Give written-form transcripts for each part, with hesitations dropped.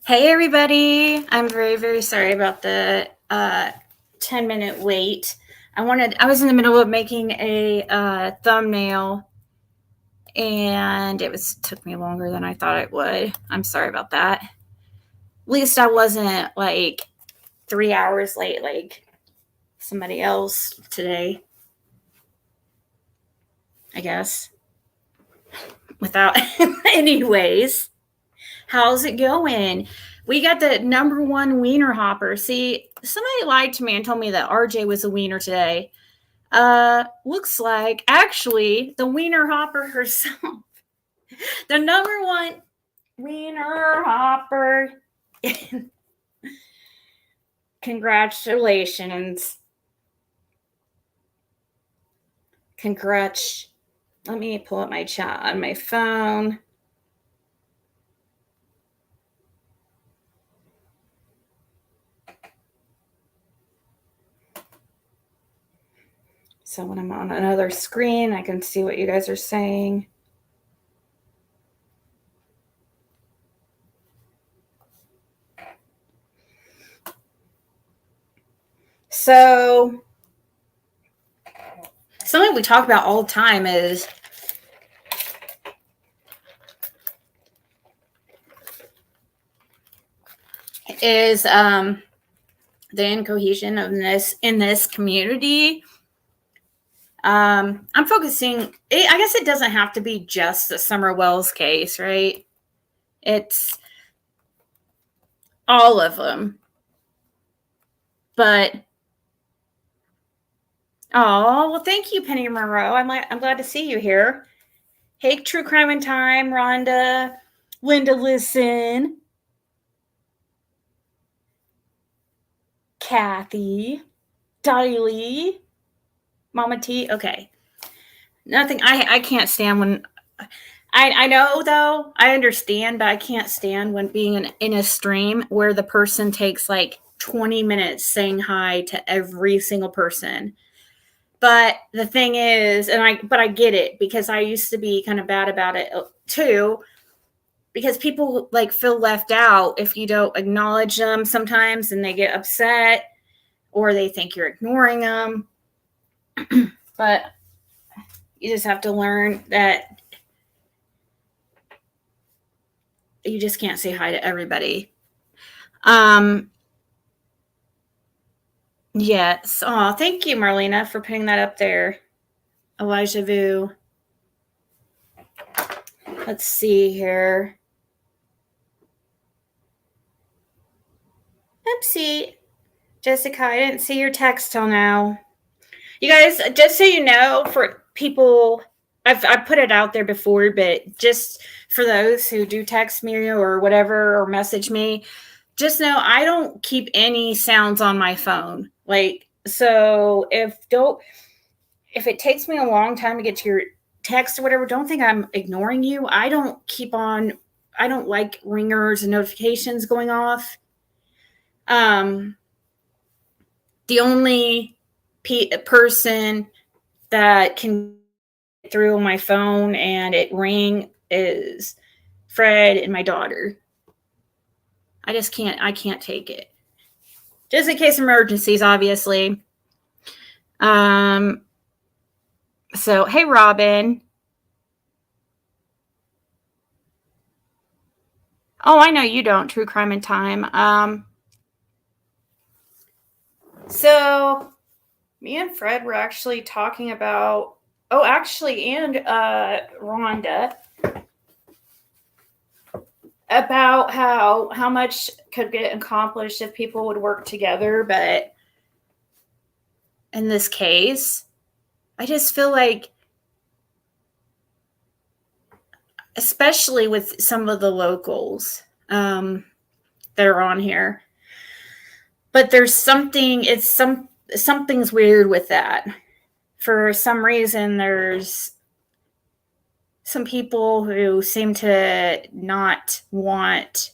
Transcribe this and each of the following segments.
Hey everybody! I'm very, very sorry about the 10-minute wait. I was in the middle of making a thumbnail and took me longer than I thought it would. I'm sorry about that. At least I wasn't like 3 hours late like somebody else today, I guess. Without, anyways, how's it going? We got the number one wiener hopper. See, somebody lied to me and told me that RJ was a wiener today. Looks like actually the wiener hopper herself, the number one wiener hopper. Congratulations. Congrats. Let me pull up my chat on my phone. So when I'm on another screen, I can see what you guys are saying. So something we talk about all the time is the incohesion of in this community. I'm focusing, I guess it doesn't have to be just the Summer Wells case, right? It's all of them. But, oh, well, thank you, Penny Monroe. I'm glad to see you here. Hey, True Crime in Time, Rhonda, Linda Listen, Kathy, Dottie Lee, Mama T. Okay. Nothing, I can't stand when... I know, though, I understand, but I can't stand when being in a stream where the person takes like 20 minutes saying hi to every single person. But the thing is, but I get it, because I used to be kind of bad about it too, because people like feel left out if you don't acknowledge them sometimes, and they get upset or they think you're ignoring them. But you just have to learn that you just can't say hi to everybody. Yes. Oh, thank you, Marlena, for putting that up there. Elijah Vu. Let's see here. Oopsie. Jessica, I didn't see your text till now. You guys, just so you know, for people, I've put it out there before, but just for those who do text me or whatever, or message me, just know I don't keep any sounds on my phone. Like, so if it takes me a long time to get to your text or whatever, don't think I'm ignoring you. I don't like ringers and notifications going off. The only person that can get through on my phone and it ring is Fred and my daughter. I can't take it. Just in case emergencies, obviously. So, hey, Robin. Oh, I know you don't. True Crime in Time. So me and Fred were actually talking about, and Rhonda, about how much could get accomplished if people would work together. But in this case, I just feel like, especially with some of the locals that are on here, but there's something's weird with that. For some reason, there's some people who seem to not want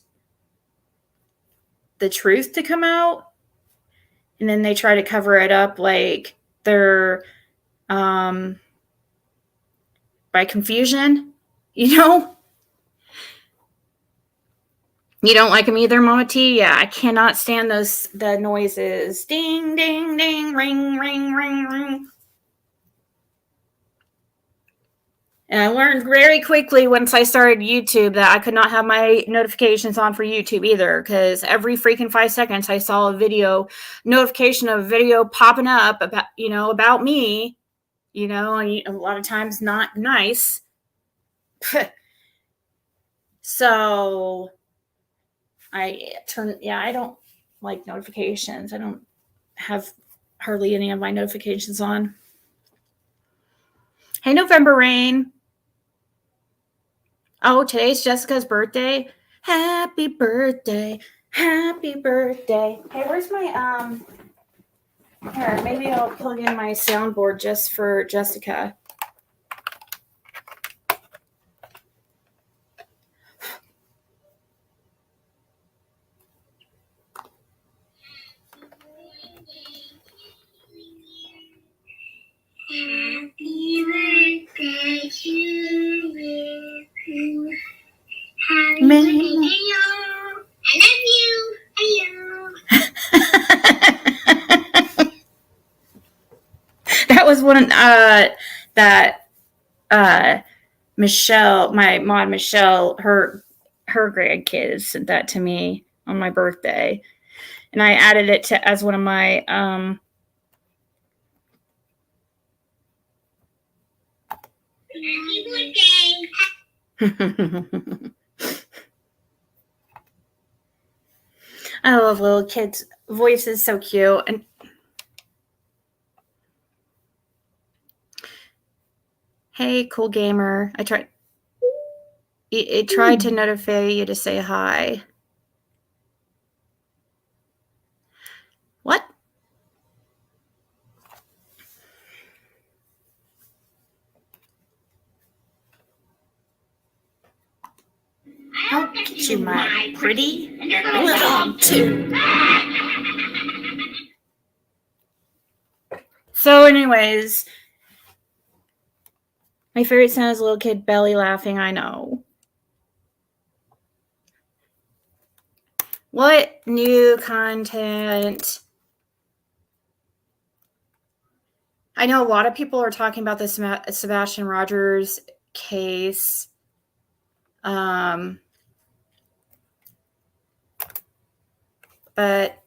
the truth to come out, and then they try to cover it up like they're by confusion, you know? You don't like them either, Mama T? Yeah, I cannot stand the noises. Ding, ding, ding, ring, ring, ring, ring. And I learned very quickly once I started YouTube that I could not have my notifications on for YouTube either, because every freaking 5 seconds I saw a video notification of a video popping up about me, and a lot of times not nice. So I don't like notifications. I don't have hardly any of my notifications on. Hey, November Rain. Oh, today's Jessica's birthday. Happy birthday. Happy birthday. Hey, where's my here, maybe I'll plug in my soundboard just for Jessica. Happy birthday to you. Happy Man. birthday to you. I love you. That was one that Michelle, my mod Michelle, her grandkids sent that to me on my birthday, and I added it to as one of my Happy birthday. I love little kids' voices, so cute. And hey, cool gamer, I tried. It tried to notify you to say hi. What? I'll get you, my pretty little dog, too. So, anyways, my favorite sound is a little kid belly laughing. I know. What new content? I know a lot of people are talking about the Sebastian Rogers case. But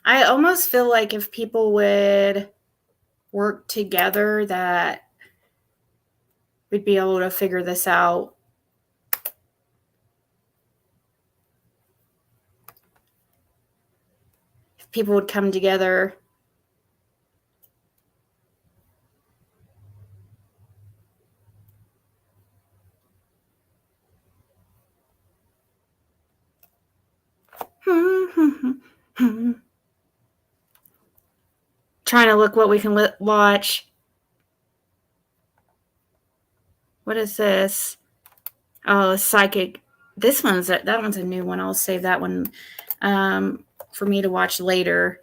I almost feel like if people would work together, that we'd be able to figure this out. If people would come together. Trying to look what we can watch. What is this? Oh, psychic. That one's a new one. I'll save that one for me to watch later,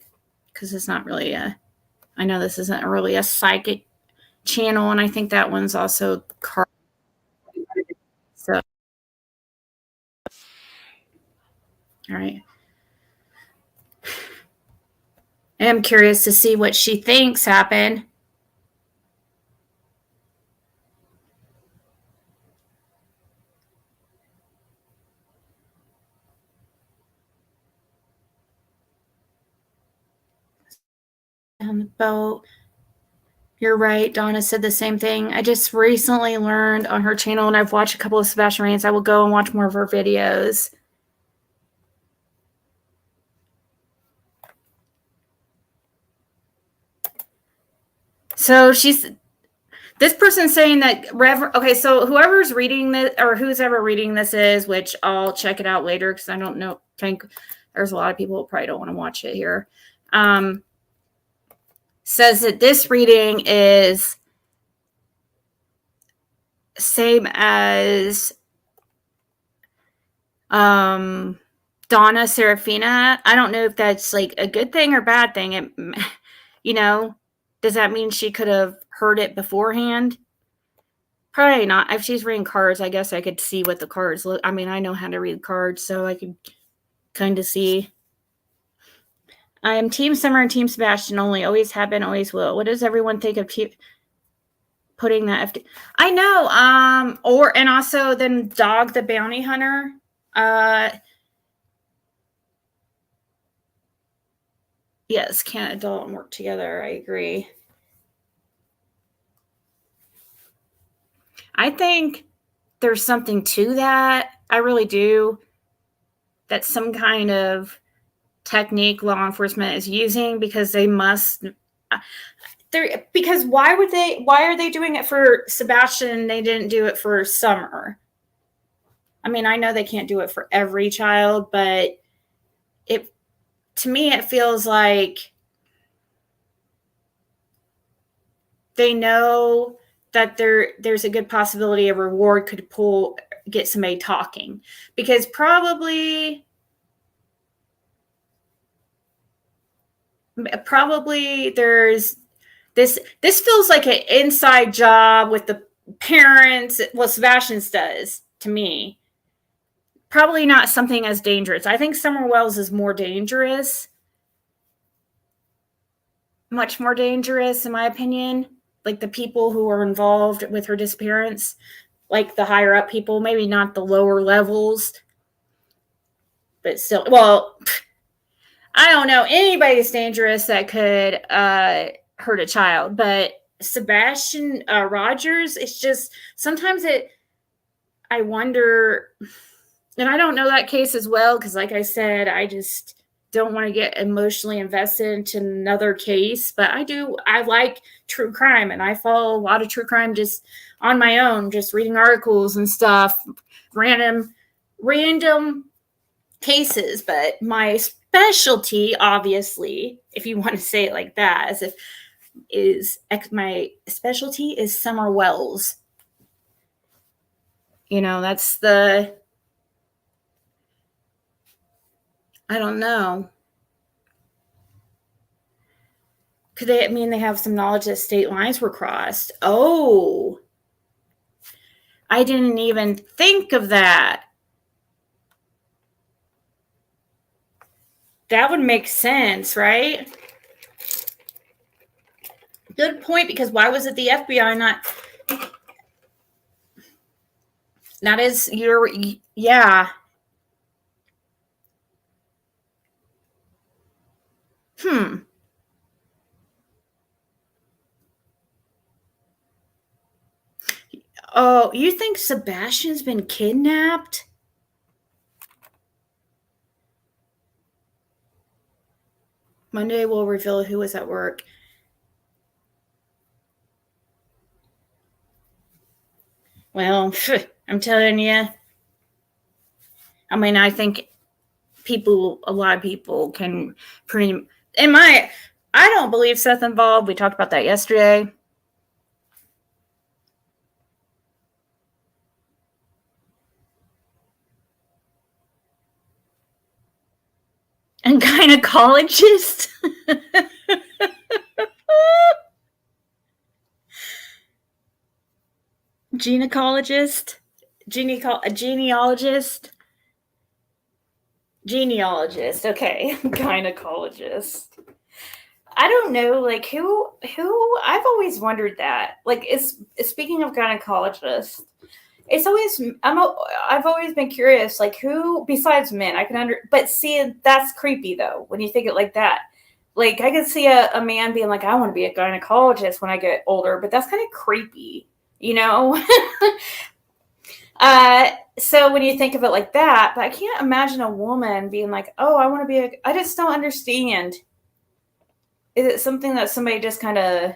because it's not really I know this isn't really a psychic channel, and I think that one's also card. So, all right. I am curious to see what she thinks happened. On the boat. You're right. Donna said the same thing. I just recently learned on her channel, and I've watched a couple of Sebastian Rants. I will go and watch more of her videos. So this person's saying that okay, so whoever's reading this, or who's ever reading this is, which I'll check it out later, because I don't think there's a lot of people who probably don't want to watch it here. Says that this reading is same as Donna Serafina. I don't know if that's like a good thing or bad thing. Does that mean she could have heard it beforehand? Probably not. If she's reading cards, I guess I could see what the cards look. I mean, I know how to read cards, so I could kind of see. I am Team Summer and Team Sebastian only. Always have been, always will. What does everyone think of putting that? I know. And also then Dog the Bounty Hunter. Yes, can't adult and work together. I agree. I think there's something to that. I really do. That's some kind of technique law enforcement is using because they must. Because why are they doing it for Sebastian and they didn't do it for Summer? I mean, I know they can't do it for every child, but to me it feels like they know that there's a good possibility a reward could get somebody talking, because probably there's this feels like an inside job with the parents. Well, Sebastian's does to me. Probably not something as dangerous. I think Summer Wells is more dangerous. Much more dangerous, in my opinion. Like the people who are involved with her disappearance, like the higher up people, maybe not the lower levels, but still. Well, I don't know. Anybody's dangerous that could hurt a child, but Sebastian Rogers, it's just sometimes I wonder, and I don't know that case as well because, like I said, I just don't want to get emotionally invested into another case. But I like true crime, and I follow a lot of true crime just on my own, just reading articles and stuff, random cases. But my specialty, obviously, if you want to say it like that, my specialty is Summer Wells. That's I don't know. Could they mean they have some knowledge that state lines were crossed? Oh, I didn't even think of that. That would make sense, right? Good point, because why was it the FBI not? That is yeah. Oh, you think Sebastian's been kidnapped? Monday will reveal who was at work. Well, I'm telling you. I mean, I think a lot of people can I don't believe Seth involved. We talked about that yesterday. And gynecologist. Genealogist. Okay. Gynecologist. I don't know, like who I've always wondered that. Like, speaking of gynecologists, I've always been curious, like who besides men I can but see, that's creepy though when you think it like that. Like I could see a man being like, I want to be a gynecologist when I get older, but that's kind of creepy, So when you think of it like that, but I can't imagine a woman being like, oh, I want to be I just don't understand. Is it something that somebody just kind of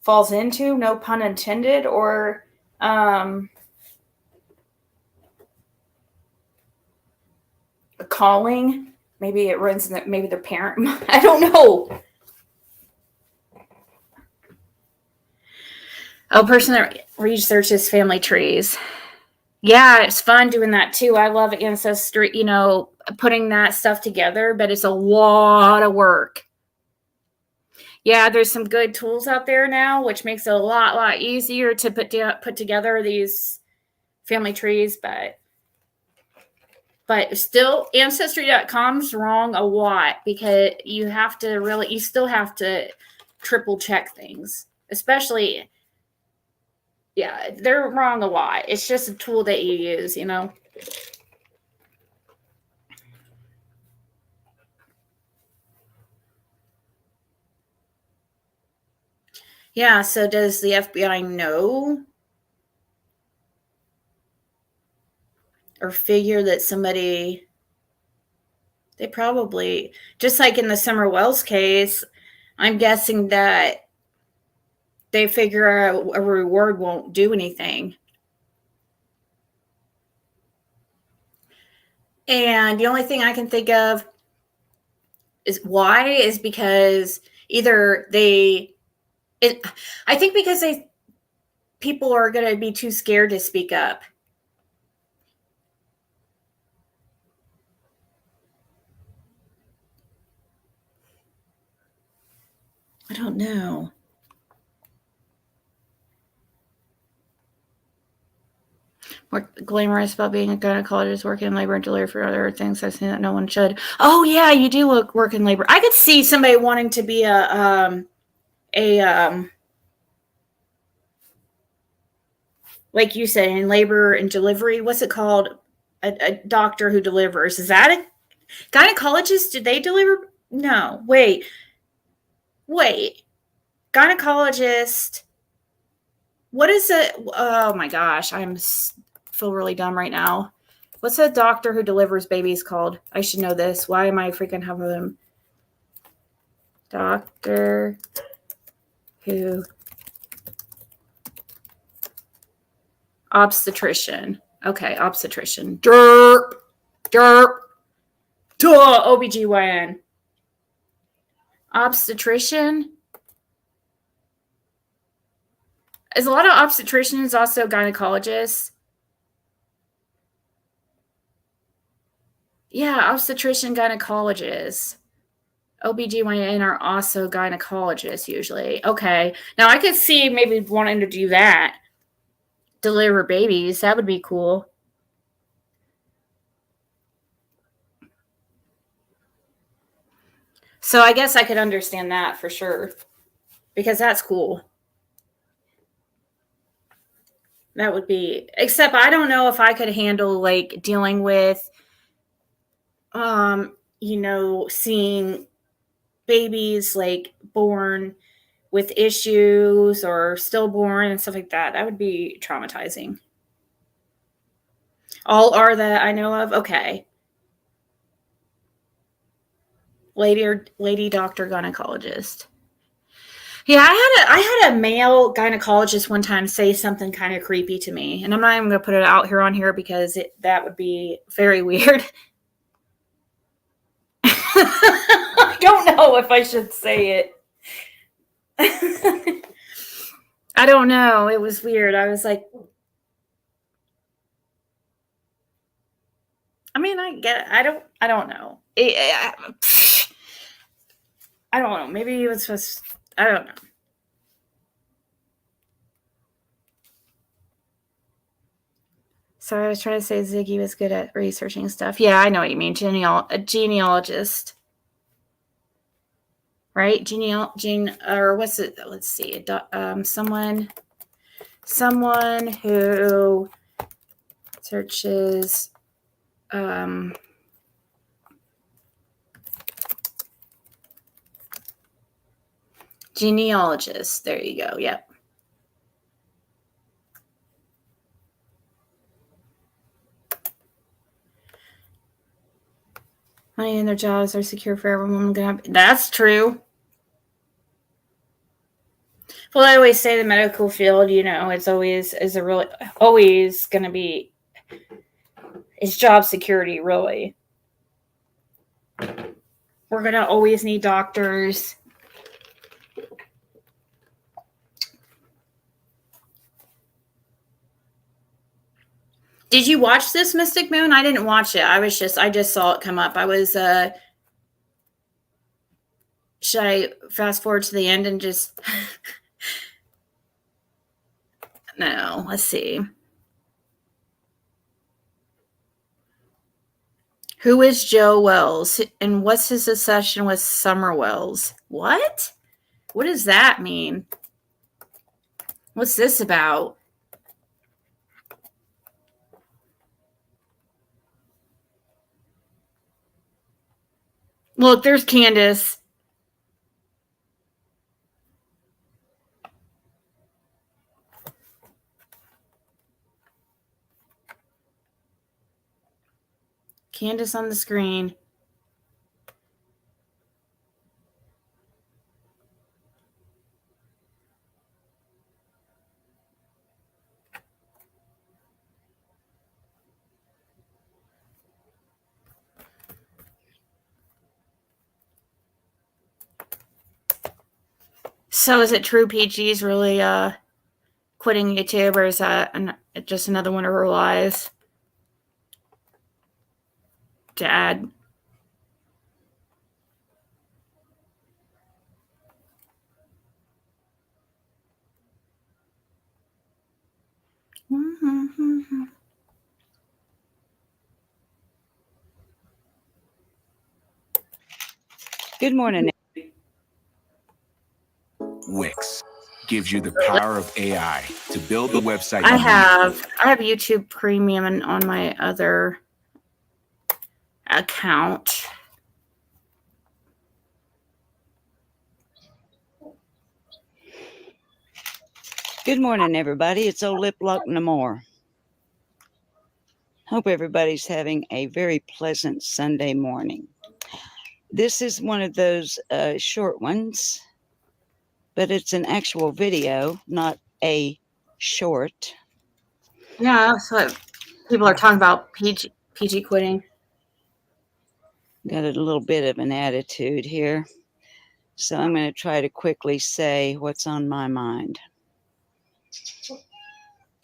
falls into, no pun intended, or a calling? Maybe it runs in maybe their parent. I don't know. A person that researches family trees. Yeah, it's fun doing that too. I love ancestry, putting that stuff together, but it's a lot of work. Yeah, there's some good tools out there now, which makes it a lot easier to put together these family trees, but still ancestry.com's wrong a lot because you still have to triple check things, especially. Yeah, they're wrong a lot. It's just a tool that you use, you know. Yeah, so does the FBI know or figure that somebody, they probably, just like in the Summer Wells case, I'm guessing that they figure a reward won't do anything. And the only thing I can think of is because either I think because people are going to be too scared to speak up. I don't know. More glamorous about being a gynecologist, working in labor and delivery for other things. I've seen that no one should. Oh yeah, you do work in labor. I could see somebody wanting to be a like you said, in labor and delivery. What's it called? A doctor who delivers. Is that a gynecologist? Did they deliver? No. Wait. Gynecologist. What is it? Oh my gosh, feel really dumb right now. What's a doctor who delivers babies called? I should know this. Why am I freaking having them? Doctor who obstetrician. Okay, obstetrician. Derp. Duh, OBGYN. Obstetrician. Is a lot of obstetricians also gynecologists? Yeah, obstetrician gynecologists. OBGYN are also gynecologists usually. Okay. Now I could see maybe wanting to do that. Deliver babies. That would be cool. So I guess I could understand that for sure. Because that's cool. That would be, except I don't know if I could handle like dealing with seeing babies like born with issues or stillborn and stuff like that. That would be traumatizing. All are that I know of. Okay. Lady doctor gynecologist. Yeah, I had a male gynecologist one time say something kind of creepy to me, and I'm not even going to put it out here on here because that would be very weird. I don't know if I should say it. I don't know. It was weird. I was like, I mean, I get it. I don't know. I don't know. Maybe it was just, I don't know. So I was trying to say Ziggy was good at researching stuff. Yeah, I know what you mean. A genealogist. Right? Or what's it? Let's see. Someone who searches genealogist. There you go. Yep. Money in their jobs are secure for every woman. That's true. Well, I always say the medical field, it's always going to be, it's job security, really. We're going to always need doctors. Did you watch this Mystic Moon? I didn't watch it. I just saw it come up. Should I fast forward to the end and just... No, let's see. Who is Joe Wells? And what's his obsession with Summer Wells? What? What does that mean? What's this about? Look, there's Candace. Candace on the screen. So is it true PG's really quitting YouTube, or is that just another one of her lies to add? Good morning. Wix gives you the power of AI to build the website. I have YouTube Premium on my other account. Good morning, everybody. It's old Lip Lock no more. Hope everybody's having a very pleasant Sunday morning. This is one of those short ones, but it's an actual video, not a short. Yeah, that's what people are talking about, PG quitting. Got a little bit of an attitude here. So I'm going to try to quickly say what's on my mind.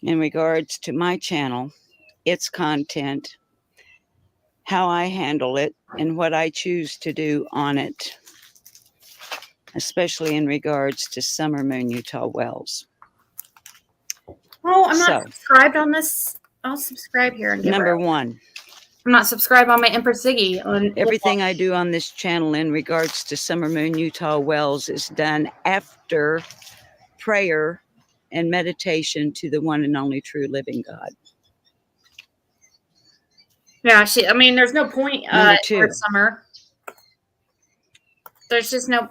In regards to my channel, its content, how I handle it, and what I choose to do on it, especially in regards to Summer Moon Utah Wells. Oh, I'm not subscribed on this. I'll subscribe here and Number one. I'm not subscribed on my Empress Ziggy. Everything I do on this channel in regards to Summer Moon Utah Wells is done after prayer and meditation to the one and only true living God. Yeah, there's no point Number two. Summer. There's no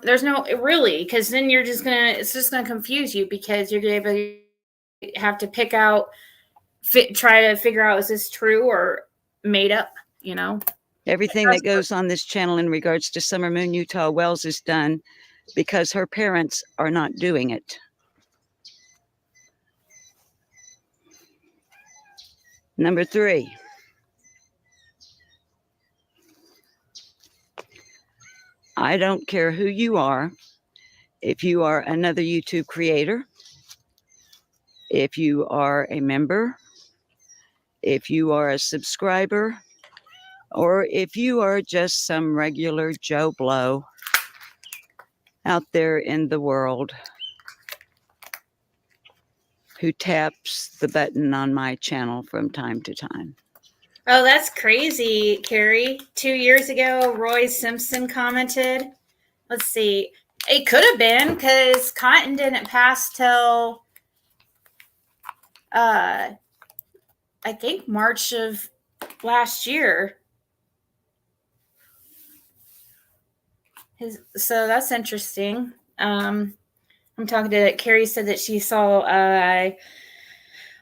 really, because then it's just gonna confuse you, because you're gonna have to pick out, try to figure out, is this true or made up, you know? Everything that goes on this channel in regards to Summer Moon Utah Wells is done because her parents are not doing it. Number three. I don't care who you are. If you are another YouTube creator, if you are a member, if you are a subscriber, or if you are just some regular Joe Blow out there in the world who taps the button on my channel from time to time. Oh, that's crazy, Carrie. 2 years ago, Roy Simpson commented. Let's see. It could have been, because Cotton didn't pass till, I think, March of last year. So that's interesting. I'm talking to Carrie, said that she saw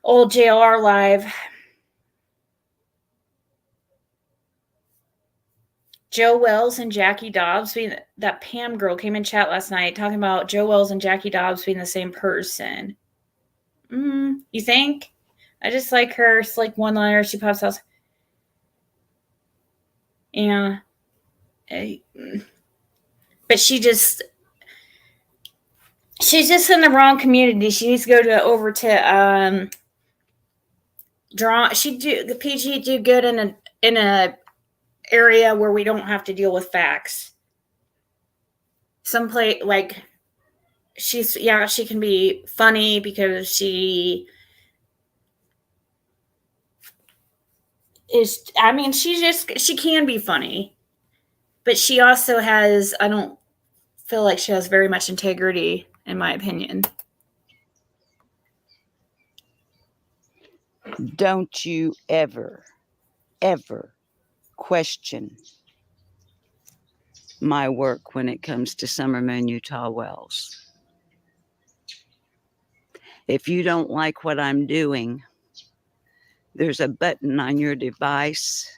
old JLR live. Joe Wells and Jackie Dobbs that Pam girl came in chat last night talking about Joe Wells and Jackie Dobbs being the same person. You think? I just like her slick one-liner. She pops out. Yeah. But she's just in the wrong community. She needs to go over to draw. The PG do good in a area where we don't have to deal with facts. someplace like she can be funny because she is, I mean, she can be funny, but she also has, I don't feel like she has very much integrity, in my opinion. Don't you ever question my work when it comes to Summer Moon Utah Wells. If you don't like what I'm doing, there's a button on your device,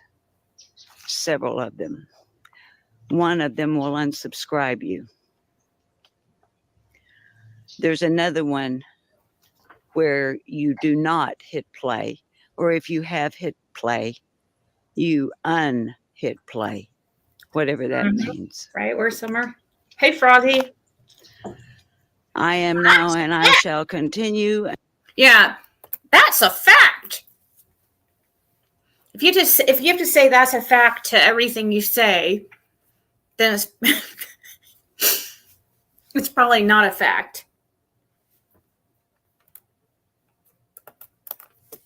several of them. One of them will unsubscribe you. There's another one where you do not hit play, or if you have hit play, you unhit play, whatever that means. Right? We're Summer. Hey, Froggy. I am now, and I shall continue. Yeah, that's a fact. If you have to say that's a fact to everything you say, then it's probably not a fact.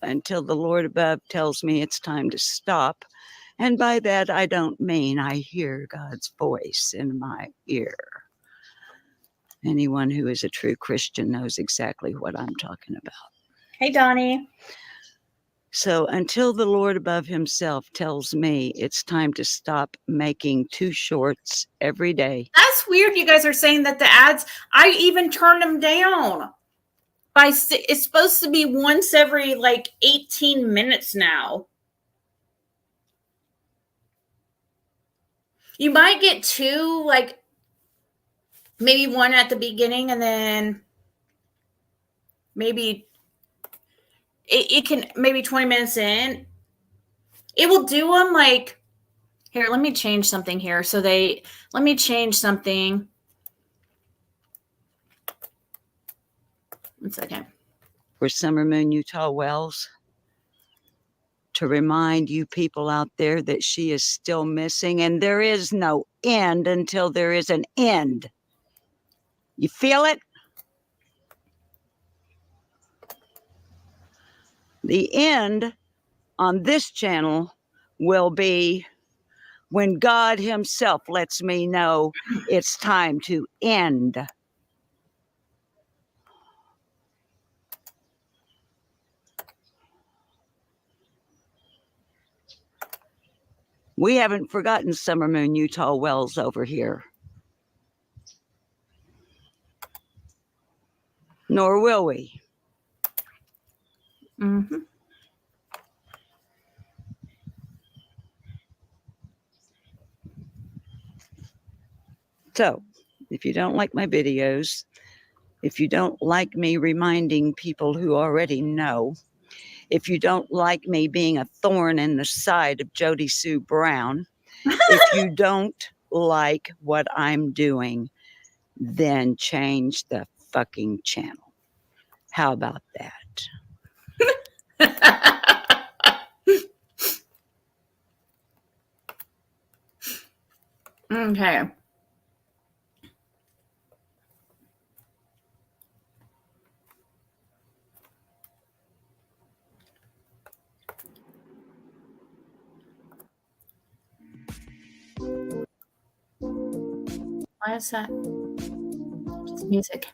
Until the Lord above tells me it's time to stop. And by that, I don't mean I hear God's voice in my ear. Anyone who is a true Christian knows exactly what I'm talking about. Hey, Donnie. So until the Lord above himself tells me it's time to stop making 2 shorts every day. That's weird. You guys are saying that the ads, I even turned them down. It's supposed to be once every like 18 minutes now. You might get 2, like maybe one at the beginning, and then maybe it can, maybe 20 minutes in. It will do them like, here, let me change something here. Let me change something. 1 second. For Summer Moon Utah Wells, to remind you people out there that she is still missing, and there is no end until there is an end. You feel it? The end on this channel will be when God himself lets me know it's time to end. We haven't forgotten Summer Moon Utah Wells over here. Nor will we. Mm-hmm. So, if you don't like my videos, if you don't like me reminding people who already know, if you don't like me being a thorn in the side of Jody Sue Brown, if you don't like what I'm doing, then change the fucking channel. How about that? Okay. Why is that? It's music.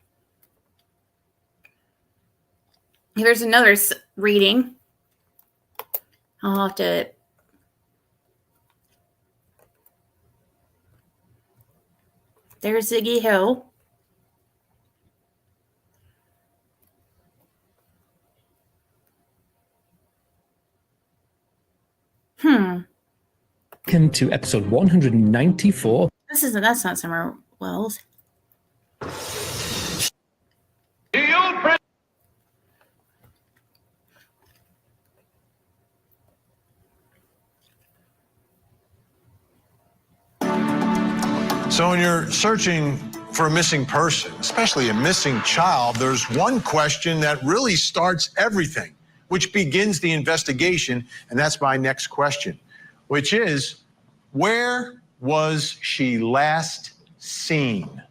Here's another reading. I'll have to. There's Ziggy Hill. Welcome to episode 194. That's not Summer Wells. So when you're searching for a missing person, especially a missing child, there's one question that really starts everything, which begins the investigation, and that's my next question, which is, where was she last seen?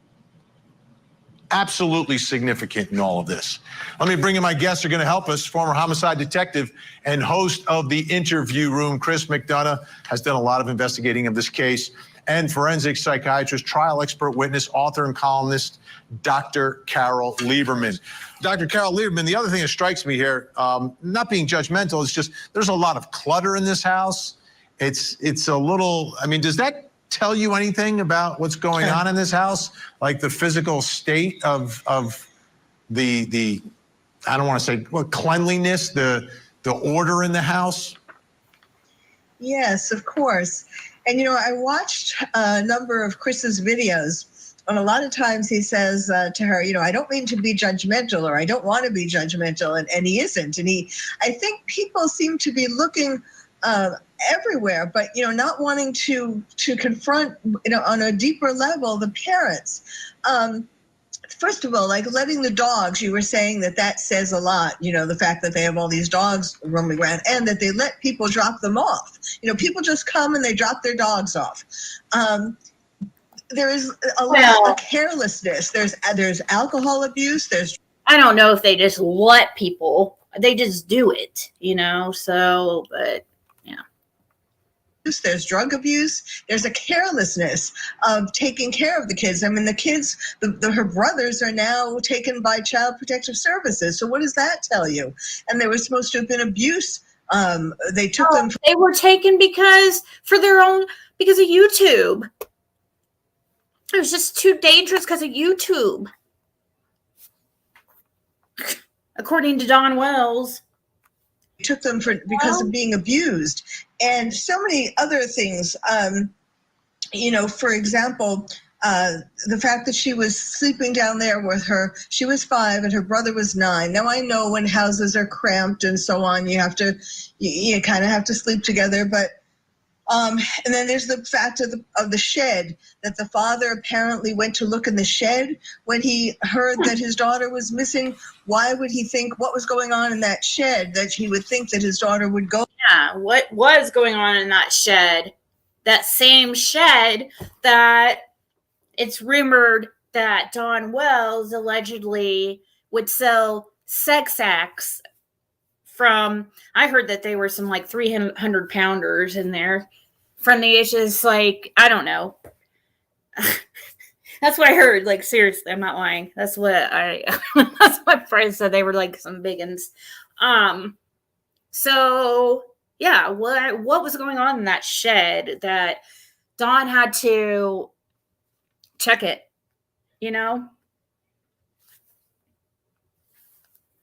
absolutely significant in all of this. Let me bring in my guests who are going to help us. Former homicide detective and host of The Interview Room, Chris McDonough, has done a lot of investigating of this case, and forensic psychiatrist, trial expert witness, author and columnist, Dr. Carol Lieberman. Dr. Carol Lieberman, the other thing that strikes me here, not being judgmental, it's just there's a lot of clutter in this house. It's a little, I mean, does that tell you anything about what's going on in this house? Like the physical state of the I don't want to say cleanliness, the order in the house? Yes, of course. And, I watched a number of Chris's videos, and a lot of times he says to her, I don't mean to be judgmental, or I don't want to be judgmental, and he isn't. And I think people seem to be looking everywhere, but, not wanting to confront, on a deeper level, the parents. First of all, like letting the dogs, you were saying that says a lot, the fact that they have all these dogs roaming around and that they let people drop them off. People just come and they drop their dogs off. There is a lot of carelessness. There's alcohol abuse. I don't know if they just let people, they just do it, so, but yeah. There's drug abuse. There's a carelessness of taking care of the kids. I mean, the kids, her brothers are now taken by Child Protective Services. So what does that tell you? And there was supposed to have been abuse. They took them. They were taken because of YouTube. It was just too dangerous because of YouTube. According to Don Wells. Took them because of being abused, and so many other things. For example, the fact that she was sleeping down there with her. She was 5 and her brother was 9. Now I know when houses are cramped and so on, you kind of have to sleep together, but. And then there's the fact of the shed, that the father apparently went to look in the shed when he heard that his daughter was missing. Why would he think what was going on in that shed that he would think that his daughter would go? Yeah, what was going on in that shed? That same shed that it's rumored that Don Wells allegedly would sell sex acts from. I heard that they were some like 300 pounders in there from the ages, like, I don't know. That's what I heard. Like, seriously, I'm not lying. That's what that's what my friend said. They were like some big uns. So yeah, what was going on in that shed that Don had to check it,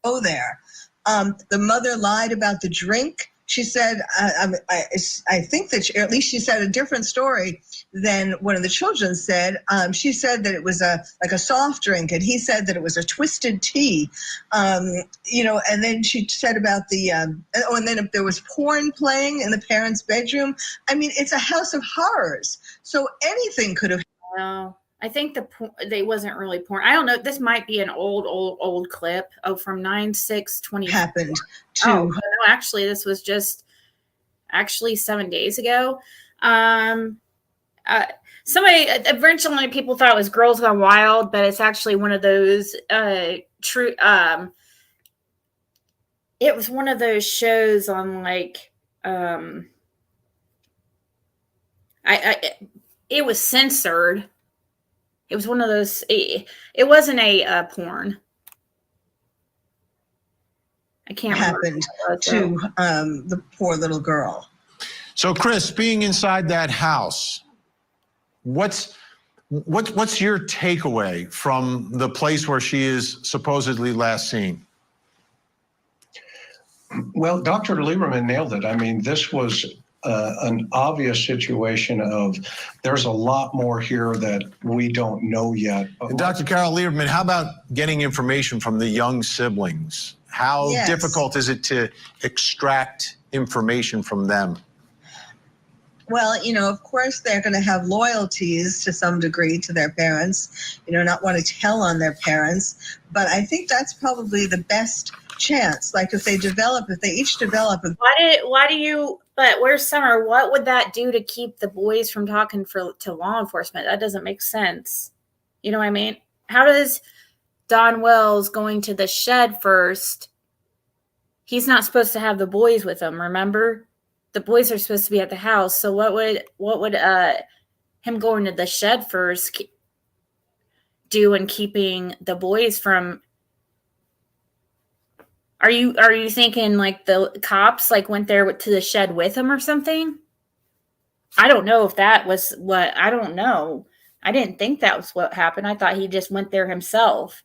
Go there. The mother lied about the drink. She said, I think that at least she said a different story than one of the children said. She said that it was like a soft drink, and he said that it was a twisted tea. And then she said about and then if there was porn playing in the parents' bedroom. I mean, it's a house of horrors. So anything could have. Well, I think they wasn't really porn. I don't know. This might be an old clip. From 9/6/20 happened to. Oh, no, actually, this was just 7 days ago. Originally people thought it was Girls Gone Wild, but it's actually one of those true. It was one of those shows on like it was censored. It was one of those. It wasn't a porn. I can't happened to the poor little girl. So, Chris, being inside that house, what's your takeaway from the place where she is supposedly last seen? Well, Dr. Lieberman nailed it. I mean, this was an obvious situation of there's a lot more here that we don't know yet. And Dr. Carol Lieberman, how about getting information from the young siblings? How difficult is it to extract information from them? Well, of course, they're going to have loyalties to some degree to their parents, not want to tell on their parents. But I think that's probably the best chance. Like if they each develop. But where's Summer? What would that do to keep the boys from talking to law enforcement? That doesn't make sense. You know what I mean? How does Don Wells going to the shed first, he's not supposed to have the boys with him, remember? The boys are supposed to be at the house. So what would him going to the shed first do in keeping the boys from? Are you thinking like the cops like went there to the shed with him or something? I don't know if that was what, I don't know. I didn't think that was what happened. I thought he just went there himself.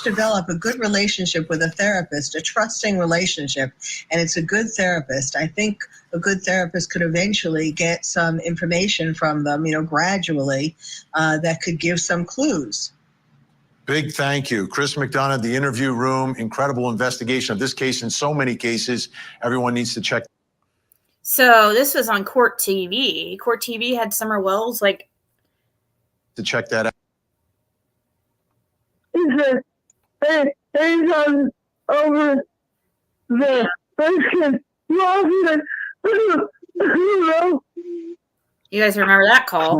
Develop a good relationship with a therapist, a trusting relationship, and it's a good therapist. I think a good therapist could eventually get some information from them, gradually, that could give some clues. Big thank you. Chris McDonough, The Interview Room, incredible investigation of this case and so many cases. Everyone needs to check. So this was on Court TV. Court TV had Summer Wells to check that out. He's on over the basket. You guys remember that call?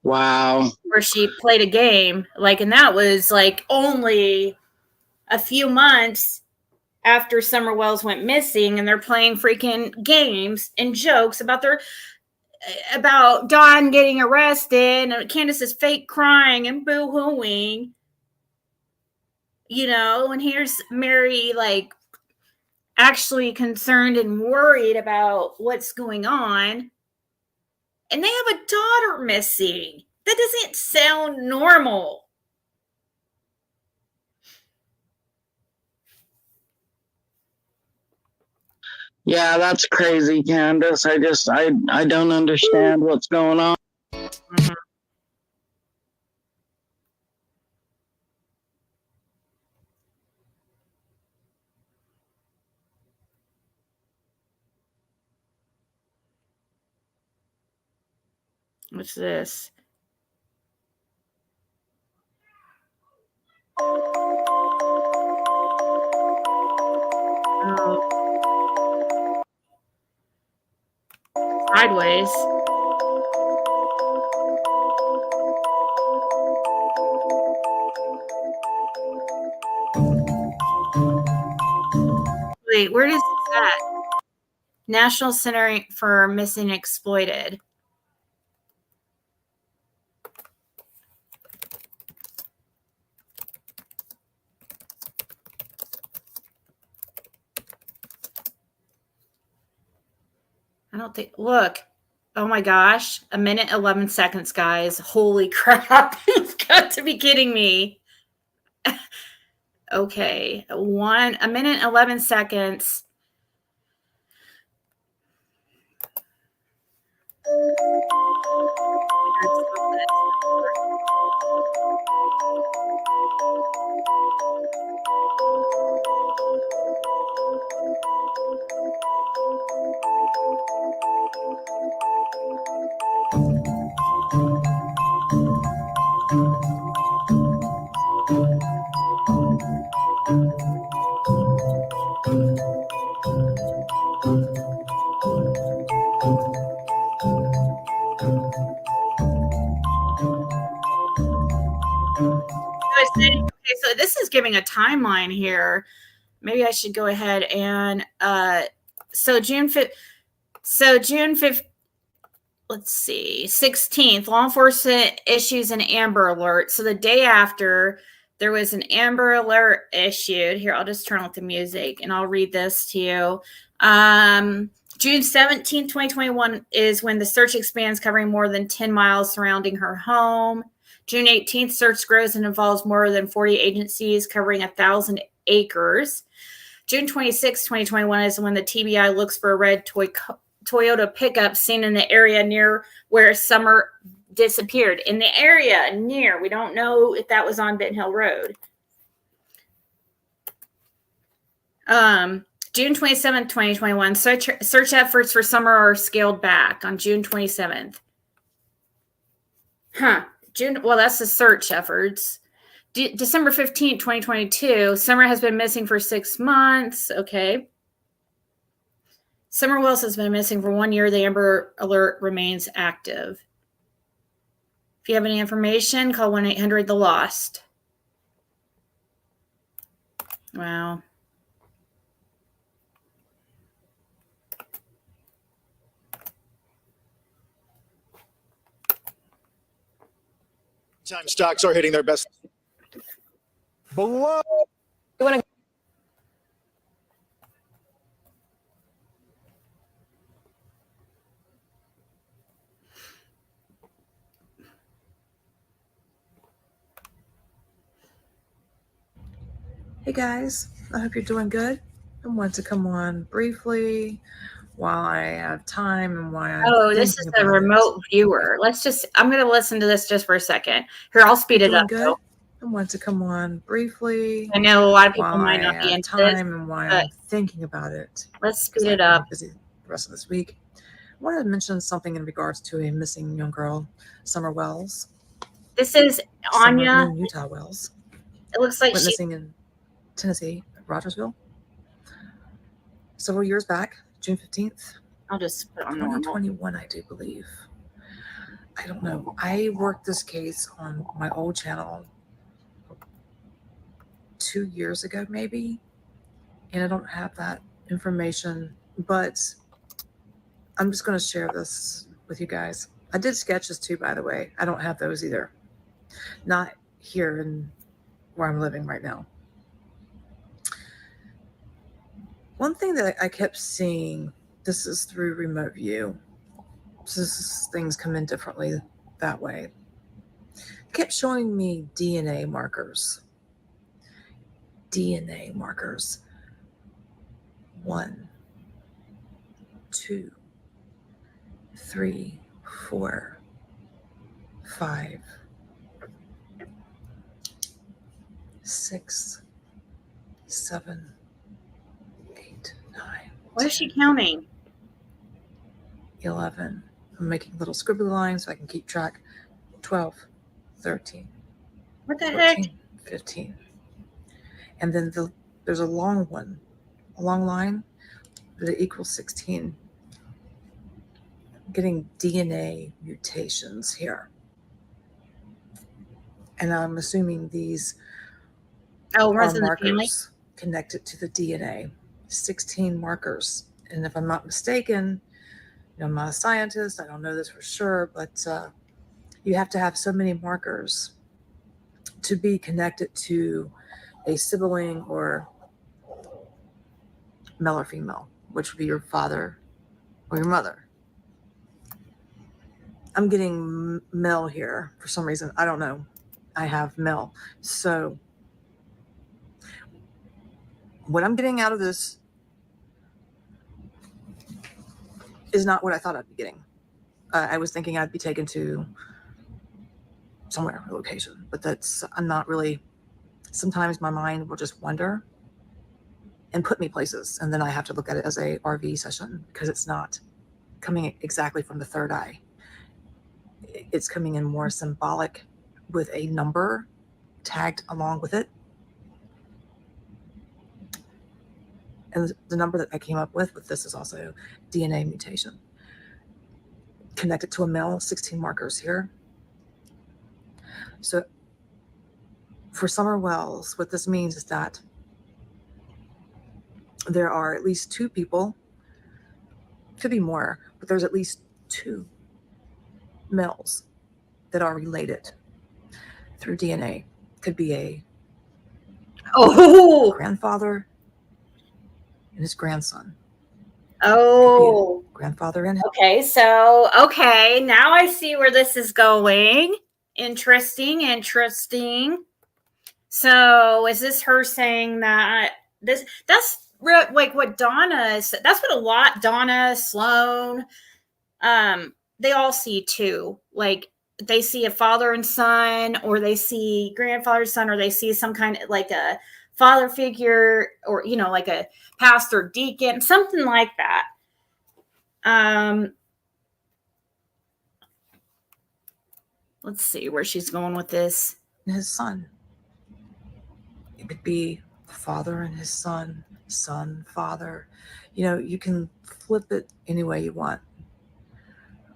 Wow. Where she played a game, and that was only a few months after Summer Wells went missing, and they're playing freaking games and jokes about Dawn getting arrested and Candace's fake crying and boo-hooing. And here's Mary actually concerned and worried about what's going on. And they have a daughter missing. That doesn't sound normal. Yeah, that's crazy, Candace. I don't understand what's going on. Mm-hmm. What's this? Oh. Sideways. Wait, where is this at? National Center for Missing and Exploited. I don't think, look, oh my gosh, 1:11 seconds, guys. Holy crap. You've got to be kidding me. Okay, 1:11 seconds. Okay, so this is giving a timeline here. Maybe I should go ahead and June 5th, let's see, 16th, law enforcement issues an Amber Alert. So the day after, there was an Amber Alert issued. Here, I'll just turn off the music and I'll read this to you. June 17th, 2021 is when the search expands, covering more than 10 miles surrounding her home. June 18th, search grows and involves more than 40 agencies covering 1,000 acres. June 26th, 2021 is when the TBI looks for a red Toyota pickup seen in the area near where Summer disappeared. In the area near, we don't know if that was on Benton Hill Road. June 27th, 2021, search efforts for Summer are scaled back on June 27th. Well, that's the search efforts. December 15th, 2022, Summer has been missing for 6 months. Okay. Summer Wells has been missing for 1 year. The Amber Alert remains active. If you have any information, call 1-800-THE-LOST. Wow. Time stocks are hitting their best. Below. You want to? Hey guys, I hope you're doing good. I wanted to come on briefly while I have time and while I'm Oh, this is a remote viewer. I'm going to listen to this just for a second. Here, I'll speed it up. Good. I wanted to come on briefly. I know a lot of people might not be into time this, and while but I'm thinking about it. let's speed it up. Busy the rest of this week. I wanted to mention something in regards to a missing young girl, Summer Wells. This is Anya. Utah Wells. It looks like went she's missing in Tennessee, Rogersville. Several years back, June 15th. I'll just put on 2021, I do believe. I don't know. I worked this case on my old channel 2 years ago, maybe, and I don't have that information, but I'm just going to share this with you guys. I did sketches too, by the way. I don't have those either. Not here in where I'm living right now. One thing that I kept seeing, this is through remote view. So things come in differently that way. It kept showing me DNA markers. DNA markers. 1, 2, 3, 4, 5, 6, 7, 8, 9. What is she counting? 11. I'm making little scribbly lines so I can keep track. 12, 13. What the 14, heck? 15. And then there's a long one, a long line that equals 16. I'm getting DNA mutations here. And I'm assuming these are markers connected to the DNA. 16 markers. And if I'm not mistaken, I'm not a scientist, I don't know this for sure, but you have to have so many markers to be connected to a sibling or male or female, which would be your father or your mother. I'm getting male here for some reason. I don't know. I have male. So what I'm getting out of this is not what I thought I'd be getting. I was thinking I'd be taken to somewhere, a location, but I'm not really. Sometimes my mind will just wander and put me places, and then I have to look at it as a RV session because it's not coming exactly from the third eye. It's coming in more symbolic with a number tagged along with it. And the number that I came up with this is also DNA mutation. Connected to a male, 16 markers here. So for Summer Wells, what this means is that there are at least 2 people, could be more, but there's at least 2 males that are related through DNA. Could be a grandfather and his grandson. Oh, grandfather and okay. So, now I see where this is going. Interesting. So, is this her saying that that's like what Donna is? That's what Donna, Sloan, they all see too. Like they see a father and son, or they see grandfather, son, or they see some kind of like a father figure, or like a pastor, deacon, something like that. Let's see where she's going with this. His son. It could be father and his son, father. You can flip it any way you want.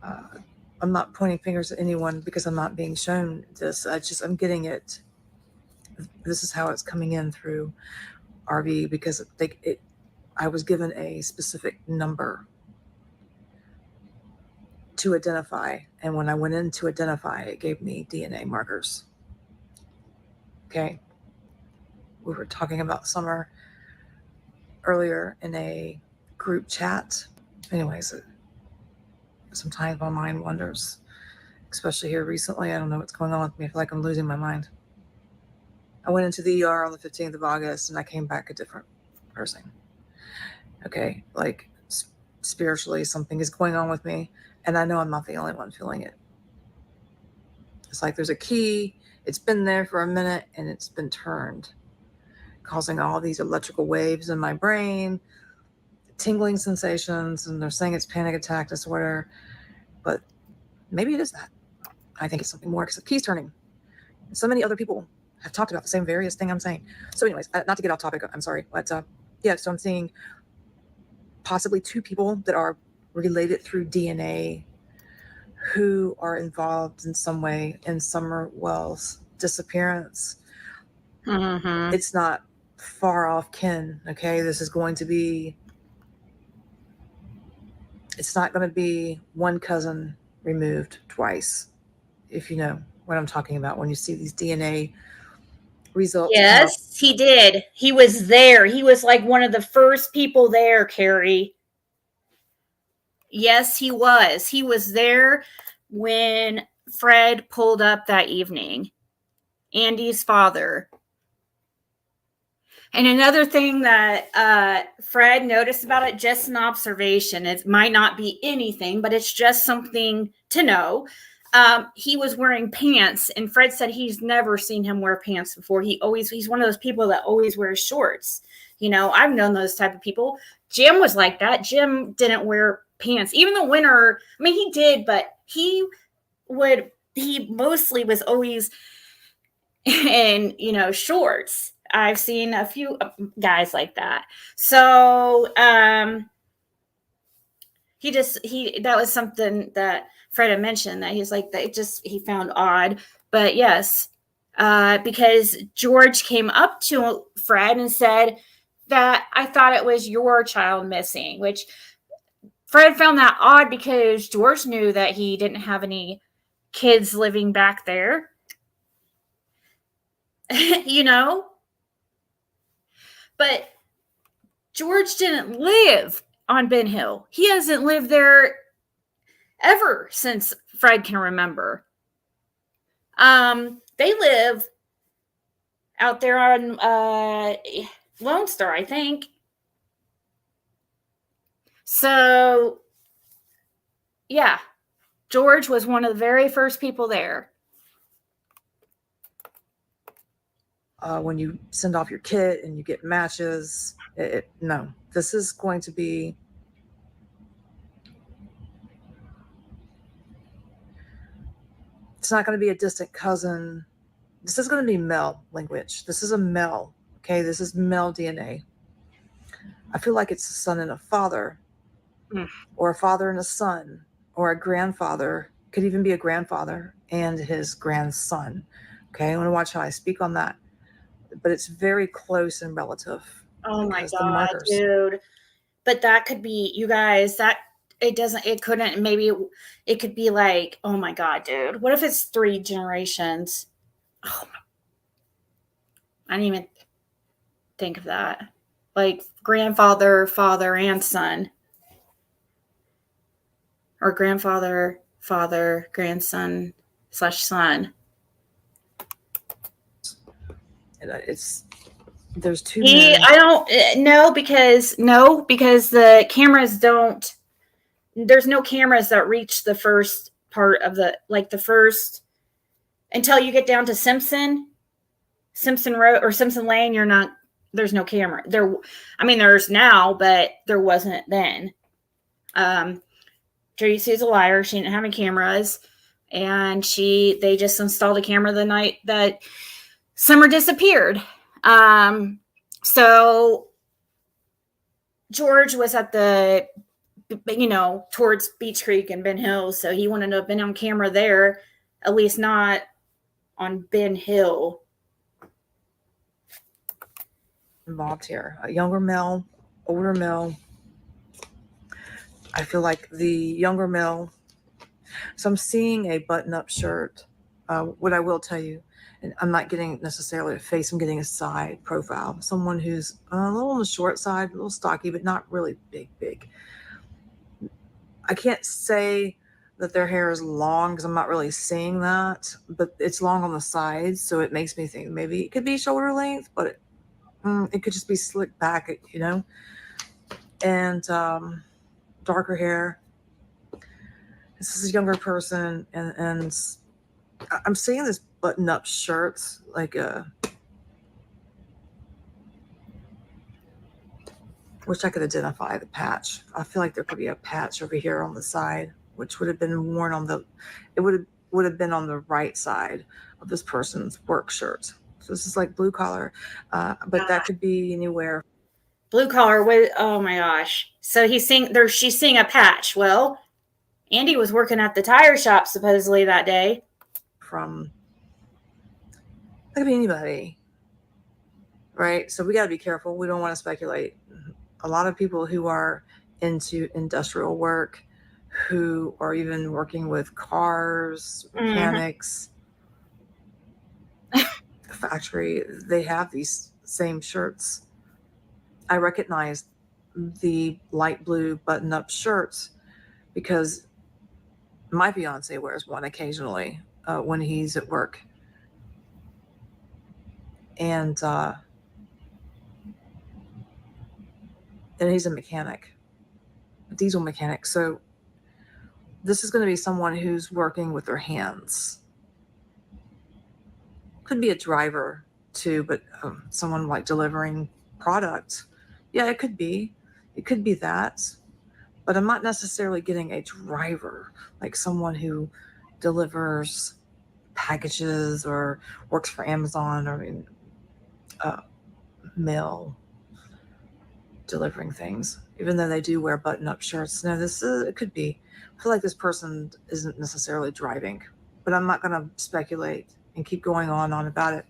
I'm not pointing fingers at anyone because I'm not being shown this. I'm getting it. This is how it's coming in through RV because I was given a specific number to identify. And when I went in to identify, it gave me DNA markers. Okay. We were talking about Summer earlier in a group chat. Anyways, sometimes my mind wanders, especially here recently. I don't know what's going on with me. I feel like I'm losing my mind. I went into the ER on the 15th of August and I came back a different person. Okay, like spiritually, something is going on with me, and I know I'm not the only one feeling it. It's like there's a key, it's been there for a minute, and it's been turned, causing all these electrical waves in my brain, tingling sensations, and they're saying it's panic attack disorder, but maybe it is that. I think it's something more because the key's turning. And so many other people have talked about the same various thing I'm saying. So anyways, not to get off topic, I'm sorry, but yeah, so I'm seeing possibly 2 people that are related through DNA who are involved in some way in Summer Wells' disappearance. Mm-hmm. It's not far off kin, okay? This is going to be, it's not going to be one cousin removed twice, if you know what I'm talking about when you see these DNA results. Yes, he did. He was there. He was like one of the first people there, Carrie. Yes, he was. He was there when Fred pulled up that evening. Andy's father. And another thing that Fred noticed about it, just an observation, it might not be anything, but it's just something to know. He was wearing pants, and Fred said he's never seen him wear pants before. He's one of those people that always wears shorts. You know, I've known those type of people. Jim was like that. Jim didn't wear pants. Even the winter, I mean, he did, but he mostly was always in, shorts. I've seen a few guys like that. So, that was something that Fred had mentioned, that he's like, that he found odd. But yes, because George came up to Fred and said that I thought it was your child missing, which Fred found that odd because George knew that he didn't have any kids living back there. But George didn't live on Ben Hill. He hasn't lived there ever since Fred can remember. They live out there on Lone Star, I think. So, yeah, George was one of the very first people there. When you send off your kit and you get matches, no, this is going to be, it's not going to be a distant cousin. This is going to be male language. This is a male, okay? This is male DNA. I feel like it's a son and a father, or a father and a son, or a grandfather, could even be a grandfather and his grandson. Okay, I want to watch how I speak on that. But it's very close and relative. Oh my God, dude. But that could be, you guys, it could be like, oh my God, dude. What if it's 3 generations? Oh my, I didn't even think of that. Like grandfather, father, and son. Or grandfather, father, grandson / son. There's too many. I don't know because the cameras don't. There's no cameras that reach the first part of the first until you get down to Simpson Road or Simpson Lane. There's no camera there. I mean, there's now, but there wasn't then. Tracy is a liar. She didn't have any cameras, and they just installed a camera the night that Summer disappeared. So George was at the, towards Beach Creek and Ben Hill. So he wouldn't have been on camera there, at least not on Ben Hill. involved here. A younger male, older male. I feel like the younger male. So I'm seeing a button-up shirt. What I will tell you, and I'm not getting necessarily a face, I'm getting a side profile. Someone who's a little on the short side, a little stocky, but not really big. I can't say that their hair is long because I'm not really seeing that, but it's long on the sides, so it makes me think maybe it could be shoulder length, but it could just be slicked back, you know. And darker hair. This is a younger person, and I'm seeing this button-up shirt, like wish I could identify the patch. I feel like there could be a patch over here on the side, which would have been worn on it would have been on the right side of this person's work shirt. So this is like blue collar, but that could be anywhere. Blue collar. Oh my gosh. So she's seeing a patch. Well, Andy was working at the tire shop supposedly that day. From that could be anybody, right? So we got to be careful. We don't want to speculate. A lot of people who are into industrial work, who are even working with cars, mechanics, the factory, they have these same shirts. I recognize the light blue button-up shirts because my fiance wears one occasionally when he's at work. And he's a mechanic, a diesel mechanic. So this is going to be someone who's working with their hands. Could be a driver too, but someone like delivering product. Yeah, it could be that. But I'm not necessarily getting a driver, like someone who delivers packages or works for Amazon or mail delivering things, even though they do wear button-up shirts. No, it could be. I feel like this person isn't necessarily driving, but I'm not going to speculate and keep going on about it.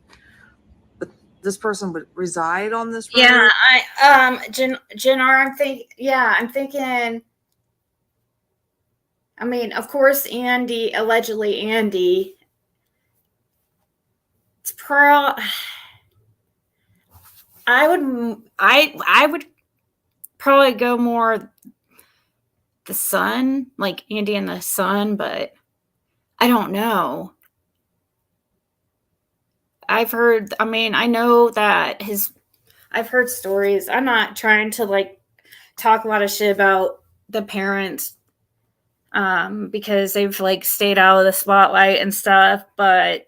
But this person would reside on this road. Yeah, Jennar, I'm thinking. I mean, of course, allegedly Andy. It's I would probably go more the son, like Andy and the son, but I don't know. I know that I've heard stories. I'm not trying to like talk a lot of shit about the parents because they've like stayed out of the spotlight and stuff, but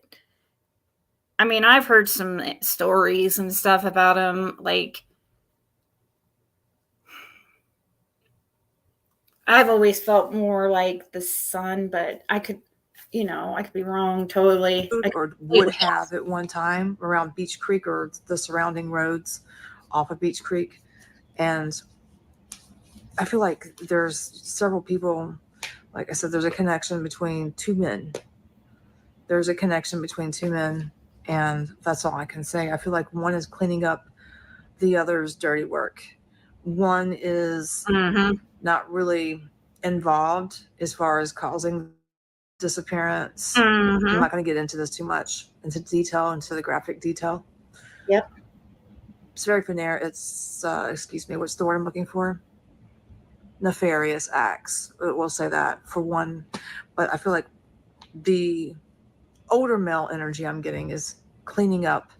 I mean, I've heard some stories and stuff about him. Like, I've always felt more like the son, but I could be wrong totally. Or would have at one time around Beach Creek or the surrounding roads off of Beach Creek. And I feel like there's several people, like I said, there's a connection between two men. There's a connection between two men, and that's all I can say. I feel like one is cleaning up the other's dirty work. One is not really involved as far as causing disappearance. I'm not going to get into this too much, into the graphic detail. Yep. It's very familiar. It's, excuse me, what's the word I'm looking for? Nefarious acts. We'll say that for one. But I feel like the older male energy I'm getting is cleaning up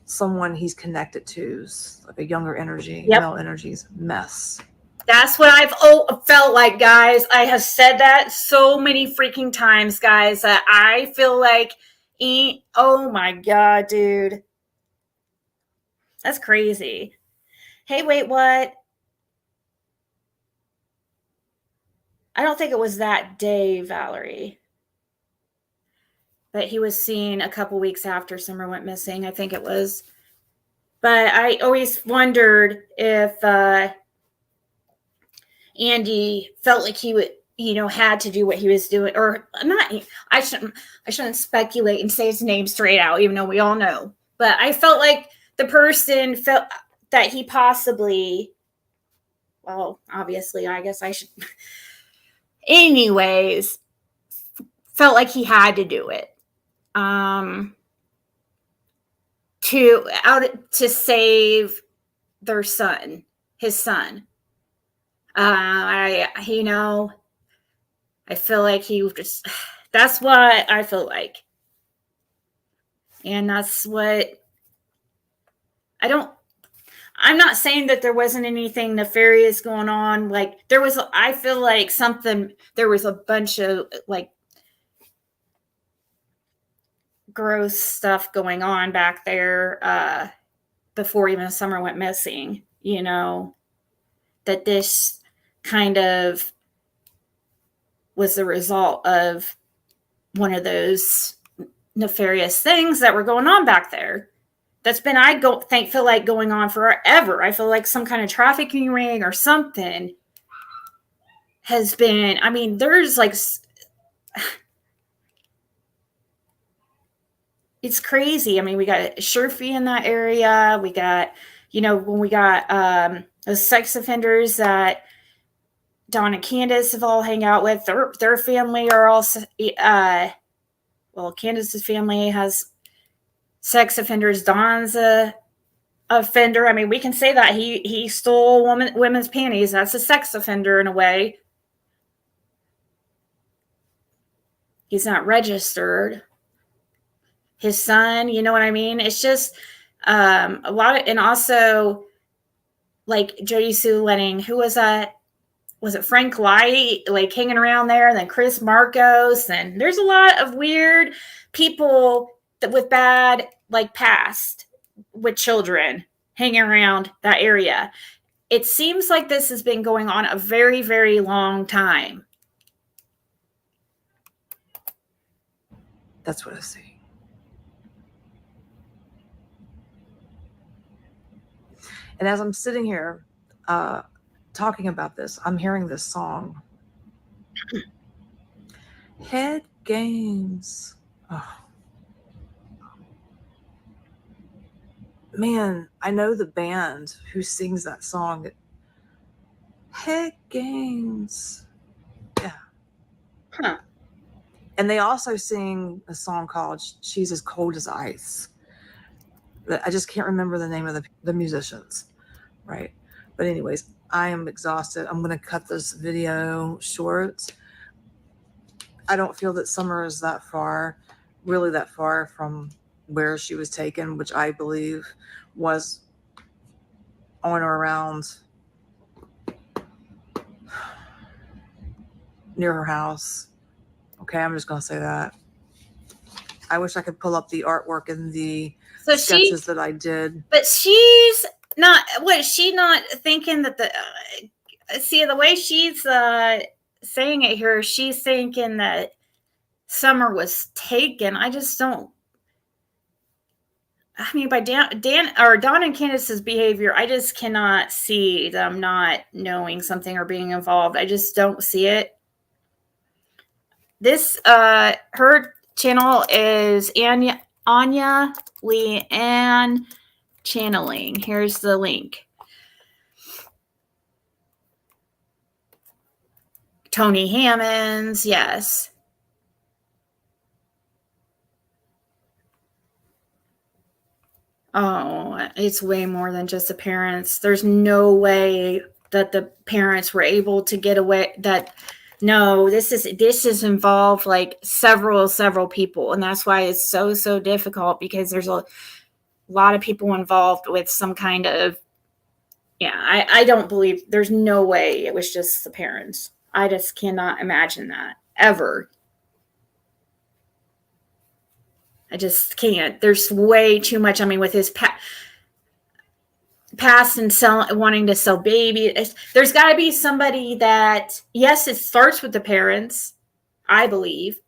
someone he's connected to, like a younger energy, male energy's mess. That's what I've felt like, guys. I have said that so many freaking times, guys, that I feel like, oh my God, dude. That's crazy. Hey, wait, what? I don't think it was that day, Valerie. But he was seen a couple weeks after Summer went missing, I think it was. But I always wondered if Andy felt like he would, had to do what he was doing, or not. I shouldn't speculate and say his name straight out, even though we all know. But I felt like the person that he possibly, well, obviously, I guess I should, anyways, felt like he had to do it. To save their son, his son. I feel like he just, that's what I feel like. And that's what I'm not saying that there wasn't anything nefarious going on. Like I feel like there was a bunch of like gross stuff going on back there before even Summer went missing, that this kind of was the result of one of those nefarious things that were going on back there. That's been, feel like going on forever. I feel like some kind of trafficking ring or something has been, I mean, there's like, it's crazy. I mean, we got Sherfy in that area. We got, when we got those sex offenders that Dawn and Candace have all hang out with, their family are also, well, Candace's family has sex offenders. Dawn's a offender. I mean, we can say that he stole women's panties. That's a sex offender in a way. He's not registered. His son, you know what I mean? It's just a lot of, and also like Jody Sue letting, who was that? Was it Frank Light, like hanging around there, and then Chris Marcos, and there's a lot of weird people with bad like past with children hanging around that area. It seems like this has been going on a very, very long time. That's what I see. And as I'm sitting here talking about this, I'm hearing this song. Head Games. Oh. Man, I know the band who sings that song. Head Games. Yeah. Huh. And they also sing a song called She's as Cold as Ice. I just can't remember the name of the musicians, right? But anyways, I am exhausted. I'm going to cut this video short. I don't feel that Summer is really that far from where she was taken, which I believe was on or around near her house. Okay, I'm just going to say that. I wish I could pull up the artwork and the sketches that I did. But she's not, what, is she not thinking that the way she's saying it here, she's thinking that Summer was taken. I just don't, I mean, by Dawn and Candace's behavior, I just cannot see them not knowing something or being involved. I just don't see it. This, her channel is Anya Leanne Channeling. Here's the link. Tony Hammonds, yes. Oh, it's way more than just the parents. There's no way that the parents were able to get away. No, this is involved like several people, and that's why it's so difficult, because there's a lot of people involved with some kind of, yeah, I don't believe, there's no way it was just the parents. I just cannot imagine that ever. I just can't. There's way too much. I mean, with his past and wanting to sell babies, there's got to be somebody that, yes, it starts with the parents, I believe.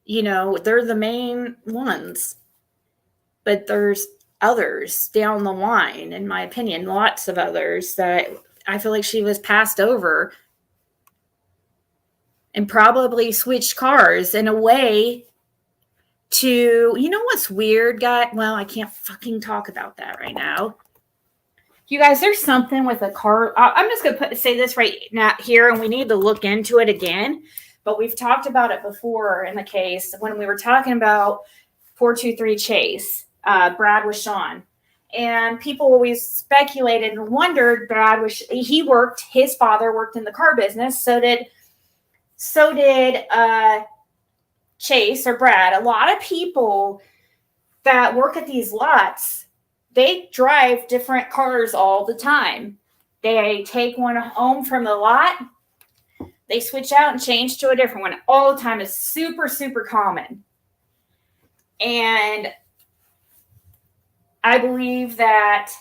They're the main ones. But there's others down the line, in my opinion, lots of others that I feel like she was passed over and probably switched cars in a way to, you know what's weird, guy? Well, I can't fucking talk about that right now. You guys, there's something with a car. I'm just going to say this right now here, and we need to look into it again. But we've talked about it before in the case when we were talking about 423 Chase. Brad was Sean. And people always speculated and wondered, his father worked in the car business. So did Chase or Brad. A lot of people that work at these lots, they drive different cars all the time. They take one home from the lot, they switch out and change to a different one all the time. It's super, super common. And I believe that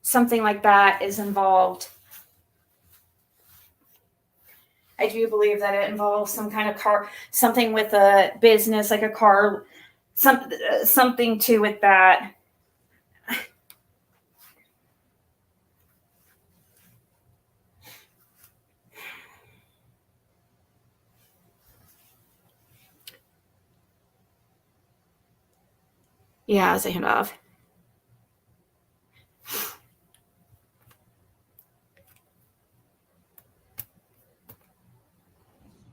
something like that is involved. I do believe that it involves some kind of car, something with a business, like a car, something to with that. Yeah, as a handoff.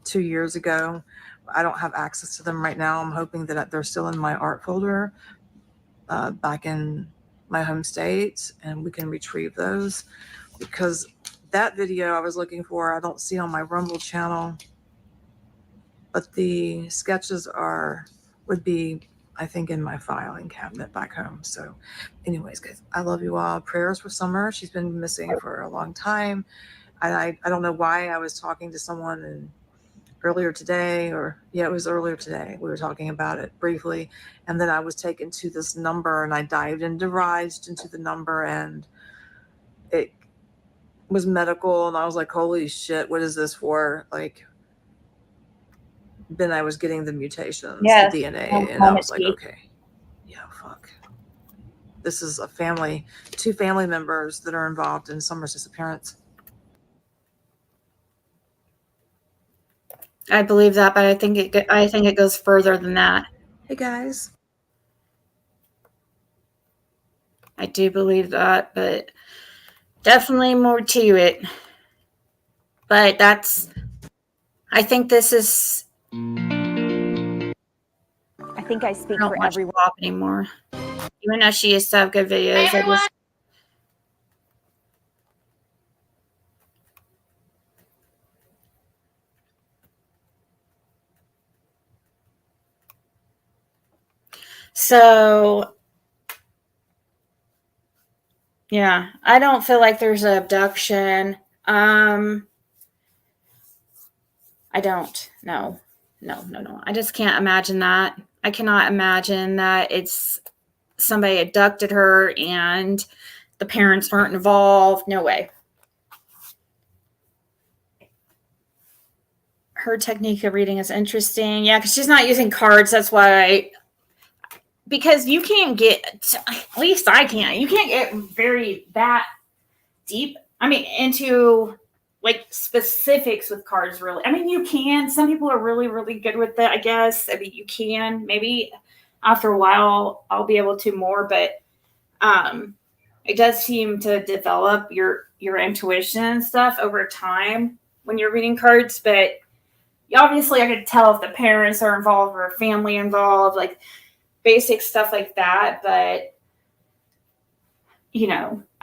Two years ago. I don't have access to them right now. I'm hoping that they're still in my art folder back in my home state, and we can retrieve those, because that video I was looking for, I don't see on my Rumble channel, but the sketches would be, I think, in my filing cabinet back home. So anyways, guys, I love you all. Prayers for Summer. She's been missing for a long time. I don't know why I was talking to someone earlier today, it was earlier today. We were talking about it briefly, and then I was taken to this number, and I dived into the number, and it was medical, and I was like, holy shit, what is this for? Like, then I was getting the mutations, Yes. the DNA, and I was like, okay, yeah, fuck. This is two family members that are involved in Summer's disappearance. I believe that, but I think it goes further than that. Hey guys. I do believe that, but definitely more to it. But I think this is. I think I speak I don't for watch everyone Pop anymore. Even though she used to have good videos, So, yeah, I don't feel like there's an abduction. I don't. No. I just can't imagine that. I cannot imagine that it's somebody abducted her and the parents weren't involved. No way. Her technique of reading is interesting. Yeah, because she's not using cards. That's why because you can't get, at least I can't, you can't get that deep. I mean, into like specifics with cards, really. I mean, you can. Some people are really, really good with that, I guess. I mean, you can. Maybe after a while I'll be able to more, but it does seem to develop your intuition and stuff over time when you're reading cards. But obviously I could tell if the parents are involved or family involved, like basic stuff like that. But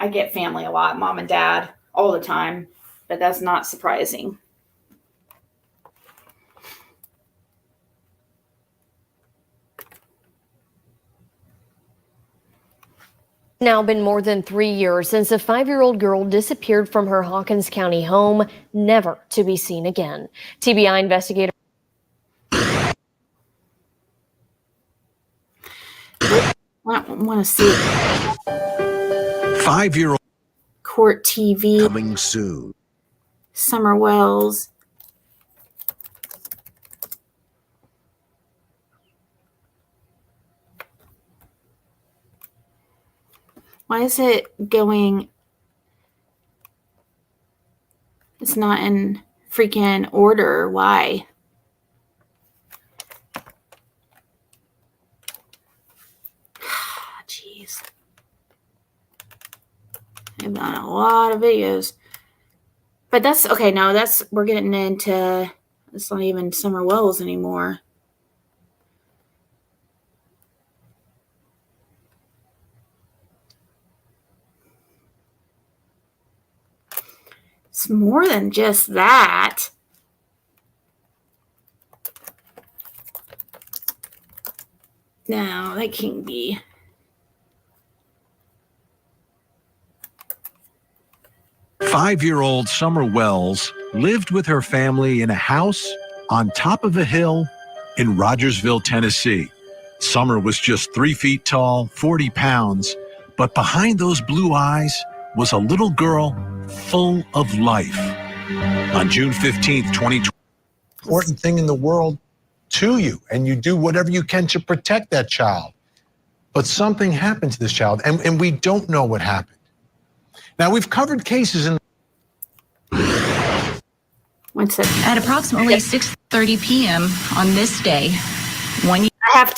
I get family a lot, mom and dad all the time, but that's not surprising. Now been more than 3 years since a 5-year-old girl disappeared from her Hawkins County home, never to be seen again. TBI investigator. I want to see 5-year-old court TV coming soon. Summer Wells. Why is it going? It's not in freaking order. Why? I've done a lot of videos. But that's okay. No, we're getting into, it's not even Summer Wells anymore. It's more than just that. No, that can't be. Five-year-old Summer Wells lived with her family in a house on top of a hill in Rogersville, Tennessee. Summer was just 3 feet tall, 40 pounds, but behind those blue eyes was a little girl full of life. On June 15th, 2020, important thing in the world to you, and you do whatever you can to protect that child. But something happened to this child, and we don't know what happened. Now, we've covered cases in. At approximately 6:30 p.m. on this day, I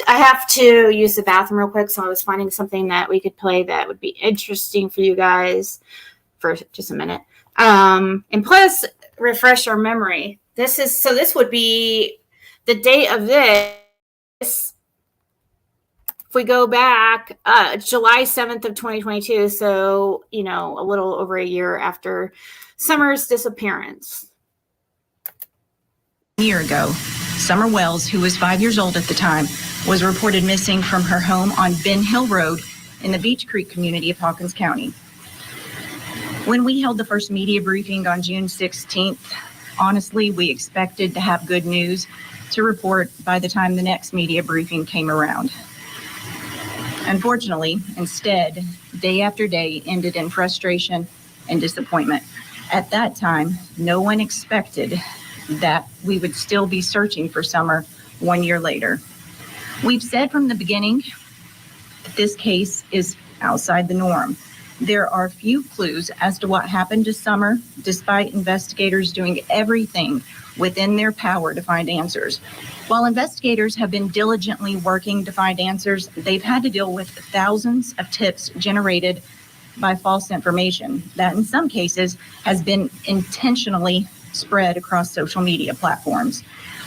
have to use the bathroom real quick, so I was finding something that we could play that would be interesting for you guys for just a minute. And plus, refresh our memory. This would be the date of this. If we go back, July 7th of 2022, so, a little over a year after Summer's disappearance. A year ago, Summer Wells, who was 5 years old at the time, was reported missing from her home on Ben Hill Road in the Beach Creek community of Hawkins County. When we held the first media briefing on June 16th, honestly, we expected to have good news to report by the time the next media briefing came around. Unfortunately, instead, day after day ended in frustration and disappointment. At that time, no one expected that we would still be searching for Summer 1 year later. We've said from the beginning that this case is outside the norm. There are few clues as to what happened to Summer, despite investigators doing everything within their power to find answers. While investigators have been diligently working to find answers, they've had to deal with thousands of tips generated by false information that in some cases has been intentionally spread across social media platforms.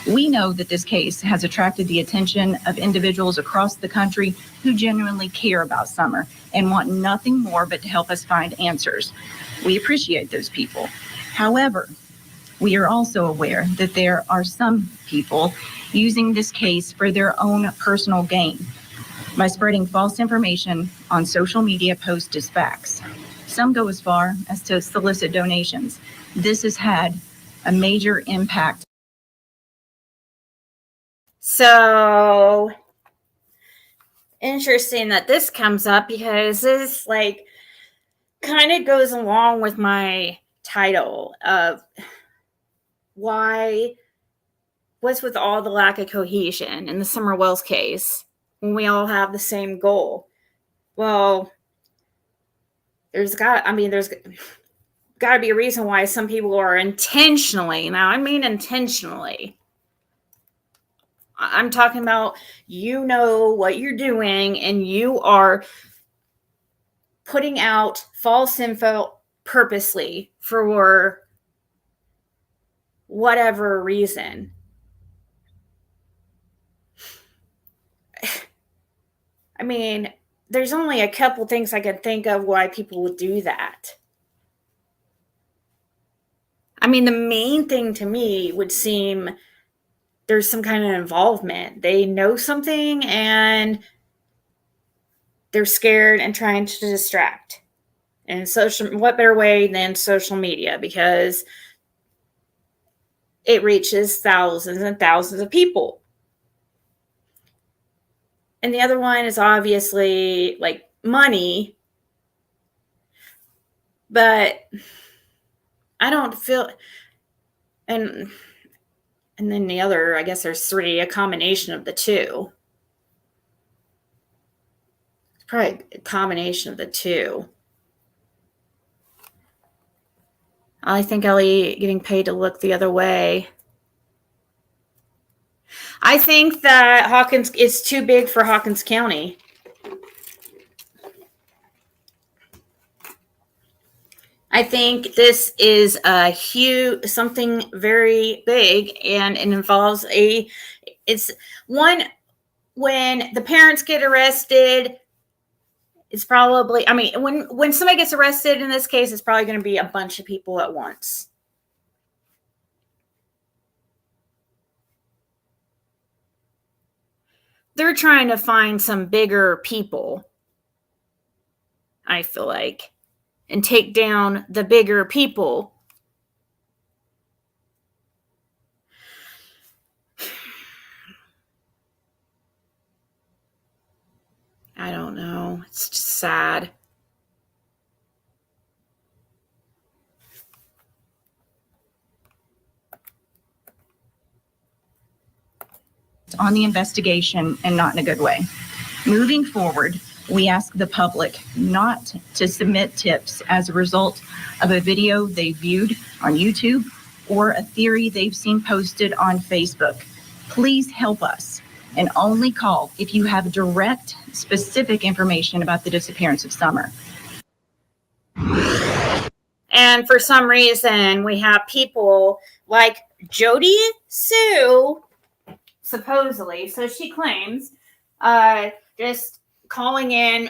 We know that this case has attracted the attention of individuals across the country who genuinely care about Summer and want nothing more but to help us find answers. We appreciate those people. However, we are also aware that there are some people using this case for their own personal gain by spreading false information on social media posts as facts. Some go as far as to solicit donations. This has had a major impact. So interesting that this comes up because this kind of goes along with my title of what's with all the lack of cohesion in the Summer Wells case when we all have the same goal. Well, there's got to be a reason why some people are intentionally, now I mean intentionally, I'm talking about, what you're doing and you are putting out false info purposely for whatever reason. I mean, there's only a couple things I can think of why people would do that. I mean, the main thing to me would seem there's some kind of involvement. They know something and they're scared and trying to distract. And what better way than social media? Because it reaches thousands and thousands of people. And the other one is obviously money. But I don't feel, and then the other, I guess there's three, a combination of the two. It's probably a combination of the two. I think Ellie getting paid to look the other way. I think that Hawkins is too big for Hawkins County. I think this is a huge, something very big, and it involves it's one, when the parents get arrested, it's probably, I mean, when somebody gets arrested in this case, it's probably going to be a bunch of people at once. They're trying to find some bigger people, I feel like, and take down the bigger people. I don't know. It's just sad. On the investigation and not in a good way. Moving forward, we ask the public not to submit tips as a result of a video they viewed on YouTube or a theory they've seen posted on Facebook. Please help us and only call if you have direct, specific information about the disappearance of Summer. And for some reason, we have people like Jody Sue, supposedly, so she claims, just calling in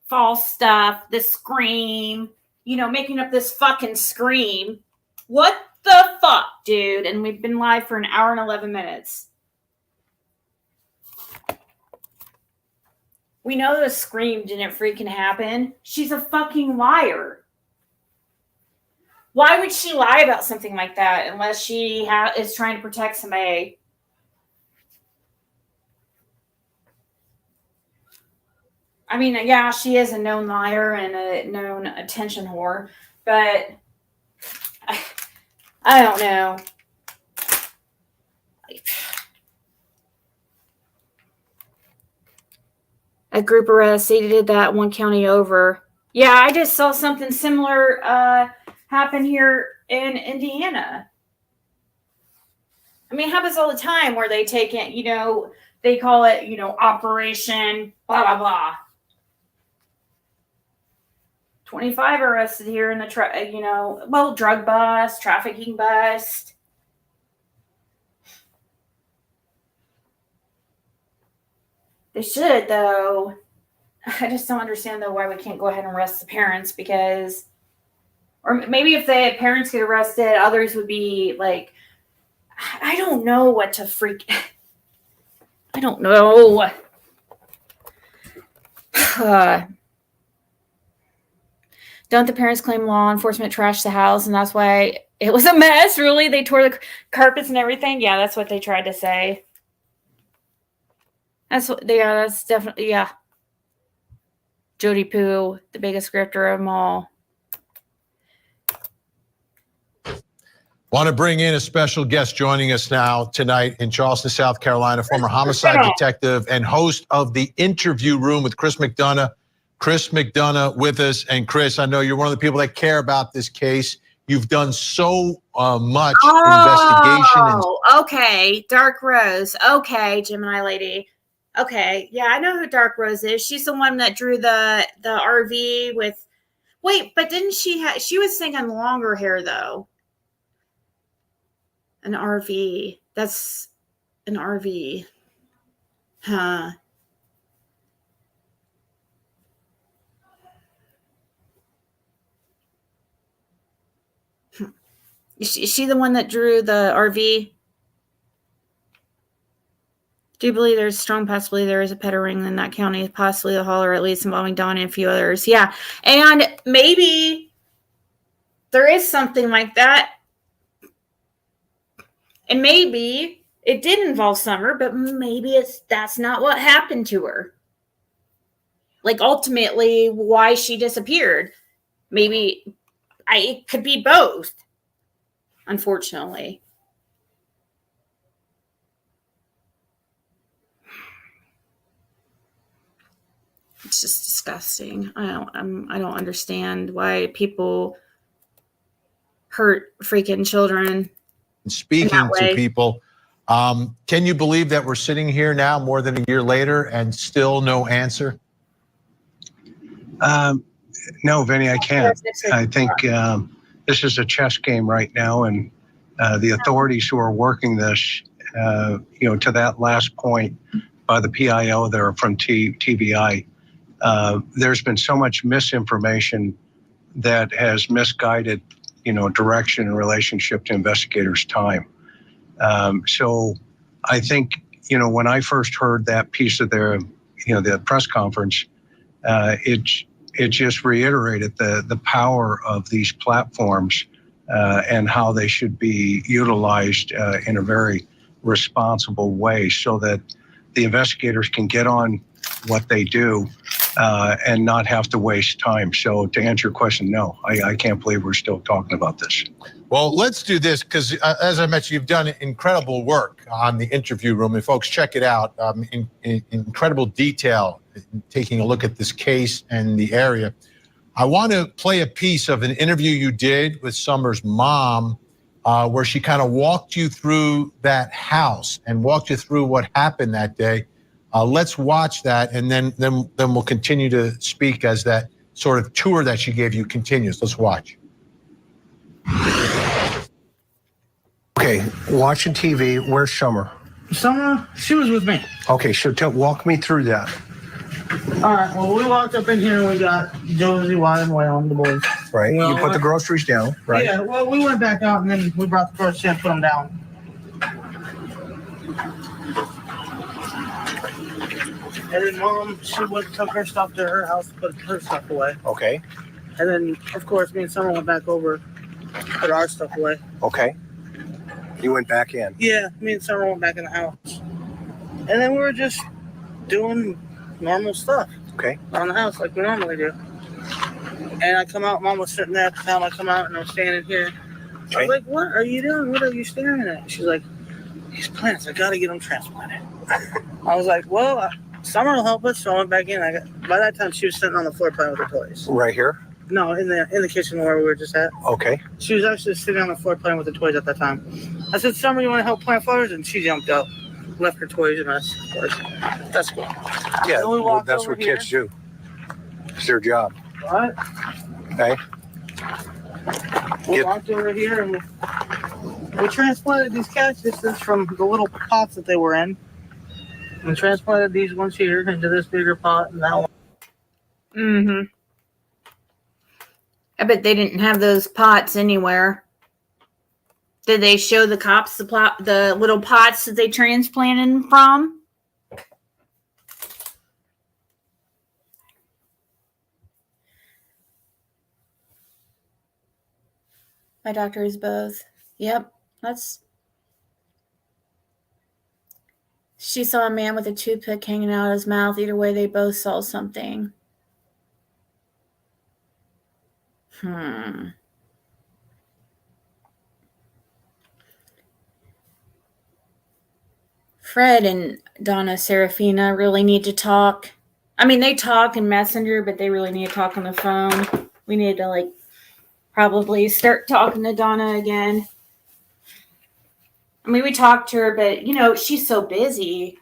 false stuff, the scream, making up this fucking scream. What the fuck, dude? And we've been live for an hour and 11 minutes. We know the scream didn't freaking happen. She's a fucking liar. Why would she lie about something like that unless she is trying to protect somebody? I mean, yeah, she is a known liar and a known attention whore, but I don't know. A group arrest, they did that one county over. Yeah, I just saw something similar happen here in Indiana. I mean, it happens all the time where they take it, they call it, Operation blah, blah, blah. 25 arrested here in the, drug bust, trafficking bust. They should, though. I just don't understand, though, why we can't go ahead and arrest the parents, because, or maybe if the parents get arrested, others would be like, I don't know what to I don't know. Don't the parents claim law enforcement trashed the house and that's why it was a mess? Really? They tore the carpets and everything? Yeah, that's what they tried to say. That's definitely, yeah. Jody Poo, the biggest grifter of them all. Want to bring in a special guest joining us now tonight in Charleston, South Carolina, former homicide detective and host of The Interview Room with Chris McDonough. Chris McDonough with us. And Chris, I know you're one of the people that care about this case. You've done so much investigation. Okay. Dark Rose. Okay, Gemini lady. Okay. Yeah, I know who Dark Rose is. She's the one that drew the RV with... Wait, but didn't she have... She was singing longer hair, though. An RV. That's an RV. Huh. Is she the one that drew the RV? Do you believe there's a strong possibility there is a pet ring in that county, possibly a holler, at least involving Dawn and a few others? Yeah. And maybe there is something like that. And maybe it did involve Summer, but maybe that's not what happened to her. Like, ultimately, why she disappeared. Maybe it could be both, unfortunately. It's just disgusting. I don't understand why people hurt freaking children. Speaking to people, can you believe that we're sitting here now more than a year later and still no answer? No, Vinny, I can't. I think this is a chess game right now, and the authorities who are working this, to that last point by the PIO there from TBI, there's been so much misinformation that has misguided, direction in relationship to investigators' time. So I think, when I first heard that piece of their, the press conference, it just reiterated the power of these platforms and how they should be utilized in a very responsible way so that the investigators can get on what they do and not have to waste time. So to answer your question, no, I can't believe we're still talking about this. Well, let's do this because, as I mentioned, you've done incredible work on the interview room, and folks, check it out. In incredible detail, taking a look at this case and the area. I want to play a piece of an interview you did with Summer's mom, where she kind of walked you through that house and walked you through what happened that day. Let's watch that, and then we'll continue to speak as that sort of tour that she gave you continues. Let's watch. Okay, watching TV, where's Summer? Summer, she was with me. Okay, so walk me through that. All right, well, we walked up in here and we got Josie, Wyatt, and Waylon, the boys. Right, you put the groceries down, right? Yeah, well, we went back out and then we brought the groceries in and put them down. And then Mom, she went and took her stuff to her house, put her stuff away. Okay. And then, of course, me and Summer went back over, put our stuff away. Okay. You went back in? Yeah, me and Summer went back in the house. And then we were just doing normal stuff. Okay. Around the house like we normally do. And I come out, Mom was sitting there at the time I come out and I'm standing here. Okay. I was like, what are you doing? What are you staring at? She's like, these plants, I gotta get them transplanted. I was like, well, Summer will help us, so I went back in. By that time she was sitting on the floor playing with her toys. Right here? No, in the kitchen where we were just at. Okay. She was actually sitting on the floor playing with the toys at that time. I said, Summer, you want to help plant flowers? And she jumped up, left her toys and us, of course. That's cool. Yeah, So well, that's what kids do. It's their job. All right. Okay. We walked over here and we transplanted these cactuses from the little pots that they were in. We transplanted these ones here into this bigger pot and that one. Mm-hmm. I bet they didn't have those pots anywhere. Did they show the cops the little pots that they transplanted from? My doctor is both. Yep, that's... She saw a man with a toothpick hanging out of his mouth. Either way, they both saw something. Fred and Donna Serafina really need to talk. I mean, they talk in Messenger, but they really need to talk on the phone. We need to, probably start talking to Donna again. I mean, we talked to her, but, she's so busy.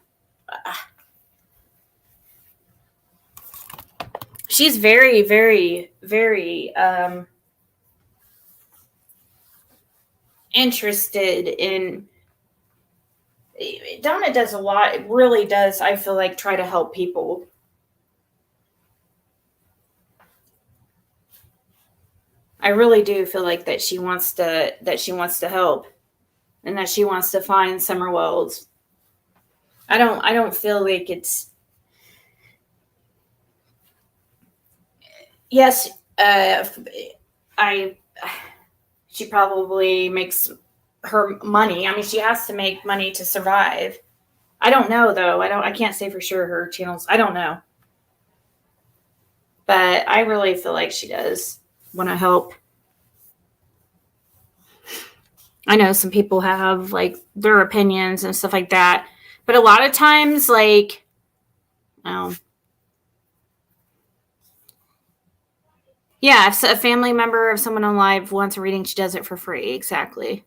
She's very, very, very interested in... Donna does a lot. It really does, I feel like, try to help people. I really do feel like that she wants to help and that she wants to find Summer Wells. I don't feel like it's... Yes, she probably makes her money. I mean, she has to make money to survive. I don't know though. I can't say for sure her channels. I don't know. But I really feel like she does want to help. I know some people have their opinions and stuff like that. But a lot of times yeah, if a family member of someone on live wants a reading, she does it for free. Exactly.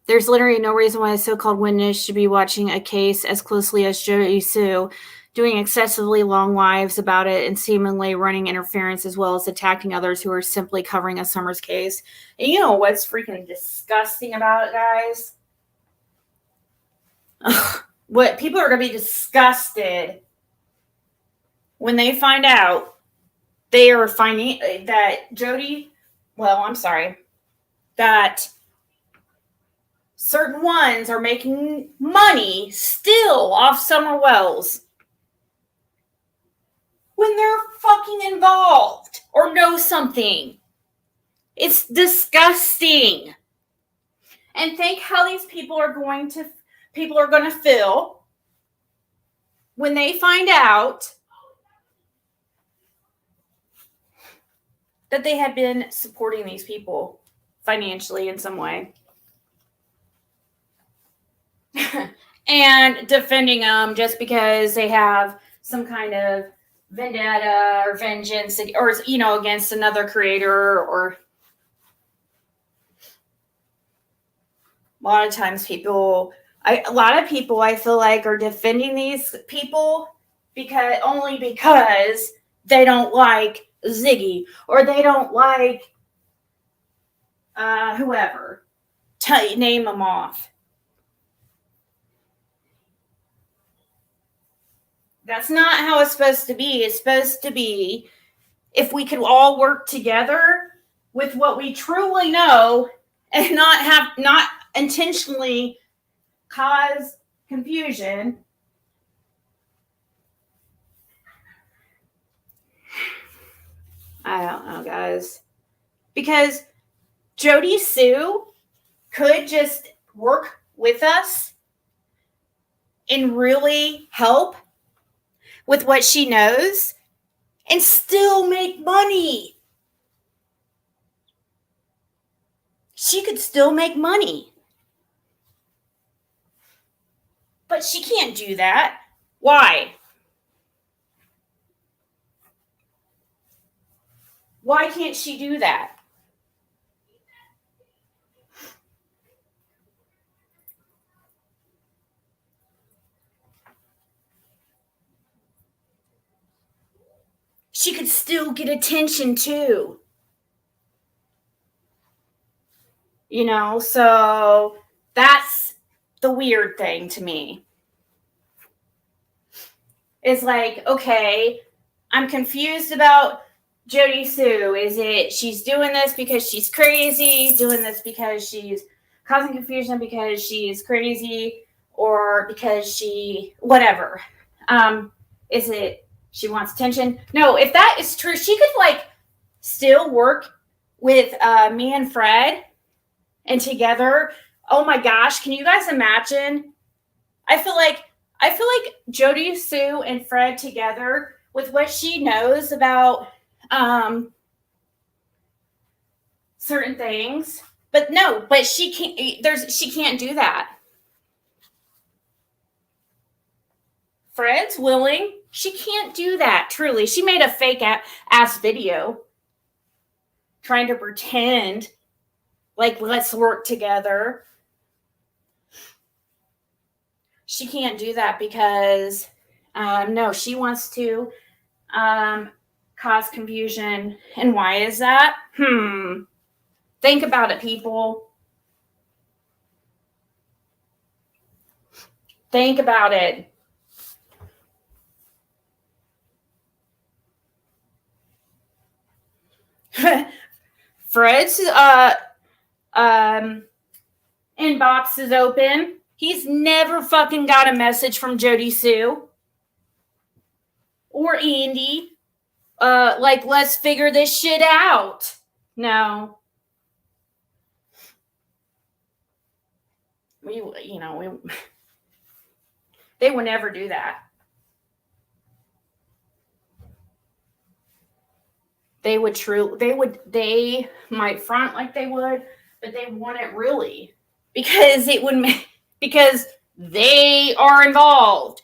There's literally no reason why a so-called witness should be watching a case as closely as Jody Sue. doing excessively long lives about it and seemingly running interference as well as attacking others who are simply covering a Summers case. And you know what's freaking disgusting about it, guys? Ugh, what people are going to be disgusted when they find out they are finding that that certain ones are making money still off Summer Wells when they're fucking involved or know something. It's disgusting. And think how these people are going to feel when they find out that they had been supporting these people financially in some way. And defending them just because they have some kind of vendetta or vengeance or, you know, against another creator. Or a lot of times a lot of people I feel like are defending these people because they don't like Ziggy or they don't like whoever. Name them off. That's not how it's supposed to be. It's supposed to be if we could all work together with what we truly know and not intentionally cause confusion. I don't know, guys. Because Jody Sue could just work with us and really help with what she knows and still make money. She could still make money. But she can't do that. Why? Why can't she do that? She could still get attention too. You know, so that's the weird thing to me. It's like, okay, I'm confused about Jody Sue. Is it she's doing this because she's crazy, doing this because she's causing confusion because she's crazy, or because she whatever? Is it she wants attention? No, if that is true, she could like still work with me and Fred and together. Oh my gosh, can you guys imagine? I feel like Jody Sue and Fred together with what she knows about certain things. But no, but she can't do that. Fred's willing. She can't do that, truly. She made a fake ass video trying to pretend like let's work together. She can't do that because no, she wants to cause confusion. And why is that? Think about it, people. Think about it. Fred's inbox is open. He's never fucking got a message from Jody Sue or Andy. Like, let's figure this shit out. No. They would never do that. They might front like they would, but they wouldn't really, because because they are involved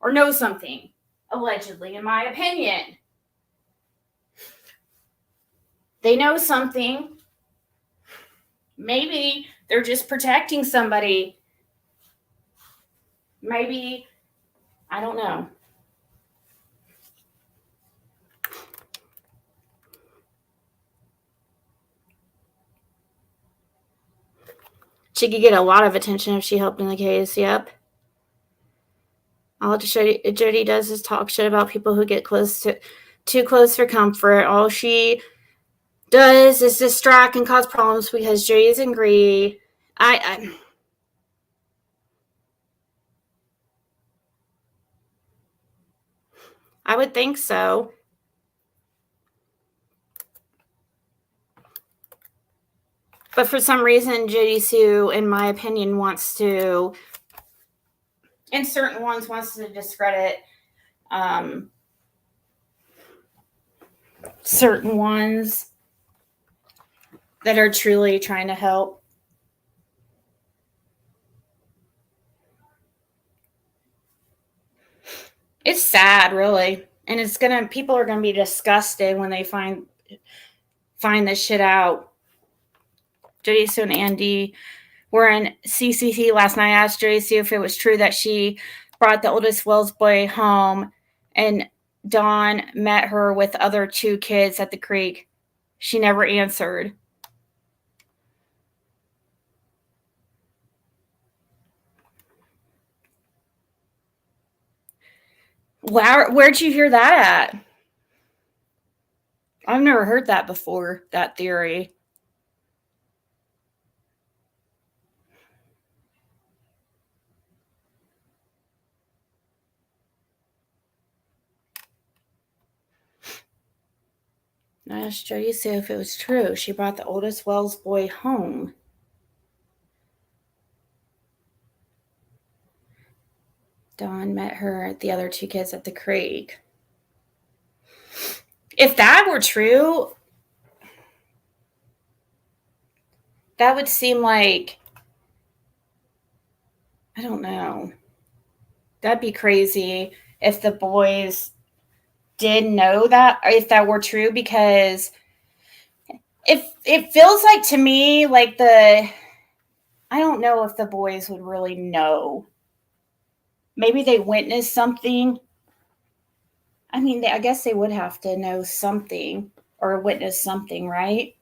or know something, allegedly, in my opinion. They know something. Maybe they're just protecting somebody. Maybe, I don't know. She could get a lot of attention if she helped in the case. Yep. All Jody does is talk shit about people who get too close for comfort. All she does is distract and cause problems because Jody is angry. I would think so. But for some reason, Jody Sue, in my opinion, wants to, and certain ones wants to discredit certain ones that are truly trying to help. It's sad, really. And people are gonna be disgusted when they find this shit out. Jody Sue and Andy were in CCC last night. I asked Jody Sue if it was true that she brought the oldest Wells boy home and Dawn met her with other 2 kids at the creek. She never answered. Where'd you hear that at? I've never heard that before, that theory. I asked Jody Sue if it was true. She brought the oldest Wells boy home. Dawn met her, the other 2 kids at the creek. If that were true, that would seem like, I don't know. That'd be crazy if the boys did know that, or if that were true, because it feels like to me like I don't know if the boys would really know. Maybe they witnessed something. I mean, I guess they would have to know something or witness something, right?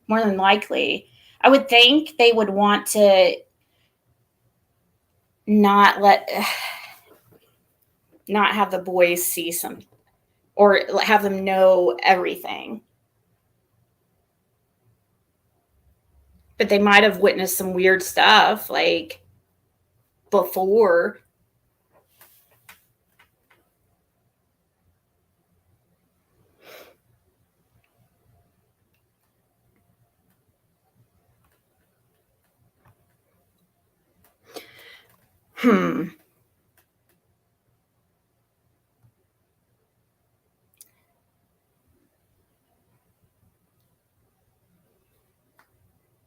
More than likely. I would think they would want to not have the boys see something or have them know everything. But they might have witnessed some weird stuff like before.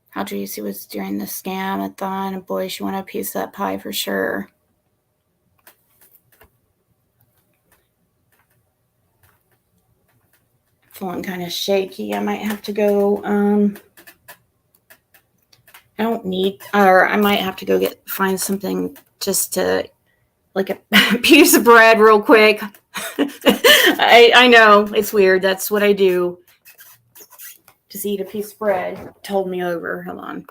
How Tracy was during the scam-a-thon, and boy, she wanted a piece of that pie for sure. Feeling kind of shaky. I might have to go. I might have to go find something just to, like a piece of bread real quick. I know, it's weird. That's what I do. Just eat a piece of bread. Told me over. Hold on.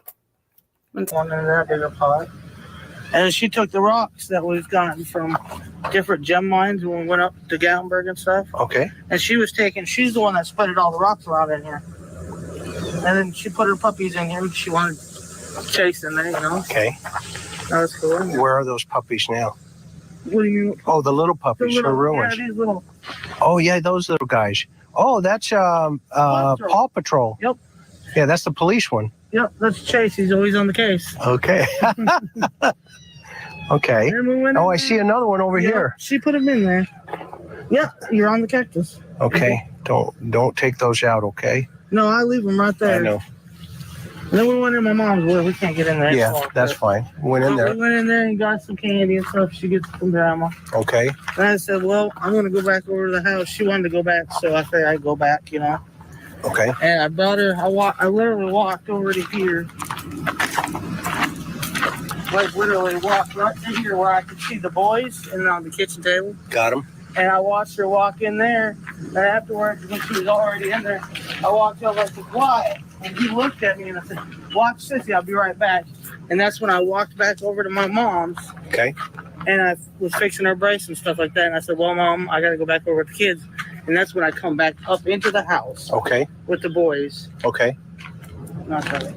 One in that bigger pot. And she took the rocks that we've gotten from different gem mines when we went up to Gatlinburg and stuff. Okay. And she's the one that spreaded all the rocks around in here. And then she put her puppies in here. She wanted Chase in there, you know. Okay. That was cool. Where are those puppies now? What do you mean? Oh, the little puppies are ruined. Yeah, these little. Oh, yeah, those little guys. Oh, that's Paw Patrol. Yep. Yeah, that's the police one. Yep, that's Chase. He's always on the case. Okay. Okay. Oh, I see another one over here. She put him in there. Yeah, you're on the cactus. Okay. Don't take those out, okay? No, I leave them right there. I know. And then we went in my mom's where we can't get in there. Yeah, that's fine. Went in there. We went in there and got some candy and stuff she gets from grandma. Okay. And I said, well, I'm going to go back over to the house. She wanted to go back, so I said I'd go back, you know. Okay. And I brought her, I literally walked over to here. Like literally walked right to here where I could see the boys and on the kitchen table. Got them. And I watched her walk in there. And afterwards, when she was already in there, I walked over and said, quiet. And he looked at me and I said, watch Sissy, I'll be right back. And that's when I walked back over to my mom's. Okay. And I was fixing her brace and stuff like that. And I said, well, Mom, I got to go back over with the kids. And that's when I come back up into the house. Okay. With the boys. Okay. Not that.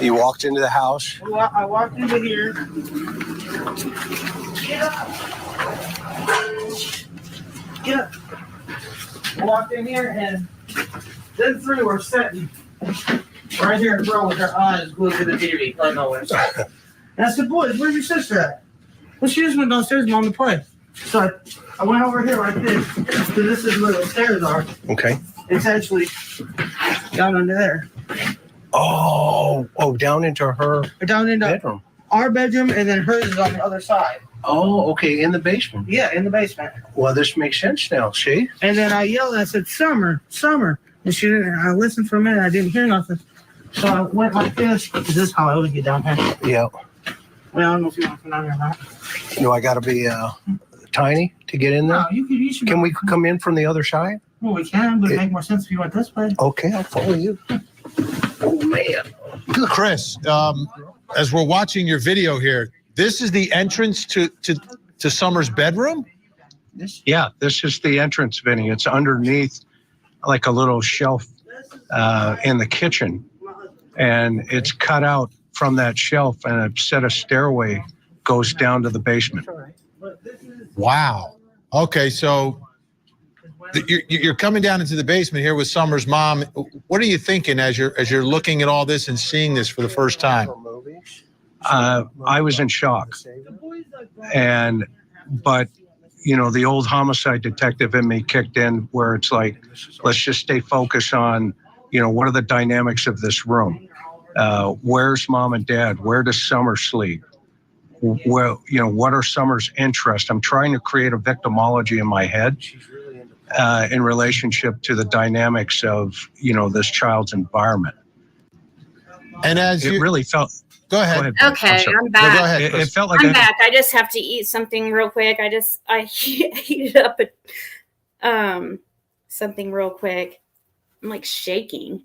You walked into the house. Well, I walked into here. Get up. Get up. I walked in here and them three were sitting right here in front with their eyes glued to the TV. I know it. And I said, boys, where's your sister at? Well, she just went downstairs, Mom, to play. So I went over here like this. So this is where the stairs are. Okay. It's actually down under there. Oh, down into her bedroom. Our bedroom, and then hers is on the other side. Oh, okay, in the basement. Yeah, in the basement. Well, this makes sense now, see? And then I yelled, I said, Summer. And she didn't, I listened for a minute, I didn't hear nothing. So I went like this. Is this how I would get down here? Yeah. Well, I don't know if you want to come down here or not. No, I got to be tiny to get in there? No, you should Can we come in from the other side? Well, we can, but it make more sense if you went this way. Okay, I'll follow you. Oh, man. Chris, as we're watching your video here, this is the entrance to Summer's bedroom? Yeah, this is the entrance, Vinny. It's underneath like a little shelf in the kitchen. And it's cut out from that shelf, and a set of stairway goes down to the basement. Wow. Okay, so you're coming down into the basement here with Summer's mom. What are you thinking as you're looking at all this and seeing this for the first time? I was in shock. But you know, the old homicide detective in me kicked in, where it's like, let's just stay focused on, you know, what are the dynamics of this room? Where's Mom and Dad? Where does Summer sleep? Well, you know, what are Summer's interests? I'm trying to create a victimology in my head in relationship to the dynamics of, you know, this child's environment. And as it really felt. Go ahead. Okay, I'm back. No, go ahead, it felt like I'm back. I just have to eat something real quick. I heated up something real quick. I'm like shaking.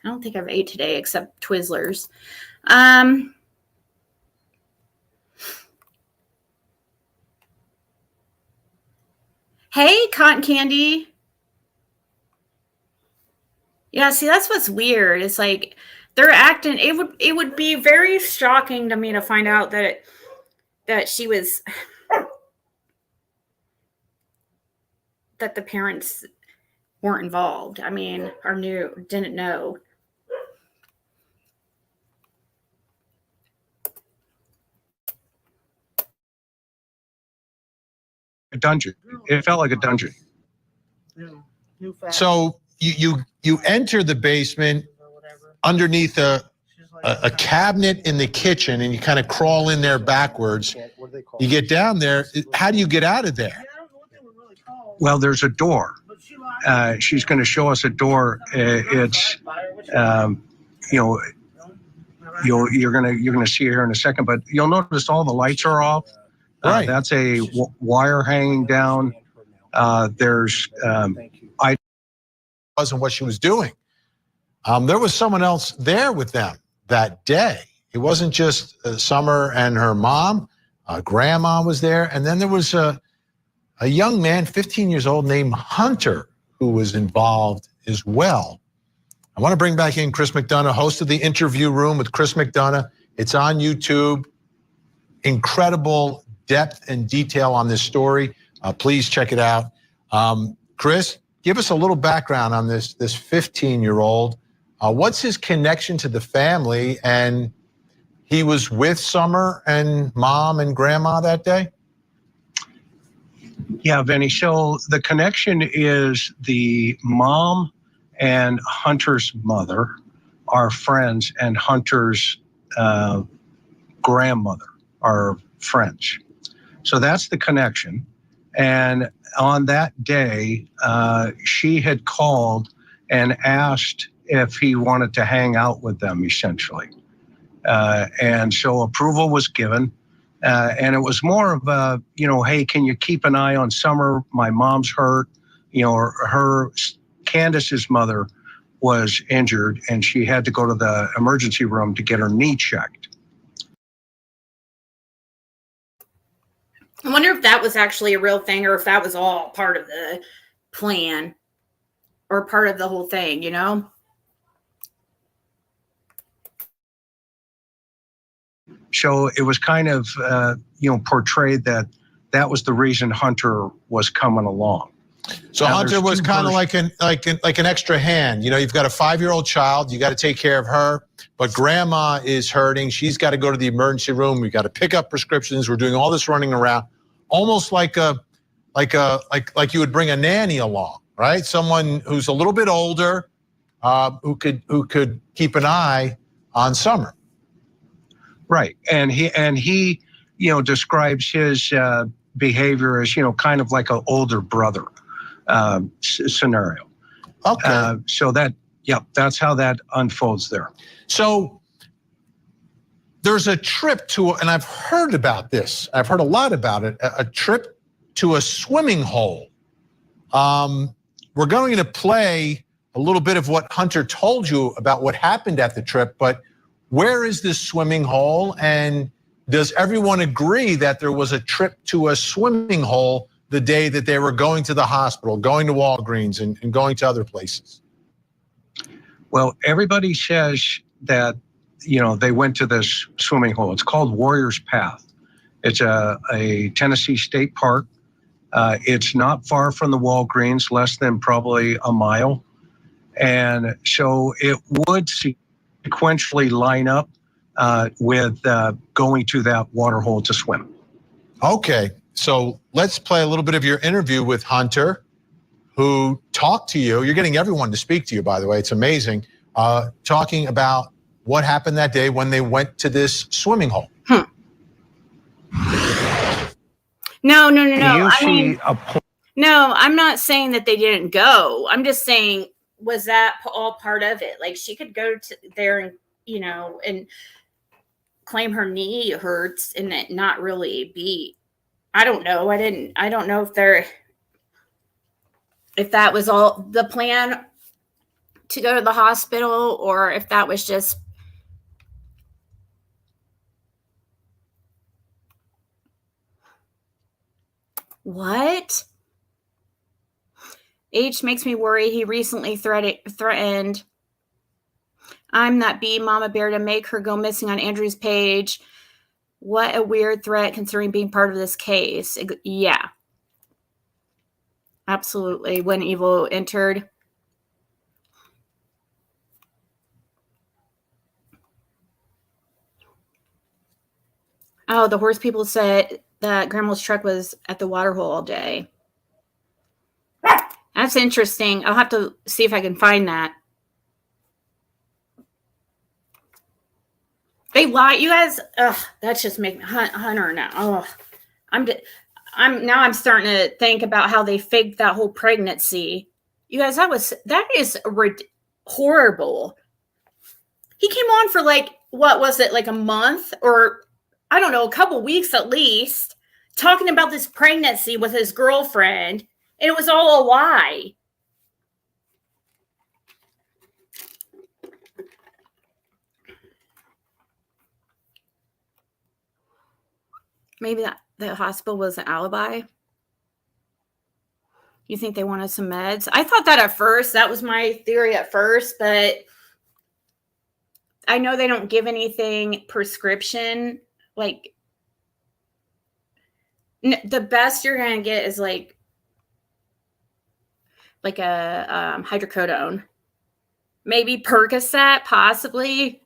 I don't think I've ate today except Twizzlers. Hey, Cotton Candy. Yeah, see, that's what's weird. It's like they're acting. It would be very shocking to me to find out that she was that the parents weren't involved. I mean, or didn't know. A dungeon. It felt like a dungeon. So you enter the basement underneath a cabinet in the kitchen, and you kind of crawl in there backwards. You get down there. How do you get out of there? Well, there's a door. She's going to show us a door. It's, you know, you're going to see here in a second, but you'll notice all the lights are off. Right. That's a wire hanging down. There's wasn't what she was doing. There was someone else there with them that day. It wasn't just Summer and her mom. Grandma was there, and then there was a young man, 15 years old, named Hunter, who was involved as well. I want to bring back in Chris McDonough, host of the Interview Room with Chris McDonough. It's on YouTube. Incredible depth and detail on this story. Please check it out. Chris, give us a little background on this 15-year-old. What's his connection to the family? And he was with Summer and Mom and Grandma that day? Yeah, Vinny. So the connection is the mom and Hunter's mother are friends, and Hunter's grandmother are friends. So that's the connection. And on that day, she had called and asked if he wanted to hang out with them, essentially. And so approval was given. And it was more of a, you know, hey, can you keep an eye on Summer? My mom's hurt. You know, Candace's mother was injured and she had to go to the emergency room to get her knee checked. I wonder if that was actually a real thing or if that was all part of the plan or part of the whole thing, you know? So it was kind of, portrayed that that was the reason Hunter was coming along. So Now, Hunter there's was two kind of versions. like an extra hand. You know, you've got a 5-year-old child, you got to take care of her, but grandma is hurting. She's got to go to the emergency room. We've got to pick up prescriptions. We're doing all this running around, almost like you would bring a nanny along, right? Someone who's a little bit older, who could keep an eye on Summer. Right, and he describes his behavior as kind of like an older brother scenario. Okay. So that's how that unfolds there. So there's a trip to, and I've heard about this. I've heard a lot about it. A trip to a swimming hole. We're going to play a little bit of what Hunter told you about what happened at the trip, but where is this swimming hole? And does everyone agree that there was a trip to a swimming hole the day that they were going to the hospital, going to Walgreens and going to other places? Well, everybody says that, they went to this swimming hole. It's called Warrior's Path. It's a Tennessee state park. It's not far from the Walgreens, less than probably a mile. And so it would sequentially line up with going to that water hole to swim. Okay, so let's play a little bit of your interview with Hunter, who talked to you. You're getting everyone to speak to you, by the way. It's amazing. Talking about what happened that day when they went to this swimming hole. No. No, I'm not saying that they didn't go. I'm just saying, was that all part of it? Like, she could go to there and, and claim her knee hurts and it not really be. I don't know. I don't know if that was all the plan to go to the hospital or if that was just. What? H makes me worry. He recently threatened I'm that bee mama bear to make her go missing on Andrew's page. What a weird threat considering being part of this case. Yeah. Absolutely. When evil entered. Oh, the horse people said that grandma's truck was at the water hole all day. That's interesting. I'll have to see if I can find that. They lie, you guys. That's just making Hunter now. Oh, I'm starting to think about how they faked that whole pregnancy. You guys, that is horrible. He came on for what was it, like a month or I don't know, a couple weeks at least, talking about this pregnancy with his girlfriend, and it was all a lie. Maybe the hospital was an alibi. You think they wanted some meds? I thought that at first. That was my theory at first, but I know they don't give anything prescription. Like, the best you're going to get is like a hydrocodone. Maybe Percocet, possibly.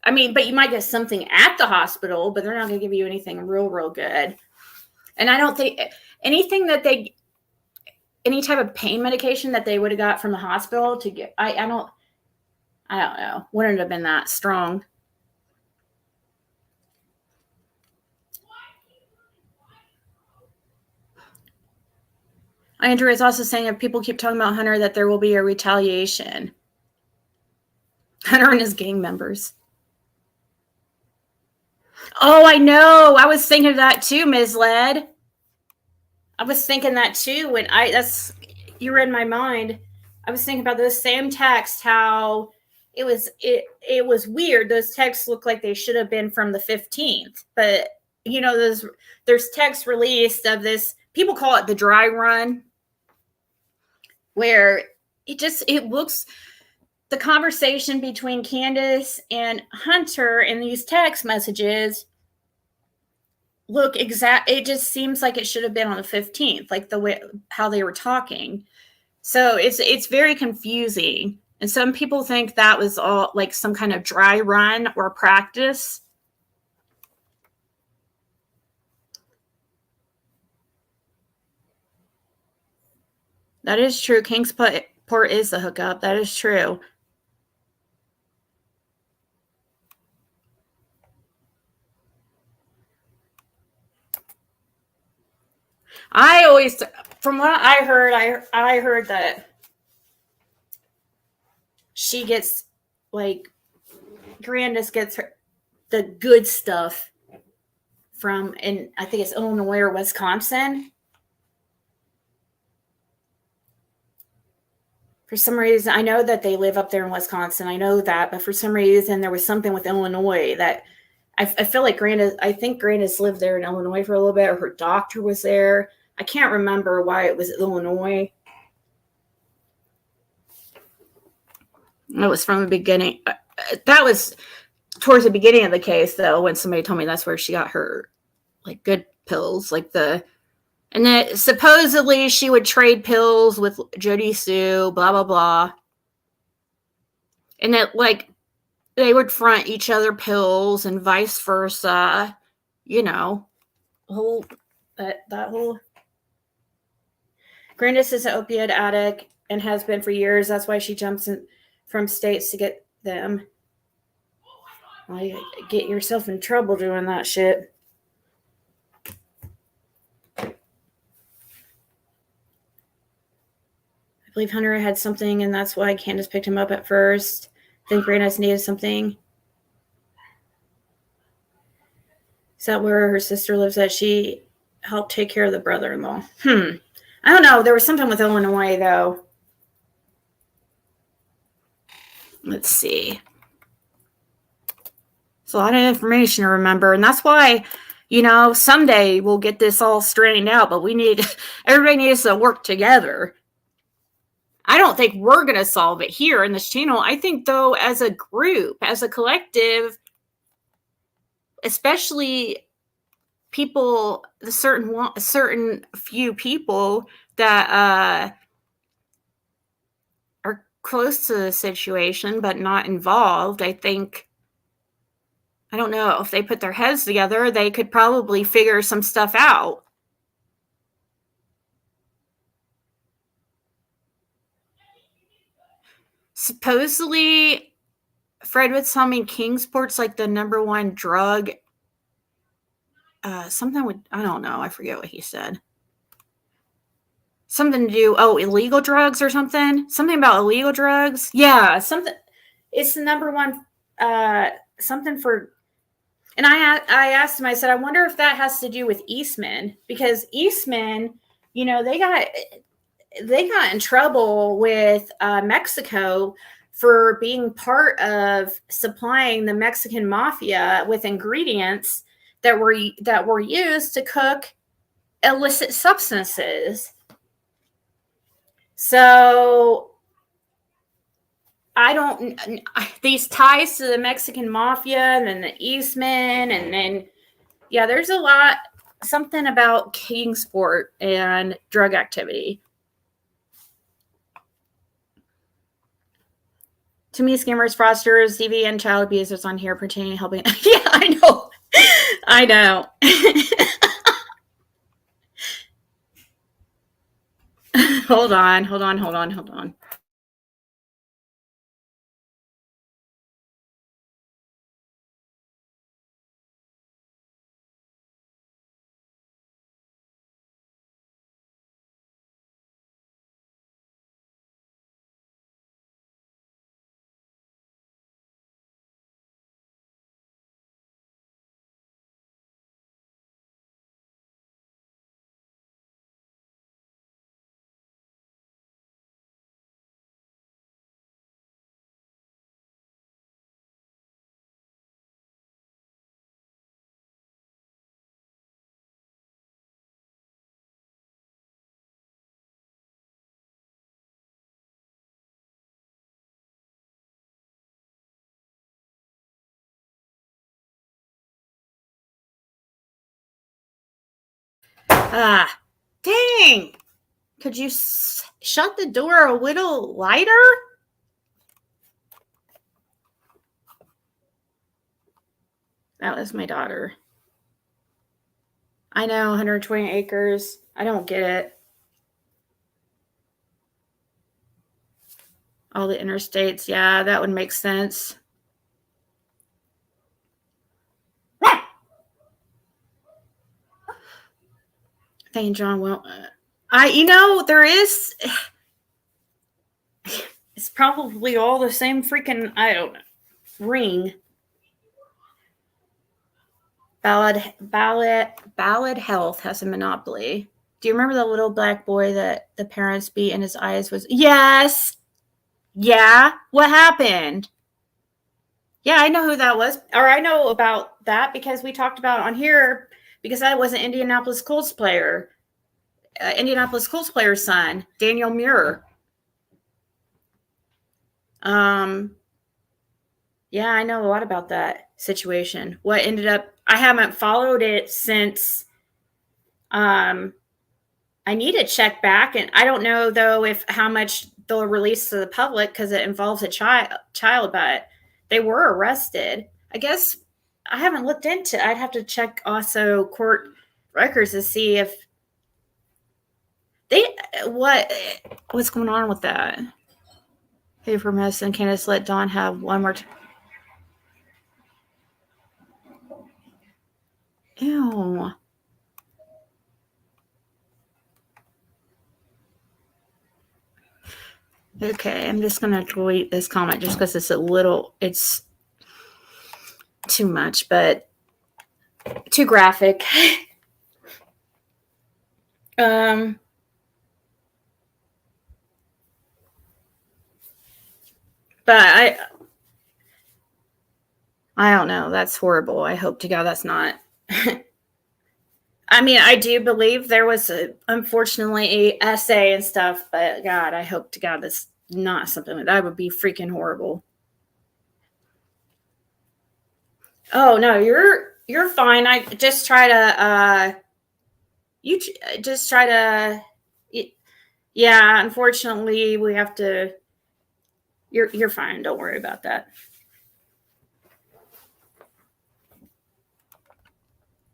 I mean, but you might get something at the hospital, but they're not going to give you anything real good. And I don't think anything that any type of pain medication that they would have got from the hospital to get, I don't know. Wouldn't have been that strong. Andrew is also saying if people keep talking about Hunter, that there will be a retaliation. Hunter and his gang members. Oh, I know. I was thinking of that too, Ms. Led. I was thinking that too when you read my mind. I was thinking about this same text, how it was weird. Those texts look like they should have been from the 15th, but there's text released of this. People call it the dry run, where it looks, the conversation between Candace and Hunter in these text messages look exact. It just seems like it should have been on the 15th, like the way how they were talking. So it's very confusing. And some people think that was all like some kind of dry run or practice. That is true. Kingsport is the hookup. That is true. I always, from what I heard, I heard that she gets, like, Grandis gets the good stuff from, and I think it's Illinois or Wisconsin. For some reason, I know that they live up there in Wisconsin. I know that, but for some reason, there was something with Illinois that I feel like I think Grandis lived there in Illinois for a little bit, or her doctor was there. I can't remember why it was Illinois. It was from the beginning. That was towards the beginning of the case, though, when somebody told me that's where she got her, like, good pills, and that supposedly she would trade pills with Jody Sue, blah, blah, blah. And that, like, they would front each other pills and vice versa. That whole. Grandis is an opiate addict and has been for years. That's why she jumps in from states to get them. Well, you get yourself in trouble doing that shit. I believe Hunter had something, and that's why Candace picked him up at first. Then Grandis needed something. Is that where her sister lives at? She helped take care of the brother-in-law. I don't know. There was something with Illinois, though. Let's see. It's a lot of information to remember, and that's why, someday we'll get this all straightened out, but everybody needs to work together. I don't think we're going to solve it here in this channel. I think, though, as a group, as a collective, especially people, a certain few people that are close to the situation but not involved, I don't know, if they put their heads together, they could probably figure some stuff out. Supposedly, Fred was telling me Kingsport's like the number one drug. Something with, I don't know, I forget what he said. Something to do, illegal drugs or something? Something about illegal drugs? Yeah, something. It's the number one, something for. And I asked him, I said, I wonder if that has to do with Eastman, because Eastman, they got in trouble with Mexico for being part of supplying the Mexican mafia with ingredients that were used to cook illicit substances. So these ties to the Mexican mafia and then the Eastman, and then, there's a lot, something about Kingsport and drug activity. To me, scammers, fraudsters, DV, and child abusers on here pertaining helping. Yeah, I know. I know. Hold on. Ah, dang. Could you shut the door a little lighter? That was my daughter. I know, 120 acres. I don't get it. All the interstates. Yeah, that would make sense. Thank John. Well, there is. It's probably all the same freaking, I don't know, ring. Ballad Health has a monopoly. Do you remember the little black boy that the parents beat and his eyes was? Yes. Yeah. What happened? Yeah, I know who that was. Or I know about that because we talked about it on here because I was an Indianapolis Colts player. Indianapolis Colts player's son, Daniel Muir. Yeah, I know a lot about that situation. What ended up, I haven't followed it since I need to check back, and I don't know though if how much they'll release to the public because it involves a child, but they were arrested. I guess I haven't looked into. I'd have to check also court records to see if they what's going on with that. Hey, for medicine, Candace, let Dawn have one more. Ew. Okay, I'm just gonna delete this comment just because it's too much, but too graphic. But I don't know. That's horrible. I hope to God that's not. I mean, I do believe there was unfortunately a essay and stuff, but God, I hope to God that's not something that would be freaking horrible. Oh no, you're fine. I just try to yeah, unfortunately we have to. You're fine. Don't worry about that.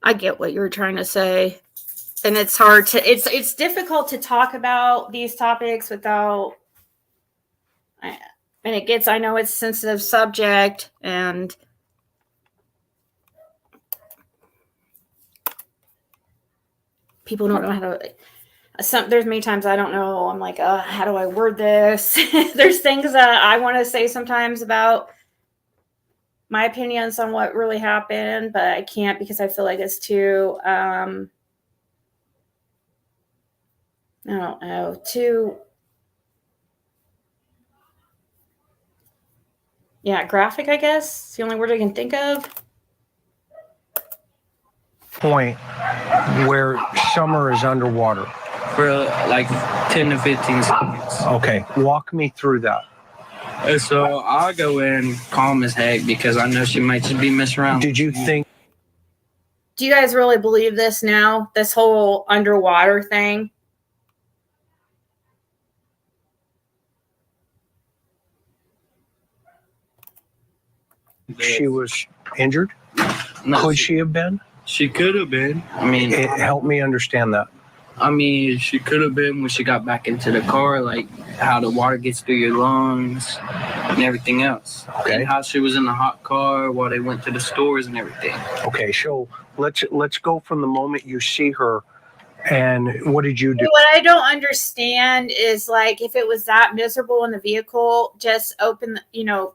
I get what you're trying to say. And it's hard to it's difficult to talk about these topics without and it gets, I know it's a sensitive subject and people don't know how to there's many times I don't know. I'm like, how do I word this? There's things that I want to say sometimes about my opinions on what really happened, but I can't because I feel like it's too I don't know, too graphic, I guess. It's the only word I can think of. Point where Summer is underwater. For like 10 to 15 seconds. Okay, walk me through that. So I'll go in calm as heck because I know she might just be messing around. Did you think? Do you guys really believe this now? This whole underwater thing? She was injured? No, Could she have been? She could have been. I mean, help me understand that. I mean, she could have been when she got back into the car, like how the water gets through your lungs and everything else. Okay. And how she was in the hot car while they went to the stores and everything. Okay, so let's go from the moment you see her, and what did you do? What I don't understand is like if it was that miserable in the vehicle, just open. You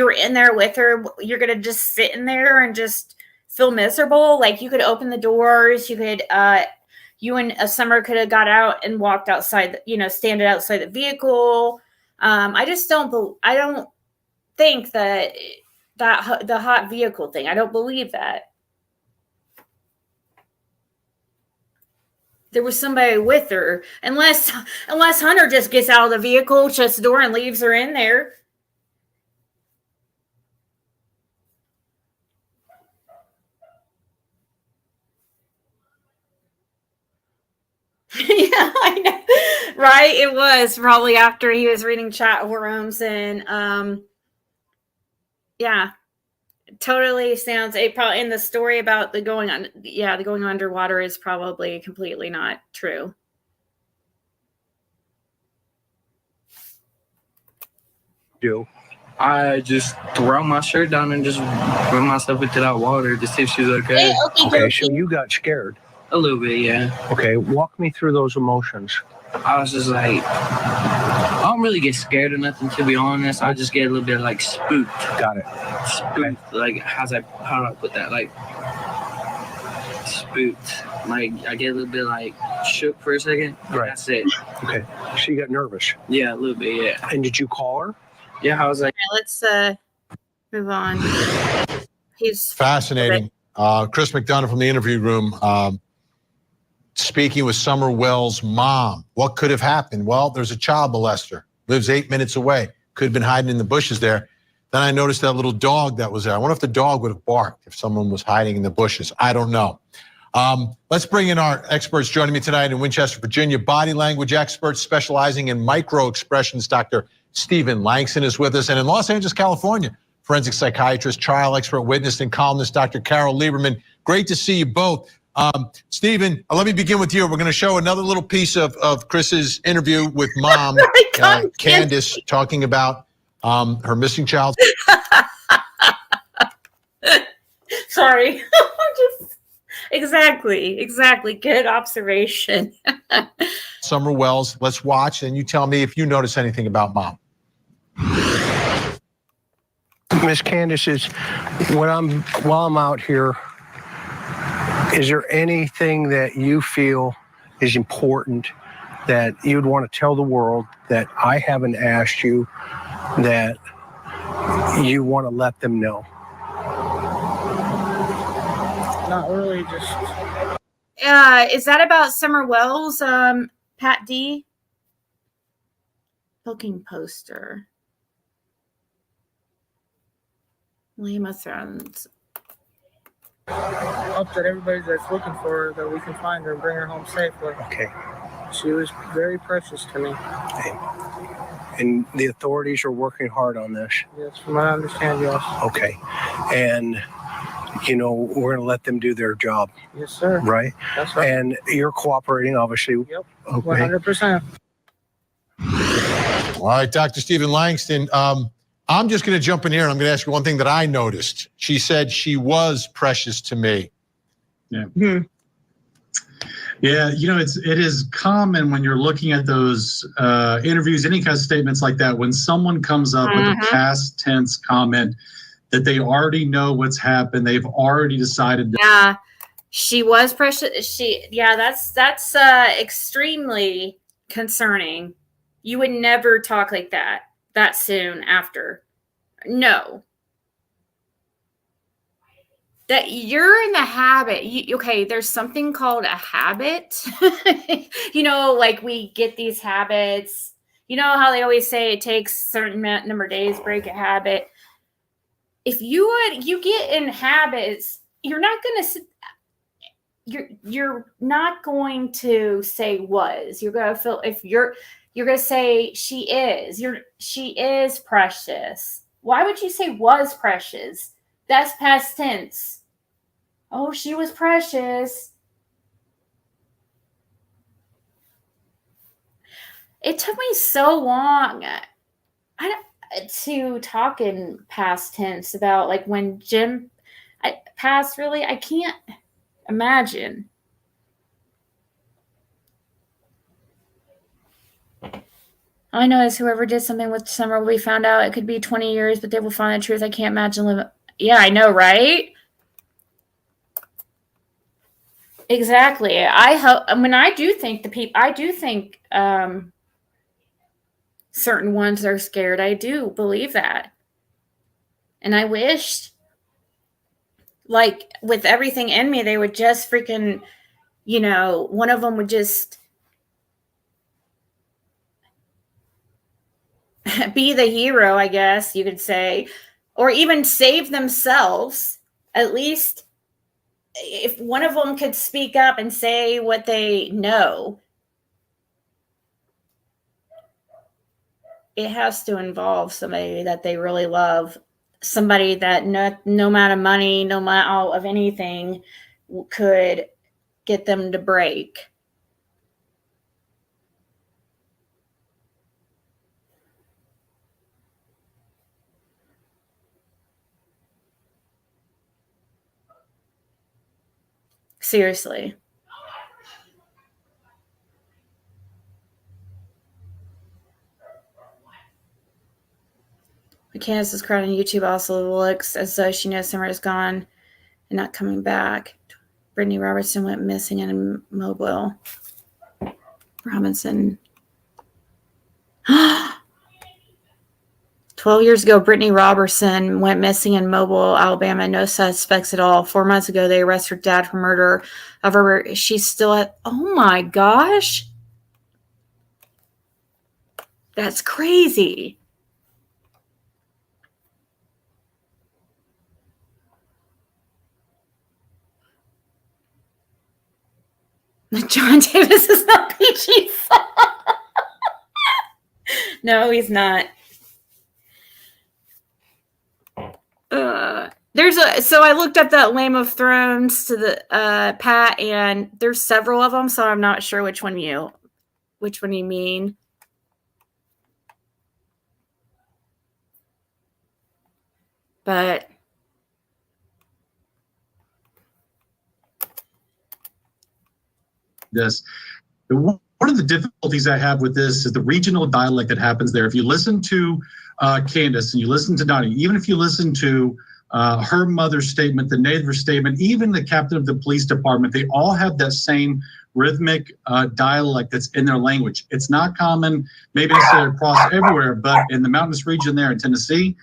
were in there with her. You're gonna just sit in there and just feel miserable. Like you could open the doors. You could. You and Summer could have got out and walked outside, standing outside the vehicle. I just don't. I don't think that the hot vehicle thing. I don't believe that there was somebody with her, unless Hunter just gets out of the vehicle, shuts the door, and leaves her in there. Yeah, I know. Right? It was probably after he was reading chat forums and yeah, totally sounds it probably in the story about the going underwater is probably completely not true. I just throw my shirt down and just put myself into that water to see if she's okay. Okay, so you got scared. A little bit, yeah. Okay, walk me through those emotions. I was just like, I don't really get scared or nothing, to be honest. I just get a little bit like spooked. Got it. Spooked. Like, how do I put that? Like, spooked. Like, I get a little bit like shook for a second. Right. That's it. Okay, so you got nervous. Yeah, a little bit, yeah. And did you call her? Yeah, I was like, Okay, let's move on. He's fascinating. Chris McDonough from the interview room speaking with Summer Wells' mom. What could have happened? Well, there's a child molester, lives 8 minutes away, could have been hiding in the bushes there. Then I noticed that little dog that was there. I wonder if the dog would have barked if someone was hiding in the bushes. I don't know. Let's bring in our experts joining me tonight in Winchester, Virginia. Body language experts specializing in micro expressions. Dr. Stephen Langston is with us. And in Los Angeles, California, forensic psychiatrist, trial expert, witness, and columnist, Dr. Carol Lieberman. Great to see you both. Stephen, let me begin with you. We're going to show another little piece of Chris's interview with mom, Candace, talking about her missing child. Sorry. Exactly. Good observation. Summer Wells, let's watch, and you tell me if you notice anything about mom. Miss Candace, while I'm out here, is there anything that you feel is important that you'd want to tell the world that I haven't asked you that you want to let them know? Not really, just. Is that about Summer Wells, Pat D? Booking poster. Lima Thrones. Hope that everybody that's looking for her, that we can find her and bring her home safely. Okay. She was very precious to me. Okay. And the authorities are working hard on this. Yes, from what I understand, yes. Okay. And we're going to let them do their job. Yes, sir. Right? That's right. And you're cooperating, obviously. Yep. Okay. 100%. All right, Dr. Stephen Langston. I'm just going to jump in here and I'm going to ask you one thing that I noticed. She said she was precious to me. Yeah. Yeah, it is common when you're looking at those interviews, any kind of statements like that, when someone comes up with a past tense comment that they already know what's happened, they've already decided. Yeah, she was precious. That's extremely concerning. You would never talk like that soon after. No. That you're in the habit. There's something called a habit. Like we get these habits. You know how they always say it takes a certain number of days to break a habit. If you get in habits, you're not going to say was. You're going to feel you're going to say she is precious. Why would you say was precious? That's past tense. Oh, she was precious. It took me so long to talk in past tense about like when Jim passed. Really, I can't imagine. All I know is whoever did something with Summer will be found out. It could be 20 years, but they will find the truth. I can't imagine living. Yeah, I know, right? Exactly. I hope. I do think certain ones are scared. I do believe that, and I wish, like with everything in me, they would just freaking, one of them would just be the hero, I guess you could say, or even save themselves. At least if one of them could speak up and say what they know, it has to involve somebody that they really love, somebody that no amount of money, no amount of anything could get them to break. Seriously. Candace's crowd on YouTube also looks as though she knows Summer is gone and not coming back. Brittany Robertson went missing in Mobile. Robinson. 12 years ago, Brittany Robertson went missing in Mobile, Alabama. No suspects at all. 4 months ago, they arrested her dad for murder of her. She's still at. Oh my gosh. That's crazy. John Davis is not PG. No, he's not. So I looked up that Game of Thrones to the Pat, and there's several of them, so I'm not sure which one you mean. But this. One of the difficulties I have with this is the regional dialect that happens there. If you listen to Candace and you listen to Donnie, even if you listen to her mother's statement, the neighbor's statement, even the captain of the police department, they all have that same rhythmic dialect that's in their language. It's not common, maybe necessarily across everywhere, but in the mountainous region there in Tennessee,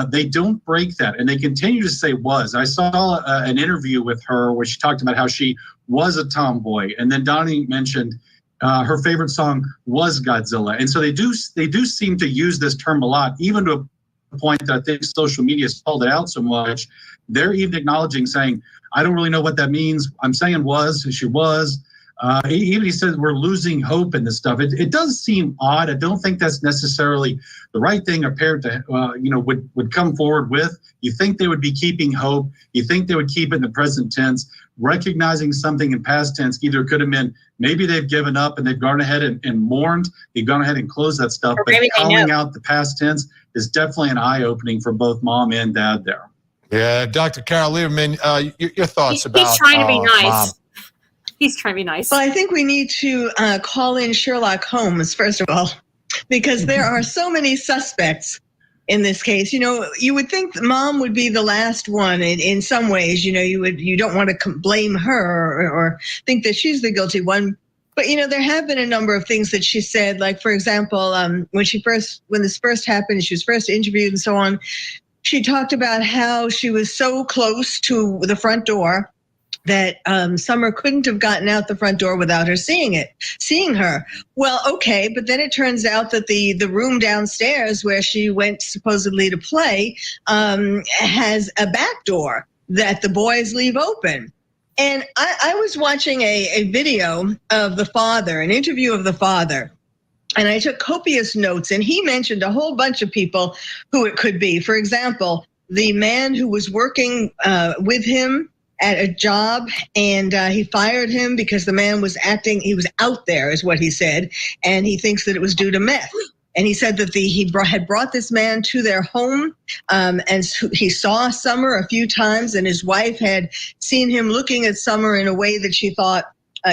they don't break that, and they continue to say was. I saw an interview with her where she talked about how she was a tomboy, and then Donnie mentioned her favorite song was Godzilla, and so they do seem to use this term a lot, even to a point that I think social media has called it out so much. They're even acknowledging, saying, "I don't really know what that means. I'm saying was, she was." Even he said we're losing hope in this stuff. It does seem odd. I don't think that's necessarily the right thing a parent to, would come forward with. You think they would be keeping hope. You think they would keep it in the present tense, recognizing something in past tense. Either it could have been maybe they've given up and they've gone ahead and mourned. They've gone ahead and closed that stuff. But calling out the past tense is definitely an eye-opening for both mom and dad there. Yeah, Dr. Carol Lieberman, your thoughts about he's trying to be nice. Mom. He's trying to be nice. Well, I think we need to call in Sherlock Holmes, first of all, because there are so many suspects in this case. You know, you would think mom would be the last one in some ways. You know, you don't want to blame her or think that she's the guilty one. But, you know, there have been a number of things that she said, like, for example, when this first happened, she was first interviewed and so on, she talked about how she was so close to the front door that Summer couldn't have gotten out the front door without her seeing her. Well, okay, but then it turns out that the room downstairs where she went supposedly to play has a back door that the boys leave open. And I was watching a video of the father, an interview of the father, and I took copious notes, and he mentioned a whole bunch of people who it could be. For example, the man who was working with him at a job, and he fired him because the man was he was out there, is what he said, and he thinks that it was due to meth. And he said that he had brought this man to their home, and he saw Summer a few times, and his wife had seen him looking at Summer in a way that she thought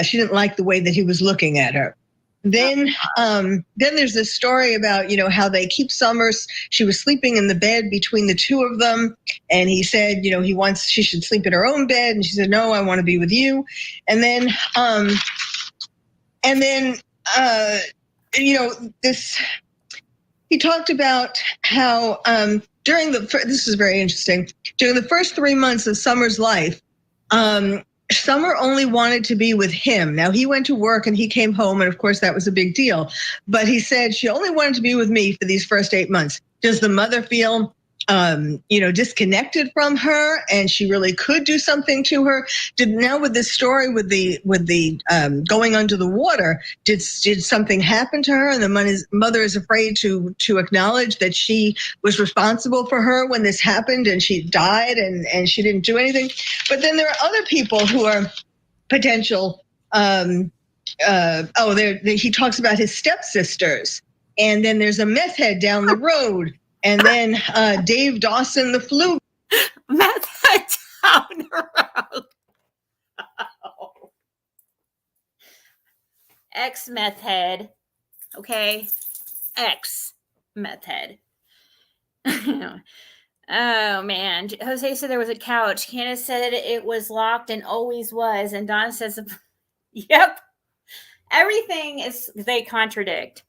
she didn't like the way that he was looking at her. Then there's this story about, you know, how they keep Summer. She was sleeping in the bed between the two of them, and he said, you know, she should sleep in her own bed, and she said, no, I want to be with you. And then you know, he talked about how this is very interesting. During the first 3 months of Summer's life, Summer only wanted to be with him. Now, he went to work and he came home, and of course that was a big deal. But he said she only wanted to be with me for these first 8 months. Does the mother feel disconnected from her, and she really could do something to her. Now with this story with the going under the water, did something happen to her, and the mother is afraid to acknowledge that she was responsible for her when this happened, and she died, and she didn't do anything. But then there are other people who are potential. He talks about his stepsisters, and then there's a meth head down the road. And then Dave Dawson, the flu. Meth head down the road. Oh. Ex meth head. Okay. Ex meth head. Oh, man. Jose said there was a couch. Candace said it was locked and always was. And Don says, yep. Everything they contradict.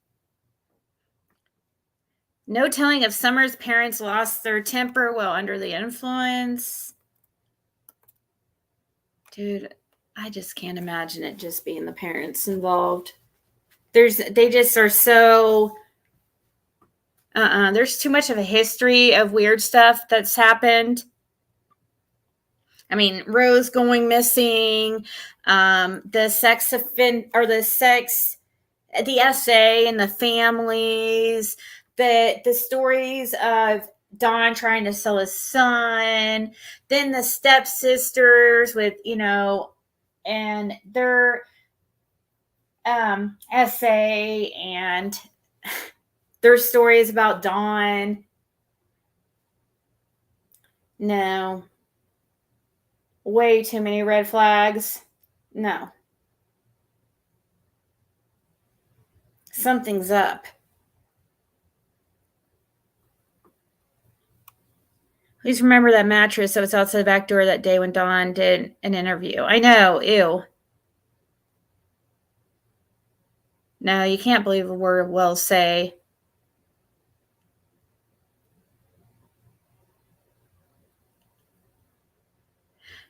No telling if Summer's parents lost their temper while under the influence. Dude, I just can't imagine it just being the parents involved. They just are so... There's too much of a history of weird stuff that's happened. I mean, Rose going missing, the essay and the families, the stories of Don trying to sell his son, then the stepsisters with, and their essay and their stories about Don. No. Way too many red flags. No. Something's up. Please remember that mattress that was outside the back door that day when Dawn did an interview. I know. Ew. No, you can't believe a word Wells say.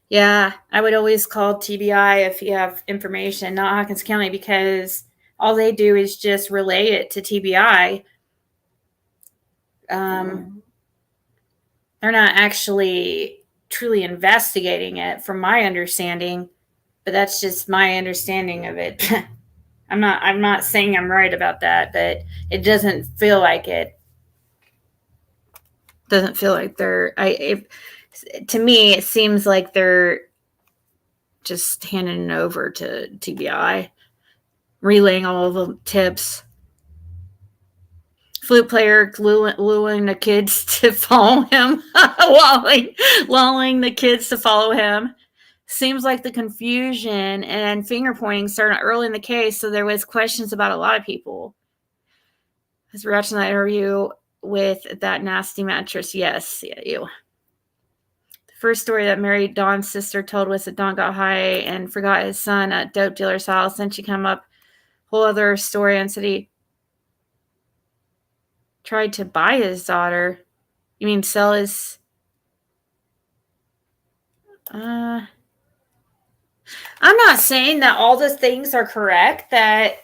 Yeah, I would always call TBI if you have information, not Hawkins County, because all they do is just relay it to TBI. They're not actually truly investigating it, from my understanding, but that's just my understanding of it. I'm not saying I'm right about that, but it doesn't feel like it. Doesn't feel like they're. To me, it seems like they're just handing it over to TBI, relaying all of the tips. Flute player luring the kids to follow him, lulling the kids to follow him. Seems like the confusion and finger pointing started early in the case, so there was questions about a lot of people. As we're watching that interview with that nasty mattress, yes, yeah, you. The first story that Mary Dawn's sister told was that Dawn got high and forgot his son at dope dealer's house. Then she came up whole other story and said he tried to buy his daughter. You mean sell his... I'm not saying that all the things are correct that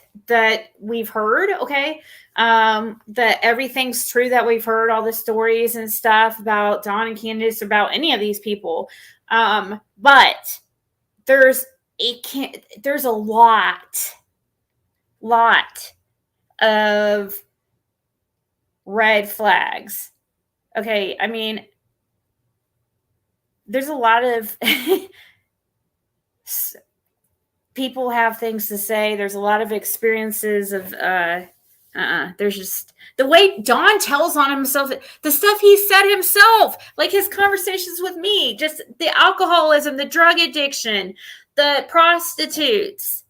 we've heard, okay? That everything's true that we've heard, all the stories and stuff about Dawn and Candace, about any of these people. But there's a lot of red flags. Okay, I mean, there's a lot of people have things to say. There's a lot of experiences of there's just the way Don tells on himself, the stuff he said himself, like his conversations with me, just the alcoholism, the drug addiction, the prostitutes,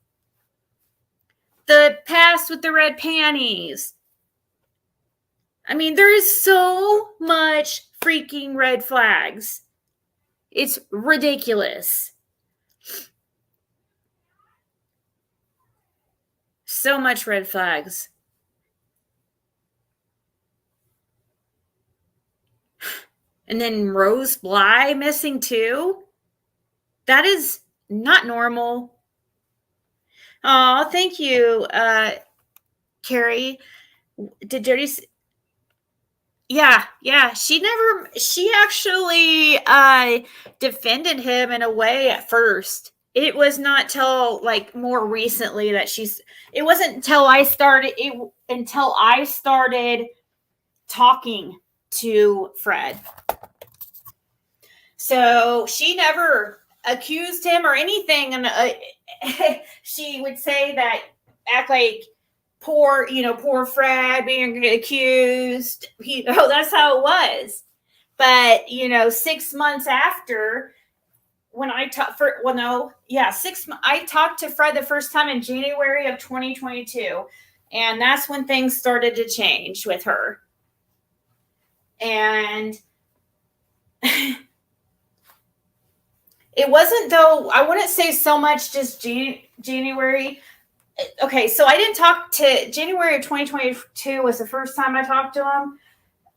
the past with the red panties. I mean, there is so much freaking red flags. It's ridiculous. So much red flags. And then Rose Bly missing too? That is not normal. Oh, thank you, Carrie. Did Jody... Yeah. She actually defended him in a way at first. It was not till like more recently that it wasn't until I started talking to Fred. So she never accused him or anything, and she would say that, act like poor Fred being accused. That's how it was. But 6 months after, when I talked for I talked to Fred the first time in January of 2022, and that's when things started to change with her. And it wasn't, though, I wouldn't say so much just January. Okay, so I didn't talk to January of 2022 was the first time I talked to him.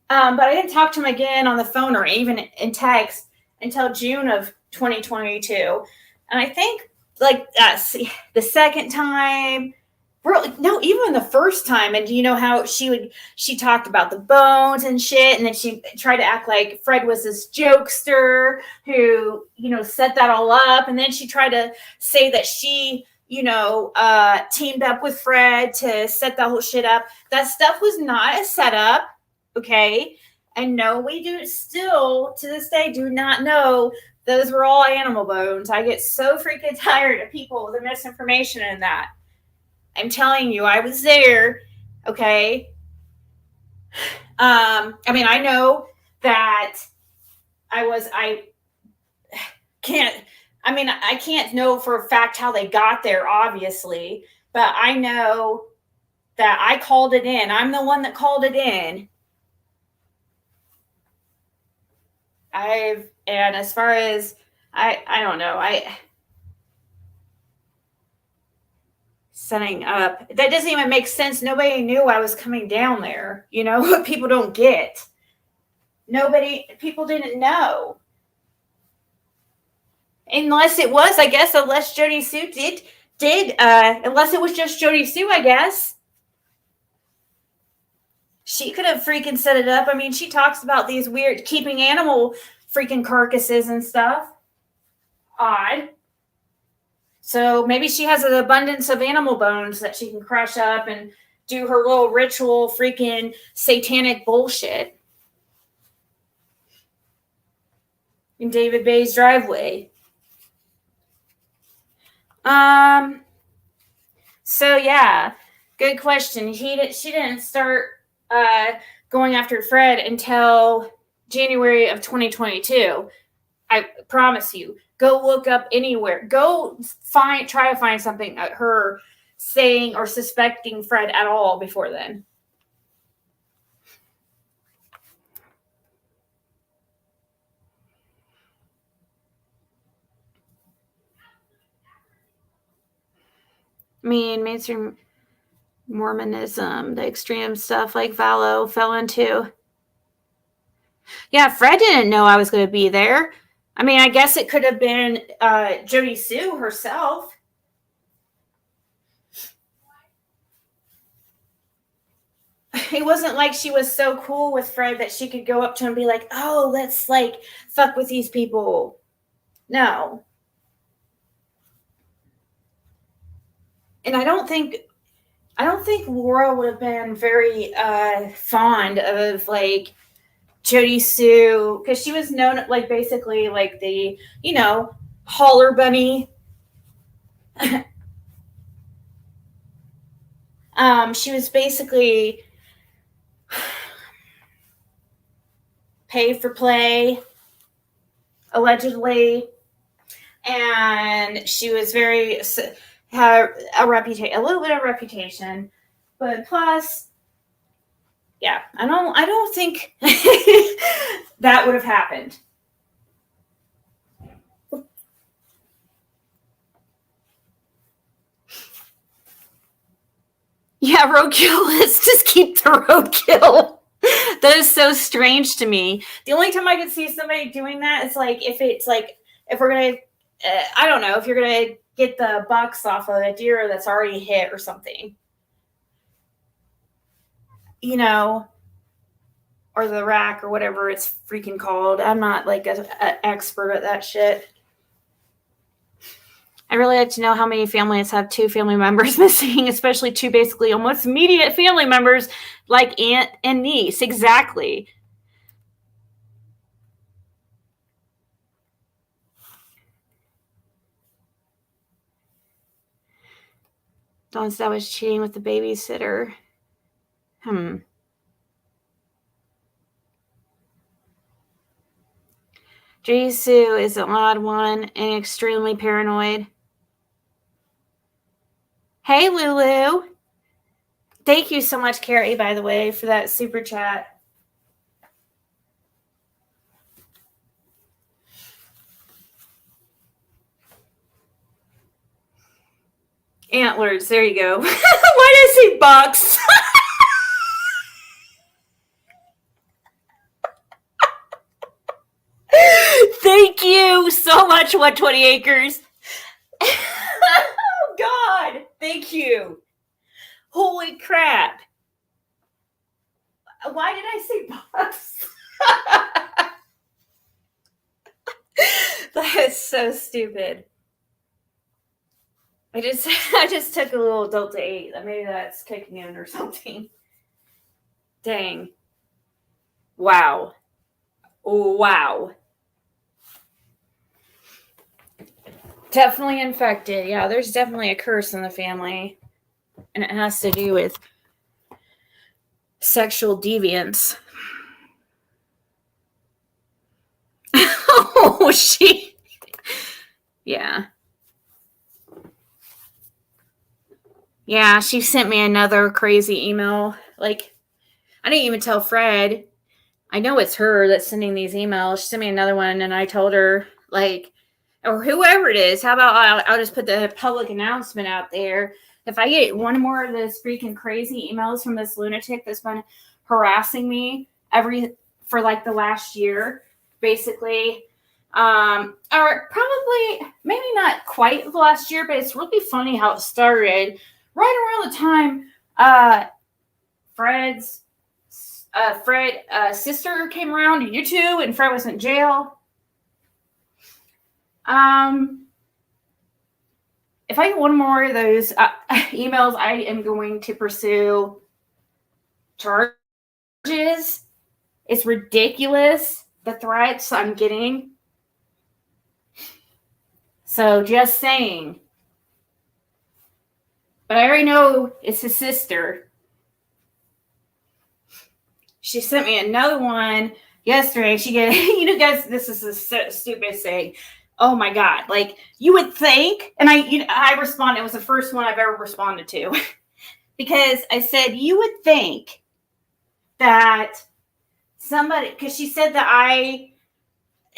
But I didn't talk to him again on the phone or even in text until June of 2022. And I think like the second time, no, even the first time. And you know how she talked about the bones and shit. And then she tried to act like Fred was this jokester who, set that all up. And then she tried to say that she, teamed up with Fred to set that whole shit up. That stuff was not a setup. Okay. And no, we do still to this day do not know those were all animal bones. I get so freaking tired of people with the misinformation in that. I'm telling you, I was there. Okay. I know that I can't know for a fact how they got there, obviously, but I know that I called it in. I'm the one that called it in. And as far as I don't know, setting up, that doesn't even make sense. Nobody knew I was coming down there. What people don't get. People didn't know. Unless it was, I guess, unless Jody Sue did, unless it was just Jody Sue, I guess. She could have freaking set it up. She talks about these weird keeping animal freaking carcasses and stuff. Odd. So maybe she has an abundance of animal bones that she can crush up and do her little ritual freaking satanic bullshit in David Bay's driveway. So yeah, good question. She didn't start going after Fred until January of 2022. I promise you. Go look up anywhere. Go try to find something her saying or suspecting Fred at all before then. Mainstream Mormonism, the extreme stuff like Vallow fell into. Yeah, Fred didn't know I was going to be there. I guess it could have been Jody Sue herself. It wasn't like she was so cool with Fred that she could go up to him and be like, oh, let's fuck with these people. No. And I don't think Laura would have been very fond of Jody Sue, because she was known basically the holler bunny. She was basically pay for play, allegedly, and she was had a little bit of reputation, but plus, yeah, I don't think that would have happened. Yeah, roadkill. Let's just keep the roadkill. That is so strange to me. The only time I could see somebody doing that is if we're gonna, I don't know, if you're gonna get the bucks off of a deer that's already hit or something. or the rack or whatever it's freaking called. I'm not like an expert at that shit. I really like to know how many families have 2 family members missing, especially 2 basically almost immediate family members like aunt and niece. Exactly. Dawn said I was cheating with the babysitter. Jisoo is an odd one and extremely paranoid. Hey, Lulu. Thank you so much, Carrie, by the way, for that super chat. Antlers. There you go. Why did I say bucks? Thank you so much, 120 Acres. Oh, God. Thank you. Holy crap. Why did I say bucks? That is so stupid. I just took a little Delta 8. Maybe that's kicking in or something. Dang. Wow. Wow. Definitely infected. Yeah, there's definitely a curse in the family. And it has to do with sexual deviance. Oh, yeah. Yeah, she sent me another crazy email. Like, I didn't even tell Fred. I know it's her that's sending these emails. She sent me another one, and I told her, like, or whoever it is, how about I'll just put the public announcement out there. If I get one more of those freaking crazy emails from this lunatic that's been harassing me for like the last year, basically, or probably maybe not quite the last year, but it's really funny how it started right around the time Fred's sister came around to YouTube and Fred was in jail. If I get one more of those emails, I am going to pursue charges. It's ridiculous, the threats I'm getting. So just saying. But I already know it's his sister. She sent me another one yesterday. Guys, this is the stupidest thing. Oh my God. Like, you would think, and I responded, it was the first one I've ever responded to. Because I said, you would think that somebody, because she said that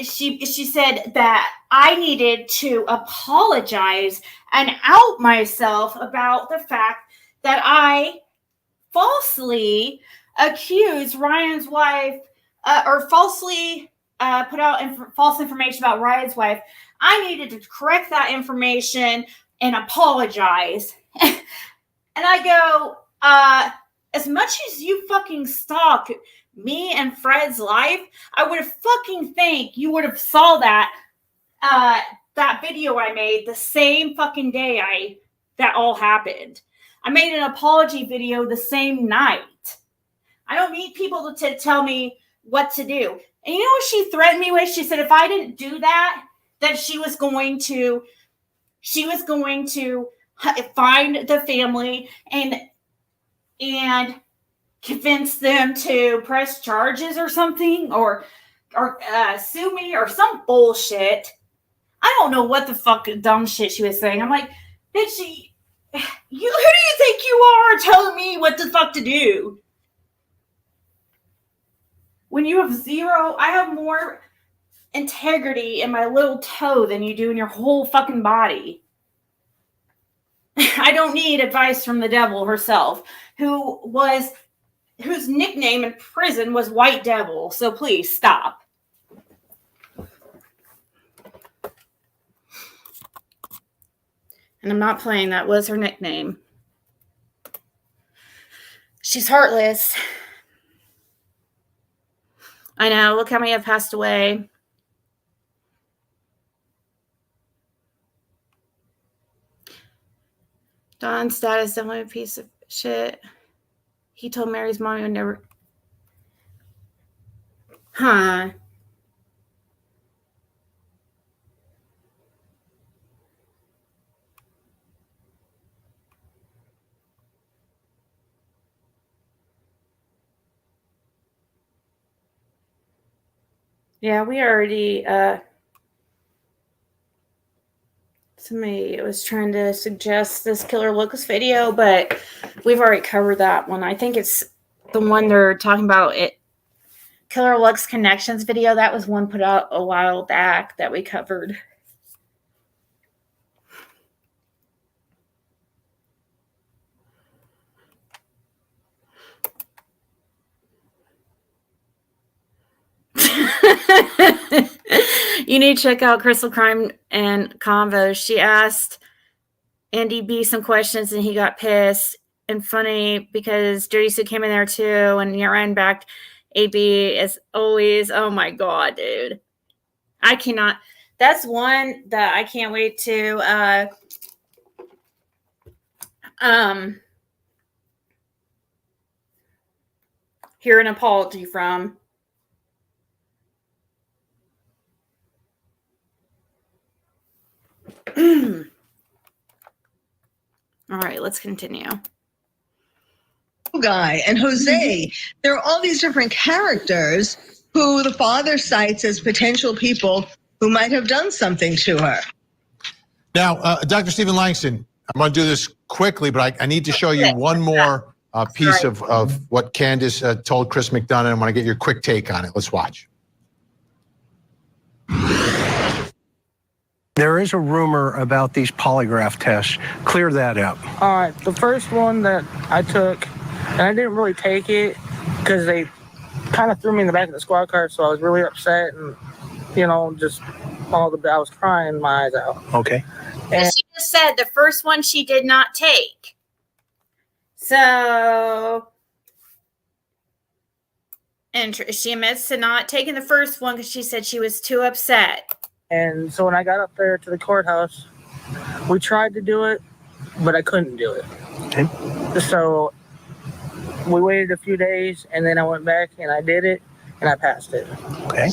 she said that I needed to apologize and out myself about the fact that I falsely accused Ryan's wife or falsely put out false information about Ryan's wife. I needed to correct that information and apologize. And I go, as much as you fucking stalk me and Fred's life, I would have fucking think you would have saw that video I made the same fucking day that all happened. I made an apology video the same night. I don't need people to tell me what to do. And you know what she threatened me with? She said if I didn't do that, that she was going to find the family and convince them to press charges or something or sue me or some bullshit. I don't know what the fuck dumb shit she was saying. I'm like, bitch, who do you think you are telling me what the fuck to do? When you have I have more integrity in my little toe than you do in your whole fucking body. I don't need advice from the devil herself, whose nickname in prison was White Devil. So please stop. And I'm not playing. That was her nickname. She's heartless. I know. Look how many have passed away. Don's dad is definitely a piece of shit. He told Mary's mom he would never. Huh. Yeah, we already. Somebody was trying to suggest this Killer Looks video, but we've already covered that one. I think it's the one they're talking about. It Killer Looks Connections video. That was one put out a while back that we covered. You need to check out Crystal Crime and Convo. She asked Andy B some questions and he got pissed and funny because Dirty Sue came in there too and he ran back. AB as always. Oh my god, dude. I cannot. That's one that I can't wait to hear an apology from. All right, let's continue. Guy and Jose, there are all these different characters who the father cites as potential people who might have done something to her. Now, Dr. Stephen Langston, I'm going to do this quickly, but I need to show you one more piece of what Candace told Chris McDonough, and I want to get your quick take on it. Let's watch. There is a rumor about these polygraph tests. Clear that up. All right, the first one that I took, and I didn't really take it because they kind of threw me in the back of the squad car, so I was really upset and, just I was crying my eyes out. Okay. And she just said the first one she did not take. So, and she admits to not taking the first one because she said she was too upset. And so when I got up there to the courthouse, we tried to do it, but I couldn't do it. Okay. So we waited a few days, and then I went back and I did it, and I passed it. Okay.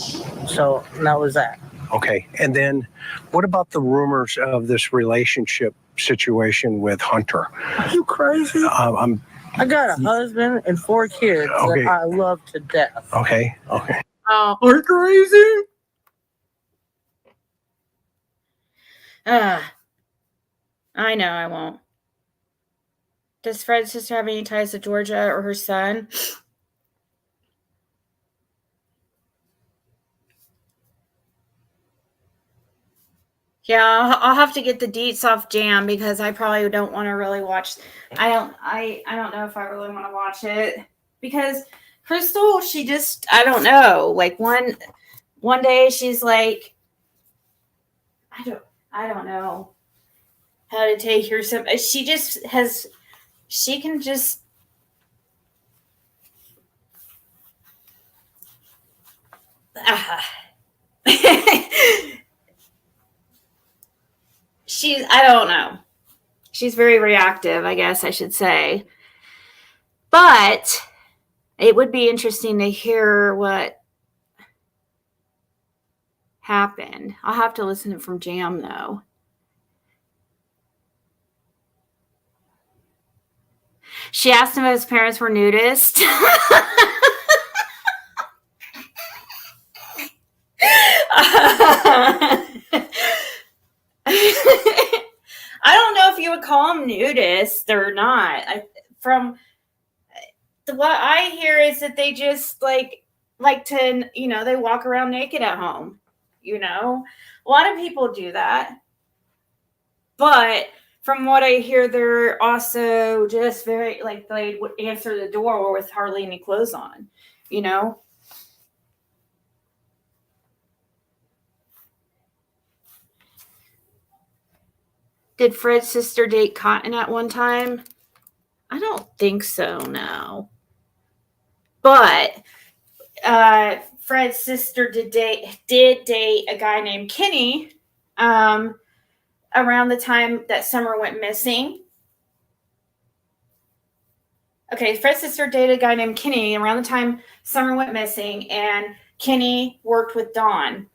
So that was that. Okay. And then what about the rumors of this relationship situation with Hunter? Are you crazy? I got a husband and 4 kids that I love to death. Okay. Okay. Are you crazy? I know I won't. Does Fred's sister have any ties to Georgia or her son? Yeah, I'll have to get the deets off Jam because I probably don't want to really watch. I don't know if I really want to watch it because Crystal, she just, I don't know. Like one day she's like, I don't know how to take her. She just has, she can just. I don't know. She's very reactive, I guess I should say. But it would be interesting to hear what happened. I'll have to listen to it from Jam, though. She asked him if his parents were nudists. I don't know if you would call them nudists or not. From what I hear is that they just like to, they walk around naked at home. A lot of people do that. But from what I hear, they're also just very, they would answer the door with hardly any clothes on, Did Fred's sister date Cotton at one time? I don't think so, no. But Fred's sister did date a guy named Kenny around the time that Summer went missing. Okay, Fred's sister dated a guy named Kenny around the time Summer went missing, and Kenny worked with Dawn,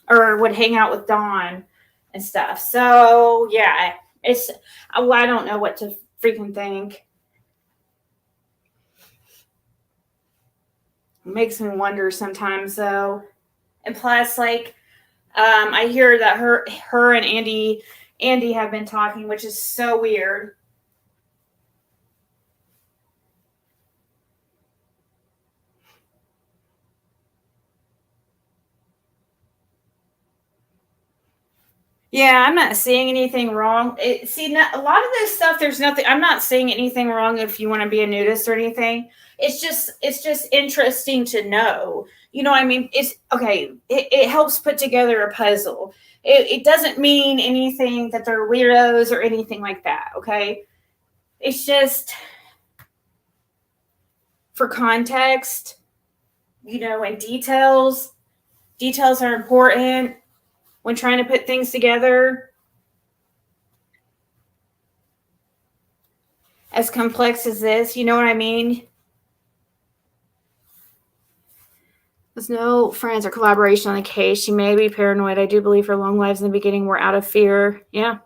or would hang out with Dawn and stuff. So yeah, I don't know what to freaking think. It makes me wonder sometimes, though. And plus, like, I hear that her and Andy have been talking, which is so weird. Yeah, I'm not seeing anything wrong. A lot of this stuff, there's nothing. I'm not seeing anything wrong if you want to be a nudist or anything. It's just interesting to know. You know what I mean? It's okay. It helps put together a puzzle. It doesn't mean anything that they're weirdos or anything like that. Okay, it's just for context, and details. Details are important when trying to put things together. As complex as this, you know what I mean? There's no friends or collaboration on the case. She may be paranoid. I do believe her long lives in the beginning were out of fear. Yeah.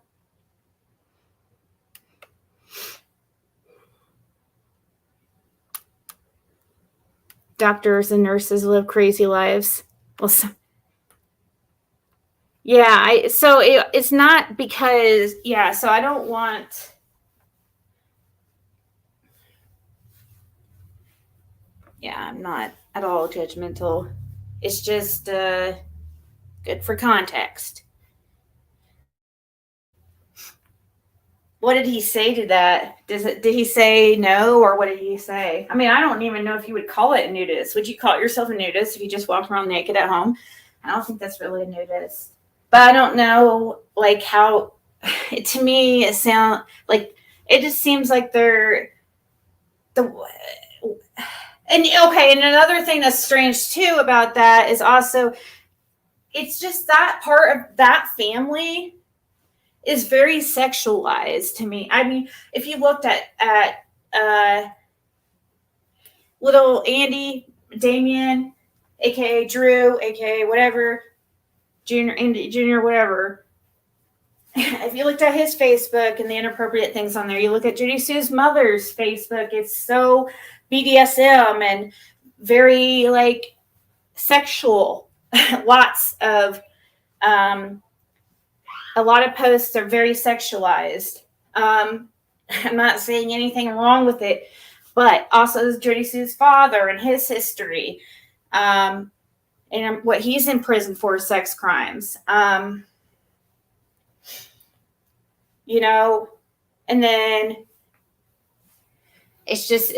Doctors and nurses live crazy lives. Well, it's not because, so I don't want. Yeah, I'm not at all judgmental. It's just good for context. What did he say to that? Did he say no, or what did he say? I mean, I don't even know if you would call it a nudist. Would you call yourself a nudist if you just walk around naked at home? I don't think that's really a nudist. But I don't know, like, how, to me, it sounds like, it just seems like they're and another thing that's strange too about that is also, it's just that part of that family is very sexualized to me. I mean, if you looked at little Andy, Damien, aka Drew, aka whatever, Andy Junior, whatever. If you looked at his Facebook and the inappropriate things on there, you look at Judy Sue's mother's Facebook, it's so BDSM and very, like, sexual. Lots of a lot of posts are very sexualized. I'm not saying anything wrong with it, but also Judy Sue's father and his history, and what he's in prison for, sex crimes. And then it's just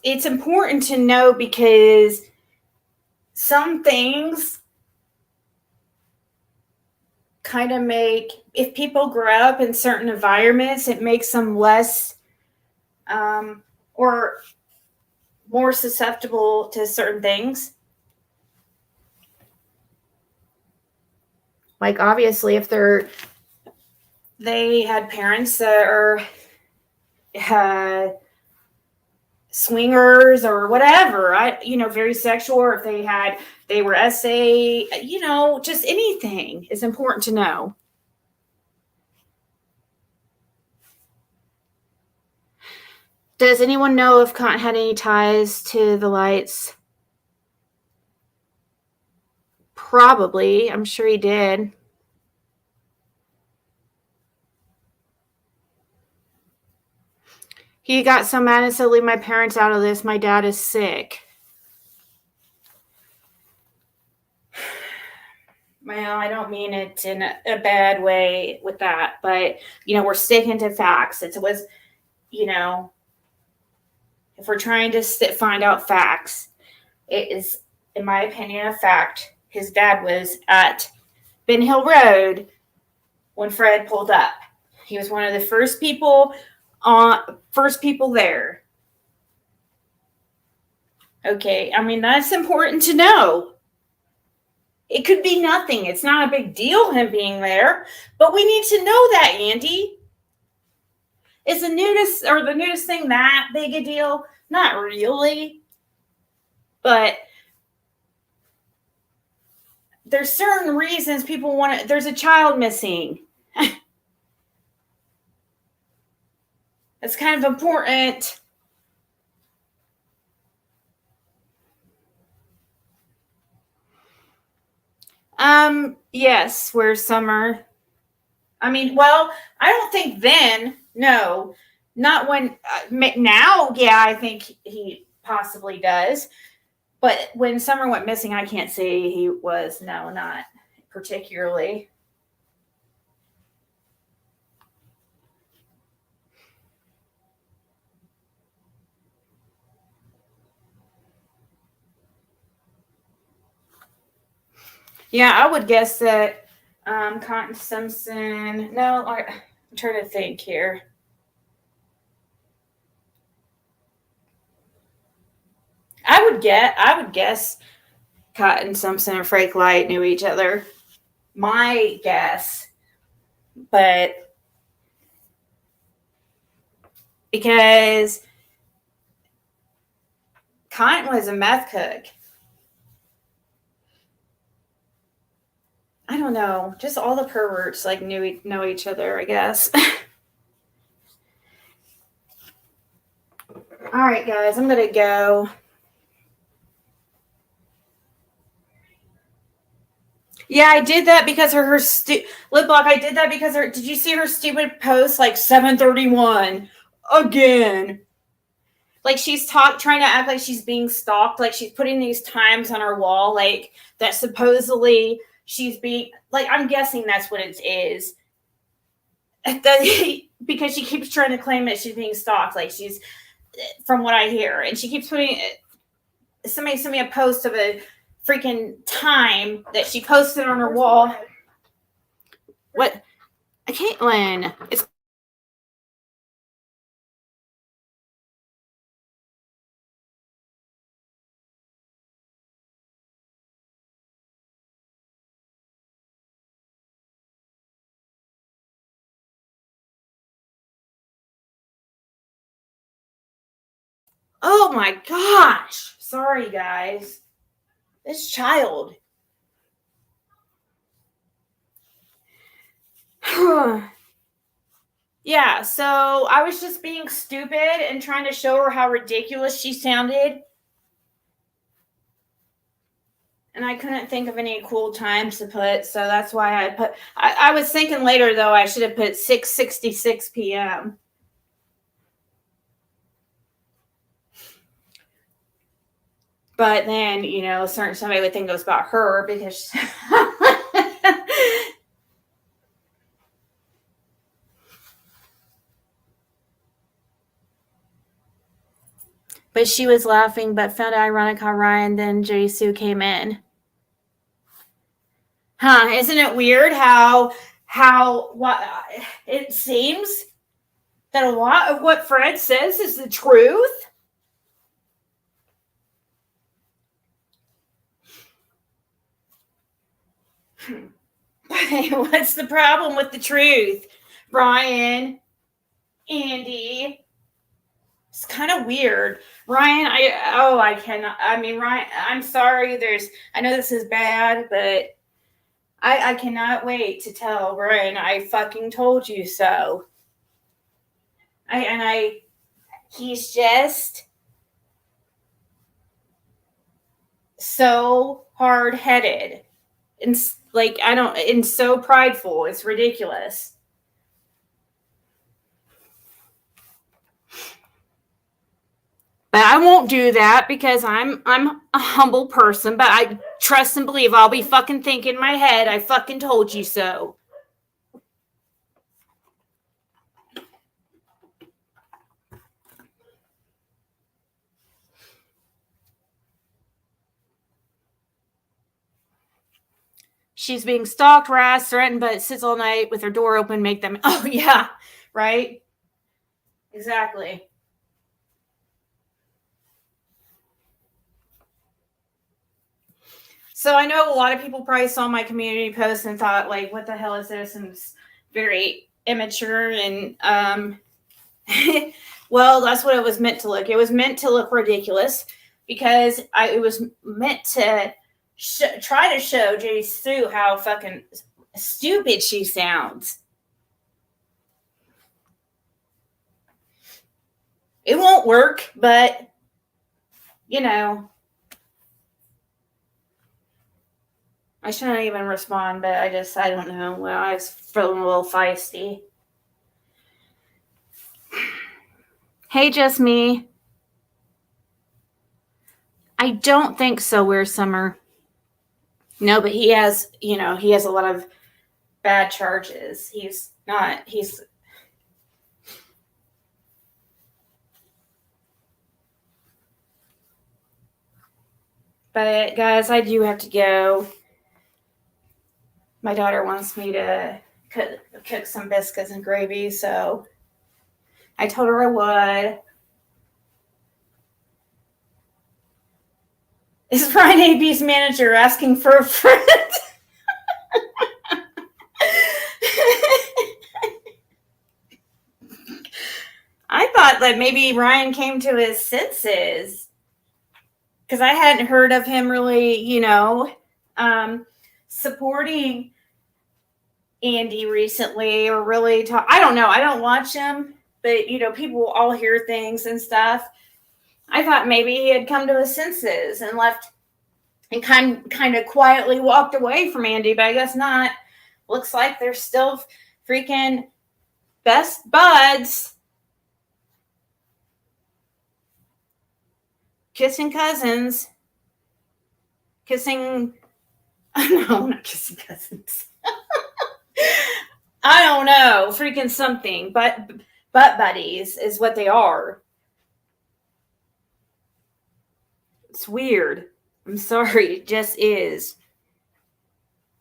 it's important to know, because some things kind of if people grow up in certain environments, it makes them less or more susceptible to certain things. Like, obviously, if they had parents that are swingers or whatever, very sexual, or if they were SA, just anything is important to know. Does anyone know if Kant had any ties to the lights? Probably. I'm sure he did. He got so mad and said, "Leave my parents out of this. My dad is sick." Well, I don't mean it in a bad way with that, but, we're sticking to facts. It was, if we're trying to find out facts, it is, in my opinion, a fact. His dad was at Ben Hill Road when Fred pulled up. He was one of the first people there. Okay, I mean, that's important to know. It could be nothing. It's not a big deal him being there, but we need to know that, Andy. Is the nudist thing that big a deal? Not really. But there's certain reasons people want to, there's a child missing. It's kind of important. Yes, where's Summer? I mean, well, I don't think then, no. Not when, now, yeah, I think he possibly does. But when Summer went missing, I can't say he was, no, not particularly. Yeah, I would guess that Cotton Simpson. No, I'm trying to think here. I would guess Cotton Simpson and Frank Light knew each other. My guess, but because Cotton was a meth cook. I don't know. Just all the perverts like know each other, I guess. All right, guys, I'm gonna go. Yeah, I did that because her lip block. I did that because her. Did you see her stupid post like 7:31 again? Like she's trying to act like she's being stalked. Like she's putting these times on her wall, like that supposedly she's being. Like I'm guessing that's what it is. Because she keeps trying to claim that she's being stalked. Like she's, from what I hear, and she keeps putting. Somebody sent me a post of a freaking time that she posted on her wall. What? Caitlin, it's. Oh my gosh. Sorry, guys. This child. Yeah, so I was just being stupid and trying to show her how ridiculous she sounded. And I couldn't think of any cool times to put, so that's why I put. I was thinking later, though, I should have put 6:66 p.m. But then, somebody would think it was about her because. But she was laughing, but found it ironic how Ryan then Jay Sue came in. Huh? Isn't it weird how what it seems that a lot of what Fred says is the truth? What's the problem with the truth, Brian? Andy? It's kind of weird. Ryan, I cannot. I mean, Ryan, I'm sorry. I know this is bad, but I cannot wait to tell Ryan I fucking told you so. He's just so hard-headed and and so prideful. It's ridiculous. But I won't do that because I'm a humble person, but I trust and believe I'll be fucking thinking in my head, I fucking told you so. She's being stalked, harassed, threatened, but sits all night with her door open, make them. Oh, yeah, right? Exactly. So I know a lot of people probably saw my community post and thought, like, what the hell is this? And it's very immature. And well, that's what it was meant to look. It was meant to look ridiculous because it was meant to try to show Jay Sue how fucking stupid she sounds. It won't work, but, you know, I shouldn't even respond, but I don't know. Well, I was feeling a little feisty. Hey, just me. I don't think so, We're Summer. No, but he has, you know, he has a lot of bad charges. But guys, I do have to go. My daughter wants me to cook some biscuits and gravy, so I told her I would. Is Ryan AB's manager asking for a friend? I thought that maybe Ryan came to his senses because I hadn't heard of him really, you know, supporting Andy recently or really talk. I don't know. I don't watch him, but, you know, people all hear things and stuff. I thought maybe he had come to his senses and left and kind of quietly walked away from Andy, but I guess not. Looks like they're still freaking best buds. Kissing cousins. Kissing. No, not kissing cousins. I don't know. Freaking something. But butt buddies is what they are. It's weird. I'm sorry. It just is.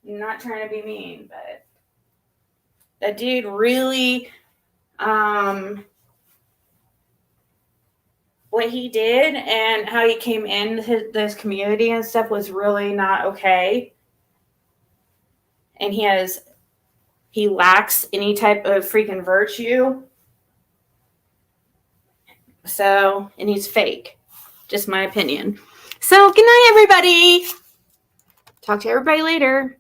I'm not trying to be mean, but that dude really, what he did and how he came into this community and stuff was really not okay. And he lacks any type of freaking virtue. So, and he's fake. Just my opinion. So, good night, everybody. Talk to everybody later.